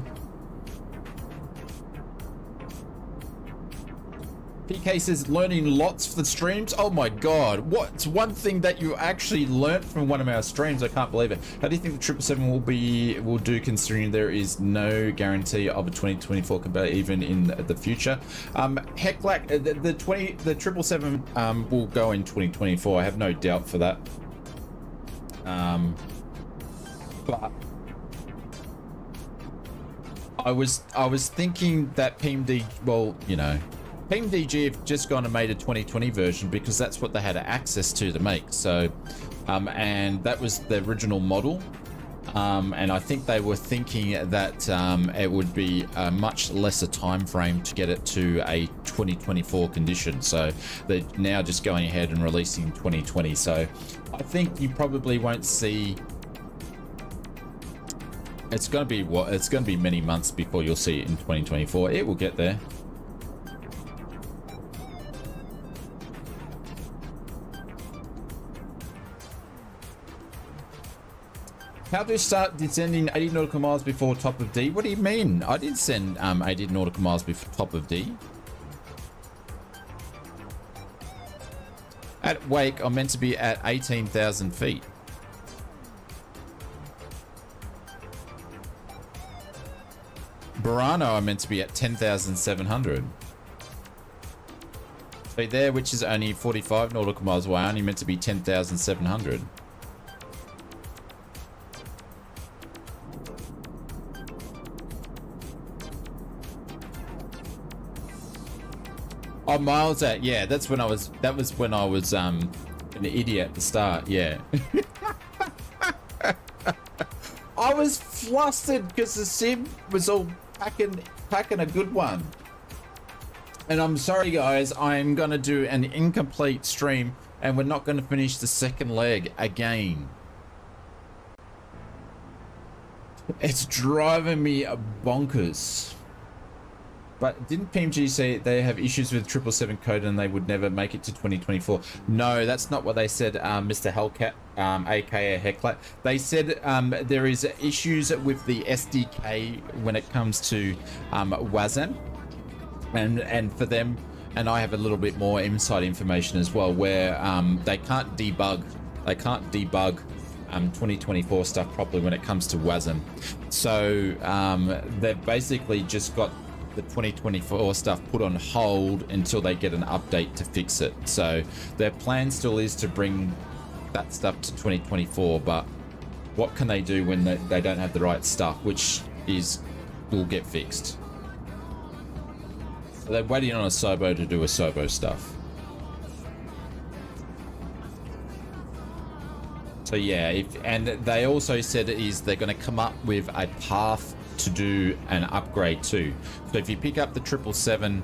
PK says, learning lots for the streams. Oh my god, what's one thing that you actually learnt from one of our streams? I can't believe it. How do you think the 777 will do, considering there is no guarantee of a 2024 competitor even in the future? Heck, like the 777 will go in 2024. I have no doubt for that. But I was thinking that PMD, well, you know, PMDG have just gone and made a 2020 version because that's what they had access to make. So, and that was the original model. And I think they were thinking that it would be a much lesser time frame to get it to a 2024 condition. So they're now just going ahead and releasing 2020. So I think you probably won't see. It's going to be what? It's going to be many months before you'll see it in 2024. It will get there. How do you start descending 80 nautical miles before top of D? What do you mean? I did send 80 nautical miles before top of D. At Wake, I'm meant to be at 18,000 feet. Burano, I'm meant to be at 10,700. So there, which is only 45 nautical miles away, only meant to be 10,700. Oh, miles at, yeah, that was when I was an idiot at the start, yeah. I was flustered because the sim was all packing a good one. And I'm sorry guys, I'm gonna do an incomplete stream and we're not gonna finish the second leg again. It's driving me bonkers. But didn't PMG say they have issues with 777 code and they would never make it to 2024? No, that's not what they said, Mr. Hellcat, aka Heckler. They said there is issues with the SDK when it comes to WASM, and for them, and I have a little bit more inside information as well, where they can't debug 2024 stuff properly when it comes to WASM. So they've basically just got the 2024 stuff put on hold until they get an update to fix it. So their plan still is to bring that stuff to 2024, but what can they do when they don't have the right stuff, which will get fixed. So they're waiting on a Sobo to do a Sobo stuff. So yeah, and they also said they're going to come up with a path to do an upgrade too. So if you pick up the 777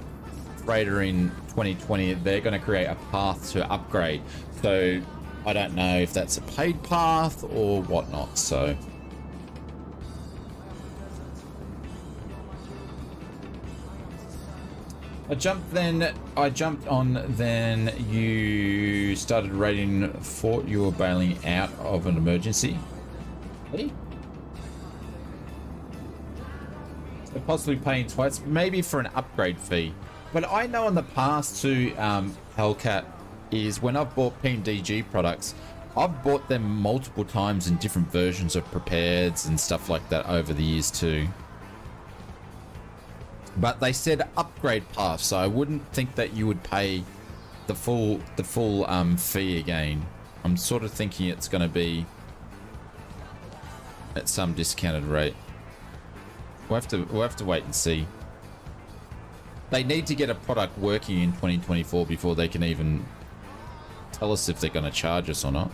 freighter in 2020, they're going to create a path to upgrade. So I don't know if that's a paid path or whatnot. So I jumped on, then you started raiding Fort. You were bailing out of an emergency. Hey? So possibly paying twice, maybe for an upgrade fee. But I know in the past too, Hellcat, is when I've bought PMDG products, I've bought them multiple times in different versions of prepareds and stuff like that over the years too. But they said upgrade path, so I wouldn't think that you would pay the full fee again. I'm sort of thinking it's going to be at some discounted rate. We'll have to wait and see. They need to get a product working in 2024 before they can even tell us if they're going to charge us or not.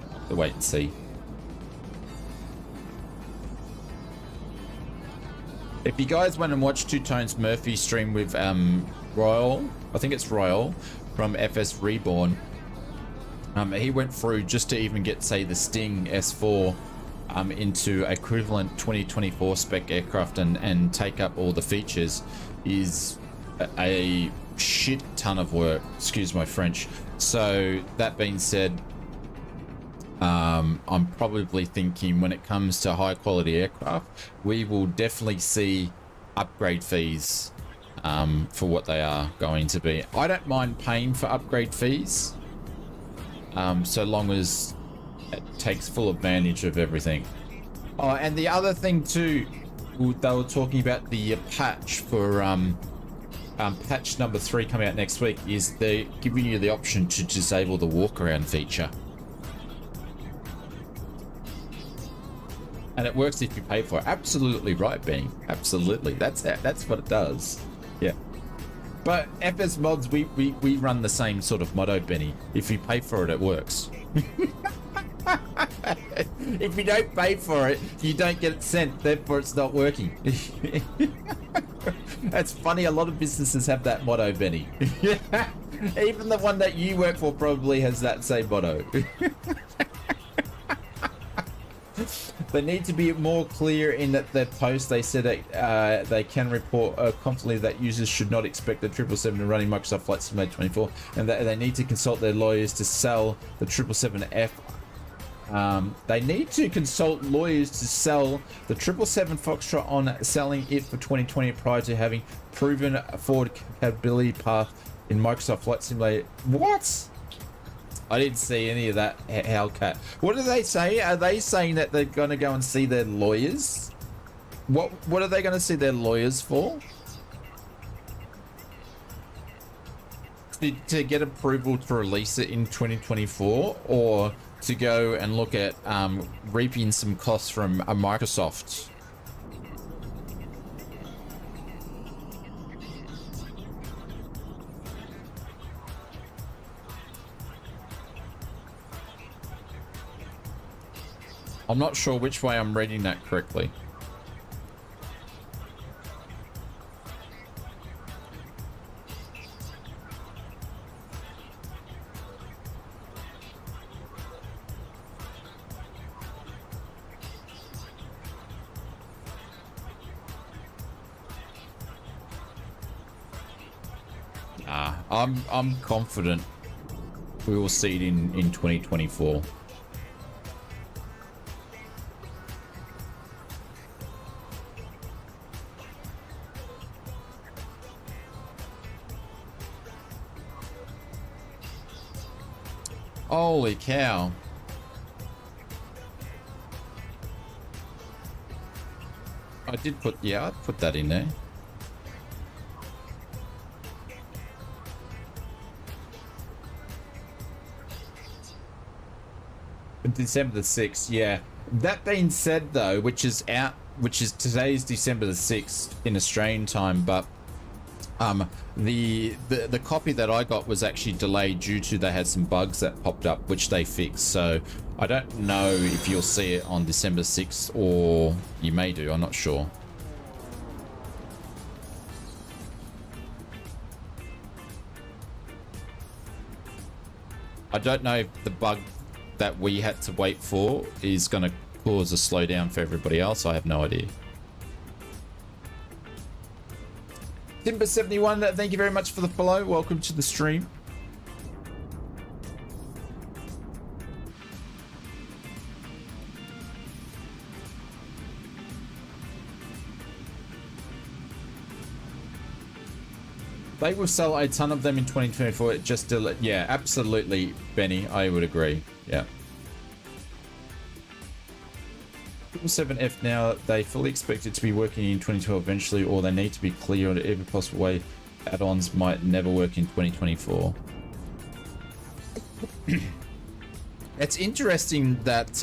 We'll have to wait and see. If you guys went and watched Two Tones Murphy stream with Royal, I think it's Royal from FS Reborn, he went through just to even get, say, the Sting S4 into equivalent 2024 spec aircraft and take up all the features is a shit ton of work. Excuse my French. So that being said, I'm probably thinking when it comes to high quality aircraft, we will definitely see upgrade fees for what they are going to be. I don't mind paying for upgrade fees so long as it takes full advantage of everything. Oh, and the other thing too, they were talking about the patch for patch number 3 coming out next week, is they're giving you the option to disable the walk around feature. And it works if you pay for it. Absolutely right, Benny. Absolutely. That's what it does. Yeah. But FS Mods, we run the same sort of motto, Benny. If you pay for it, it works. If you don't pay for it, you don't get it sent, therefore it's not working. That's funny, a lot of businesses have that motto, Benny. Even the one that you work for probably has that same motto. They need to be more clear in that their post. They said that they can report confidently that users should not expect the 777 running Microsoft Flight Simulator 24, and that they need to consult their lawyers to sell the 777F. They need to consult lawyers to sell the 777 Foxtrot on selling it for 2020 prior to having proven forward compatibility path in Microsoft Flight Simulator. What? I didn't see any of that, Hellcat. What do they say? Are they saying that they're going to go and see their lawyers? What are they going to see their lawyers for? To get approval to release it in 2024, or to go and look at reaping some costs from Microsoft? I'm not sure which way I'm reading that correctly. I'm confident we will see it in 2024. Holy cow. I did put, yeah, I put that in there. December the 6th, yeah. That being said though, which is today's December the 6th in Australian time, but the copy that I got was actually delayed due to they had some bugs that popped up, which they fixed. So I don't know if you'll see it on December 6th, or you may do, I'm not sure. I don't know if the bug that we had to wait for is going to cause a slowdown for everybody else. I have no idea. Timber71, thank you very much for the follow. Welcome to the stream. They will sell a ton of them in 2024. Just to, yeah, absolutely, Benny. I would agree. Yeah. 777F now, they fully expect it to be working in 2012 eventually, or they need to be clear on every possible way add-ons might never work in 2024. It's interesting that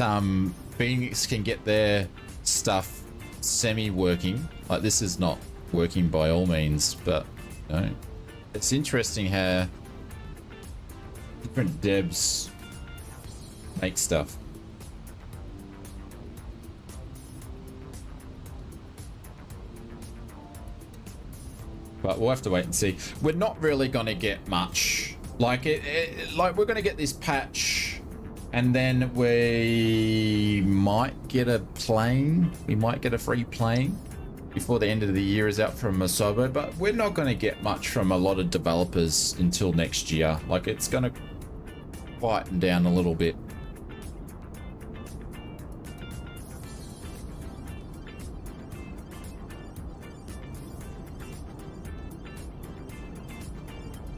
Phoenix can get their stuff semi-working. Like, this is not working by all means, but you know, it's interesting how different devs make stuff. But we'll have to wait and see. We're not really going to get much. Like like we're going to get this patch, and then we might get a plane. We might get a free plane before the end of the year is out from Asobo, but we're not going to get much from a lot of developers until next year. Like, it's going to quieten down a little bit.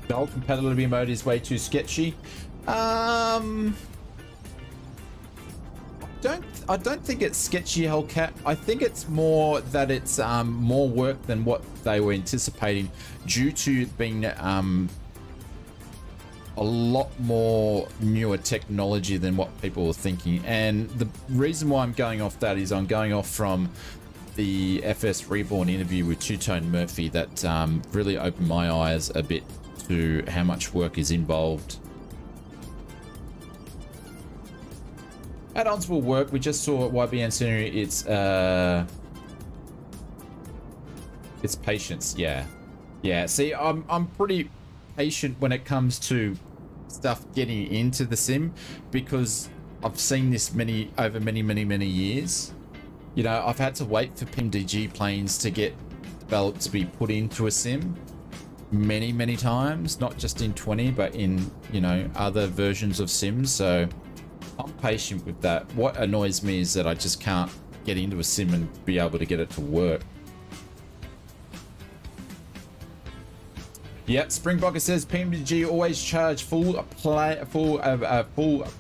The whole compatibility mode is way too sketchy. I don't think it's sketchy, Hellcat. I think it's more that it's more work than what they were anticipating, due to it being a lot more newer technology than what people were thinking. And the reason why I'm going off that is I'm going off from the FS Reborn interview with Two-Tone Murphy that really opened my eyes a bit to how much work is involved. Add-ons will work. We just saw at YBN scenery. It's patience. Yeah. Yeah. See, I'm pretty patient when it comes to stuff getting into the sim, because I've seen this over many years. You know, I've had to wait for PMDG planes to get developed to be put into a sim many times, not just in 20, but in, you know, other versions of sims. So I'm patient with that. What annoys me is that I just can't get into a sim and be able to get it to work. Yep, Springbokker says PMDG always charge full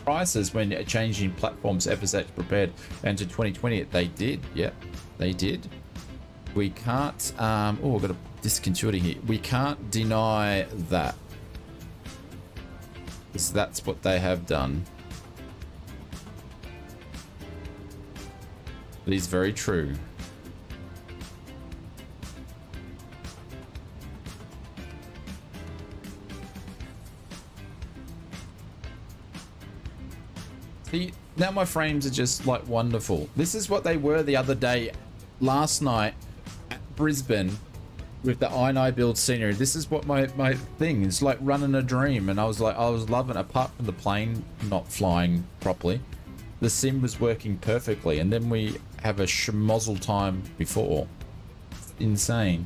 prices when changing platforms. FSH prepared, and to 2020 they did. Yep, they did. We can't. Oh, we've got a discontinuity here. We can't deny that, because that's what they have done. It is very true. See, now my frames are just like wonderful. This is what they were the other day, last night at Brisbane with the Inibuilds scenery. This is what my thing is like, running a dream. And I was loving it. Apart from the plane not flying properly, the sim was working perfectly. And then we have a schmozzle time before. It's insane.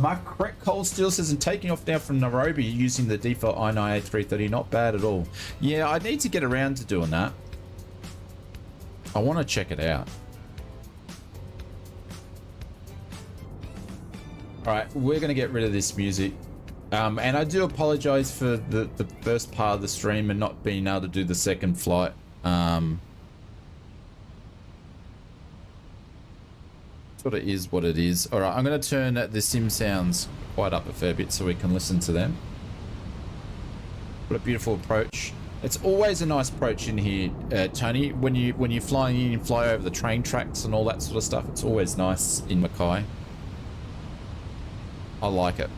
Mark Correct Cole Steel says, and taking off now from Nairobi using the default i9 A330, not bad at all. Yeah, I need to get around to doing that. I want to check it out. Alright, we're going to get rid of this music. And I do apologize for the first part of the stream and not being able to do the second flight. Sort of is what it is. All right, I'm going to turn the sim sounds quite up a fair bit so we can listen to them. What a beautiful approach. It's always a nice approach in here, Tony. When you're flying in and fly over the train tracks and all that sort of stuff, it's always nice in Mackay. I like it.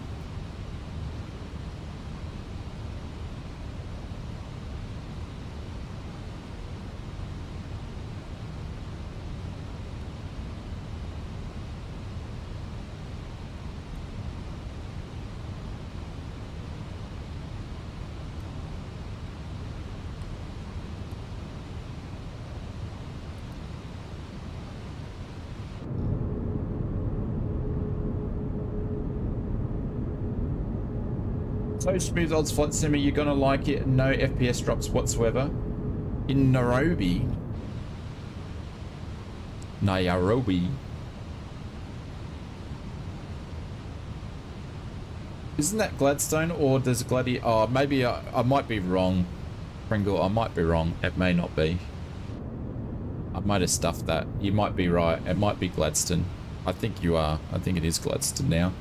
So smooth odds flight simmer, you're gonna like it. No FPS drops whatsoever. In Nairobi. Isn't that Gladstone, or does Gladi? Oh, maybe I might be wrong, Pringle. I might be wrong. It may not be. I might have stuffed that. You might be right. It might be Gladstone. I think you are. I think it is Gladstone now.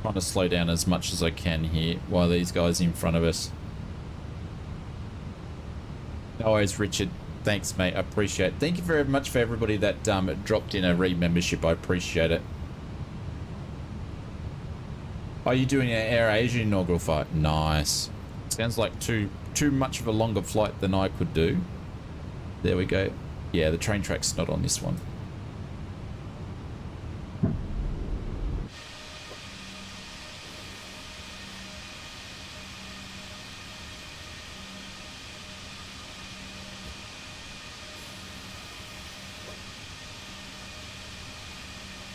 Trying to slow down as much as I can here while these guys are in front of us. No worries, Richard. Thanks, mate. I appreciate it. Thank you very much for everybody that dropped in a re-membership. I appreciate it. Are you doing an Air Asia inaugural flight? Nice. Sounds like too much of a longer flight than I could do. There we go. Yeah, the train track's not on this one.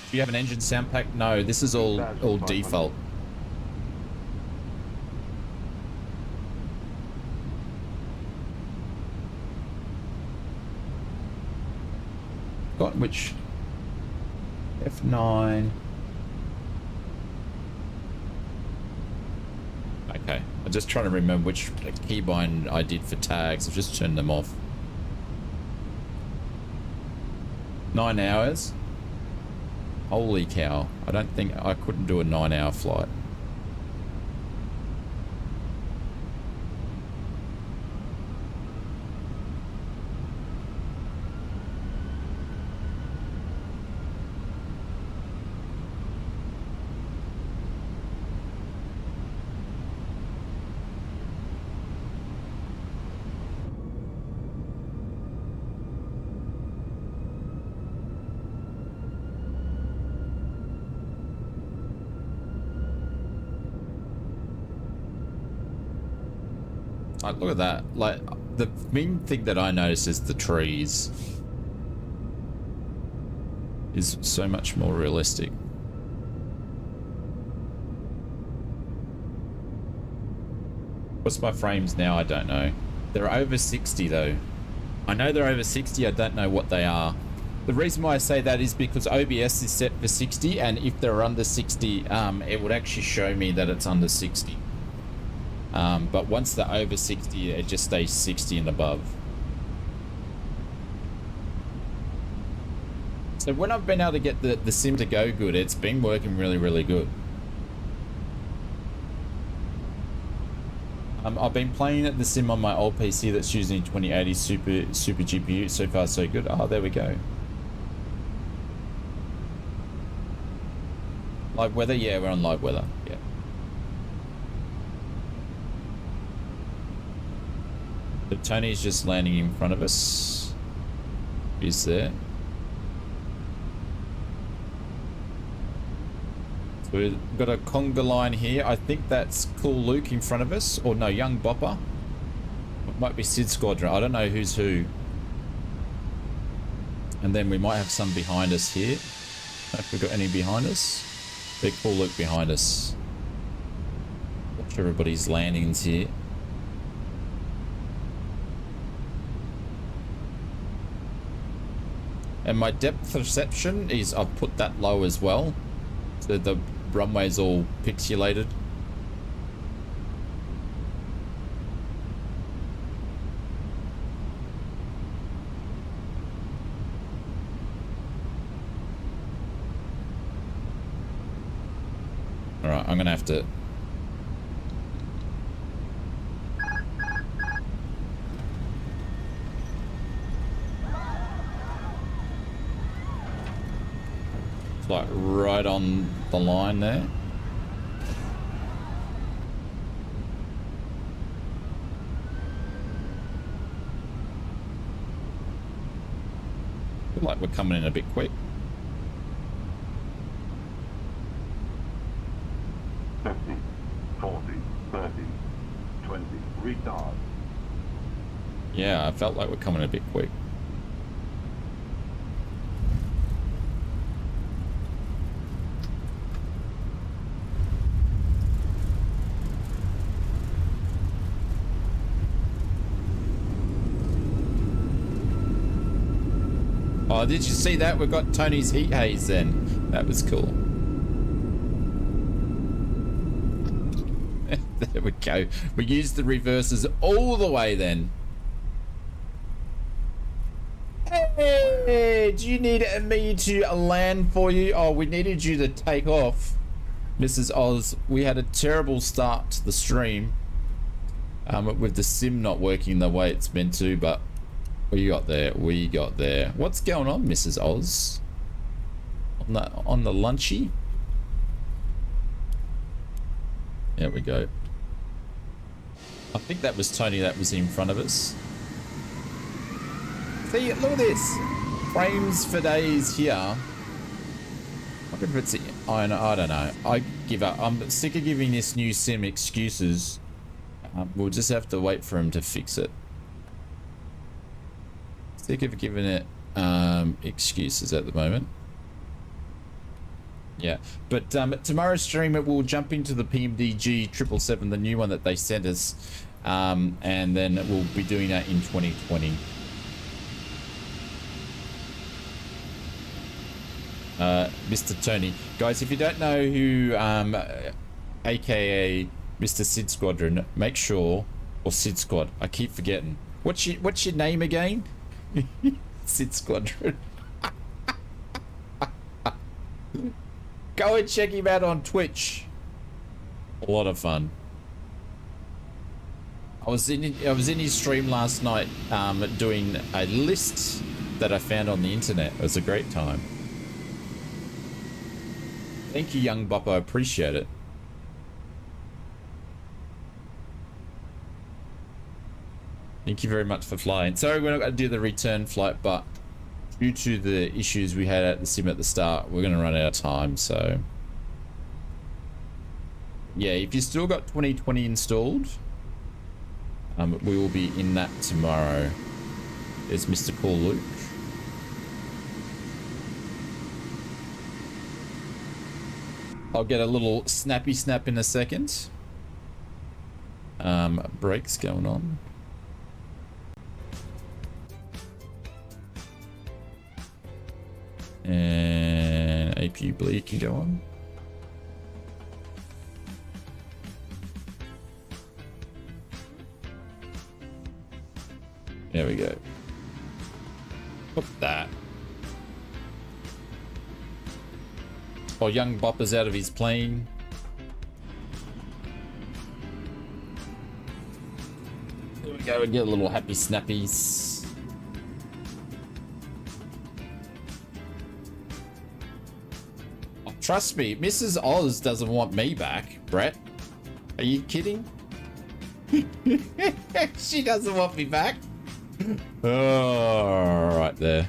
Do you have an engine sound pack? No, this is all default. Got which F9. Okay, I'm just trying to remember which keybind I did for tags. I've just turned them off. 9 hours? Holy cow. I don't think I couldn't do a 9-hour flight. Like, look at that. Like, the main thing that I notice is the trees is so much more realistic. What's my frames now? I don't know. They're over 60 though. I know they're over 60. I don't know what they are. The reason why I say that is because OBS is set for 60, and if they're under 60, it would actually show me that it's under 60. But once they're over 60, it just stays 60 and above. So when I've been able to get the sim to go good, it's been working really, really good. I've been playing the sim on my old PC that's using 2080 super GPU. So far, so good. Oh, there we go. Live weather? Yeah, we're on live weather. Yeah. So Tony's just landing in front of us. He's there. So we've got a conga line here. I think that's Cool Luke in front of us. Or no, Young Bopper. It might be Sid Squadron. I don't know who's who. And then we might have some behind us here. Have we got any behind us? Big Cool Luke behind us. Watch everybody's landings here. And my depth perception is, I've put that low as well. So the runway's all pixelated. Alright, I'm gonna have to... like right on the line there. Feel like we're coming in a bit quick. 50, 40, 30, 20, retard. Yeah, I felt like we're coming a bit quick. Oh, did you see that? We've got Tony's heat haze then. That was cool. There we go. We used the reverses all the way then. Hey, do you need me to land for you? Oh, we needed you to take off, Mrs. Oz. We had a terrible start to the stream with the sim not working the way it's meant to, but we got there. We got there. What's going on, Mrs. Oz? On the lunchy? There we go. I think that was Tony that was in front of us. See, look at this. Frames for days here. I wonder if it's... I don't know. I give up. I'm sick of giving this new sim excuses. We'll just have to wait for him to fix it. Sick of giving it excuses at the moment. Yeah, but tomorrow's stream it will jump into the PMDG 777, the new one that they sent us, and then we'll be doing that in 2020. Mr. Tony, guys, if you don't know who, aka Mr. Sid Squadron, make sure, or Sid Squad, I keep forgetting. What's your name again? Sid Squadron. Go and check him out on Twitch. A lot of fun. I was in his stream last night, doing a list that I found on the internet. It was a great time. Thank you, young Boppo. I appreciate it. Thank you very much for flying. Sorry, we're not going to do the return flight, but due to the issues we had at the sim at the start, we're going to run out of time. So, yeah, if you still got 2020 installed, we will be in that tomorrow. There's Mr. Cool Luke. I'll get a little snappy snap in a second. Brakes going on. And APU bleed can go on. There we go. Put that. While young Bopper's out of his plane. There we go, we get a little happy snappies. Oh, trust me, Mrs. Oz doesn't want me back, Brett. Are you kidding? She doesn't want me back. Oh, right there.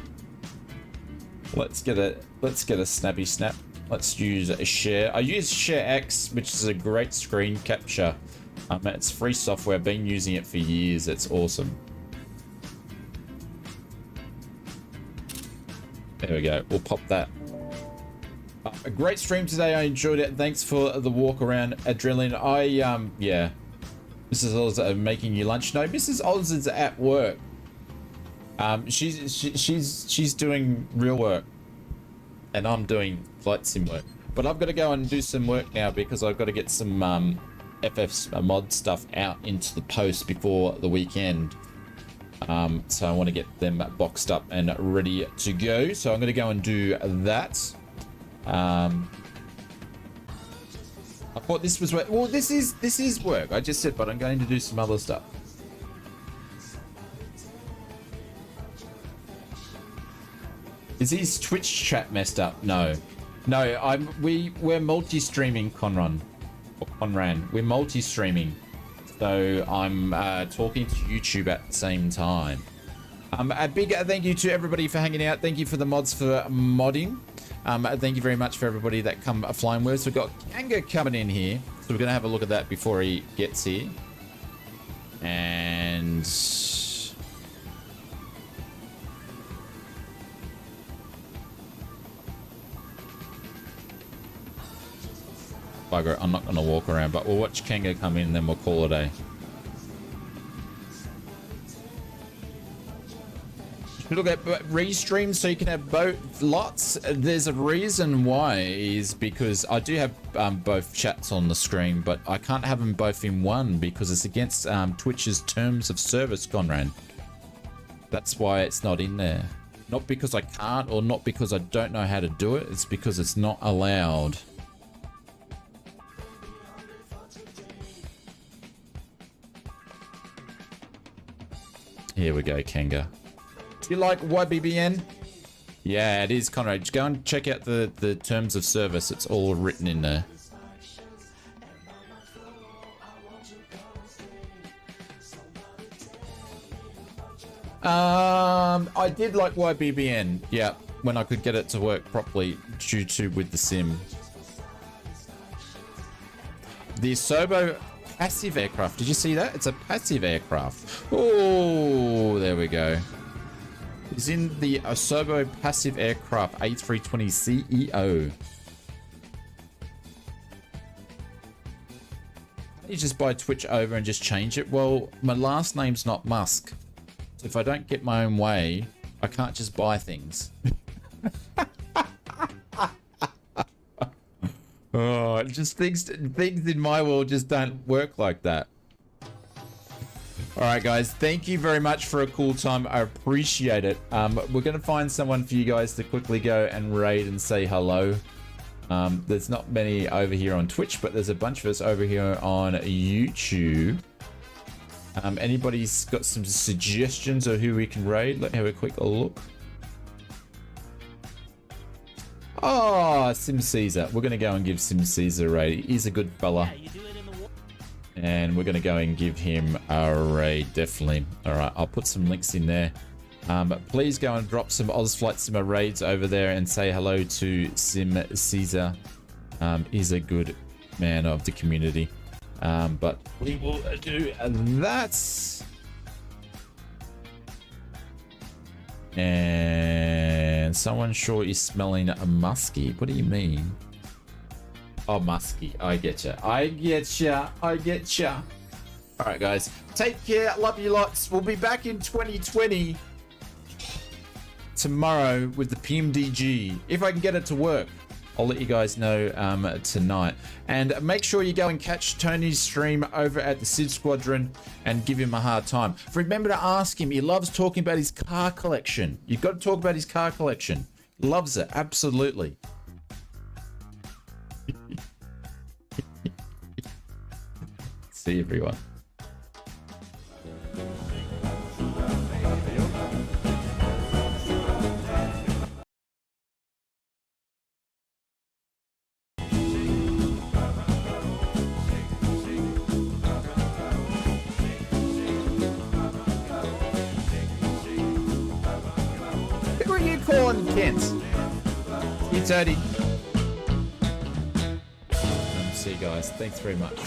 Let's get a snappy snap. Let's use a share. I use Share X, which is a great screen capture. It's free software. I've been using it for years. It's awesome. There we go. We'll pop that. A great stream today. I enjoyed it. Thanks for the walk around, Adrenaline. Yeah. Mrs. Oz making you lunch. No, Mrs. Oz is at work. She's doing real work, and I'm doing flight sim work. But I've got to go and do some work now because I've got to get some FF mod stuff out into the post before the weekend. So I want to get them boxed up and ready to go. So I'm going to go and do that. I thought this was work. Well, this is work. I just said, but I'm going to do some other stuff. Is his Twitch chat messed up? No. We're multi-streaming, Conran. We're multi-streaming. So I'm talking to YouTube at the same time. A big thank you to everybody for hanging out. Thank you for the mods for modding. Thank you very much for everybody that come flying with us. We've got Kanga coming in here. So we're going to have a look at that before he gets here. And... bugger, I'm not going to walk around, but we'll watch Kanga come in and then we'll call it a... Look at restream so you can have both lots. There's a reason why, is because I do have both chats on the screen, but I can't have them both in one because it's against Twitch's terms of service, Conran. That's why it's not in there. Not because I can't or not because I don't know how to do it. It's because it's not allowed. Here we go, Kanga. Do you like YBBN? Yeah, it is, Conrad. Just go and check out the terms of service. It's all written in there. I did like YBBN. Yeah, when I could get it to work properly due to with the sim. The Asobo passive aircraft. Did you see that? It's a passive aircraft. Oh, there we go. It's in the Asobo passive aircraft A320 CEO. You just buy Twitch over and just change it. Well, my last name's not Musk. So if I don't get my own way, I can't just buy things. Oh, just things in my world just don't work like that. All right, guys, thank you very much for a cool time. I appreciate it. We're going to find someone for you guys to quickly go and raid and say hello. There's not many over here on Twitch, but there's a bunch of us over here on YouTube. Anybody's got some suggestions of who we can raid? Let me have a quick look. Oh, Sim Caesar. We're going to go and give Sim Caesar a raid. He's a good fella. And we're going to go and give him a raid, definitely. All right, I'll put some links in there. But please go and drop some ausflightsimmer raids over there and say hello to Sim Caesar. He's a good man of the community. But we will do that. And someone sure is smelling a musky. What do you mean? Oh, musky. I get ya. I get ya. I get ya. All right, guys. Take care. Love you lots. We'll be back in 2020 tomorrow with the PMDG. If I can get it to work, I'll let you guys know tonight. And make sure you go and catch Tony's stream over at the Sid Squadron and give him a hard time. Remember to ask him. He loves talking about his car collection. You've got to talk about his car collection. Loves it. Absolutely. See everyone. Who are you calling Kent? You Tony. See you guys. Thanks very much.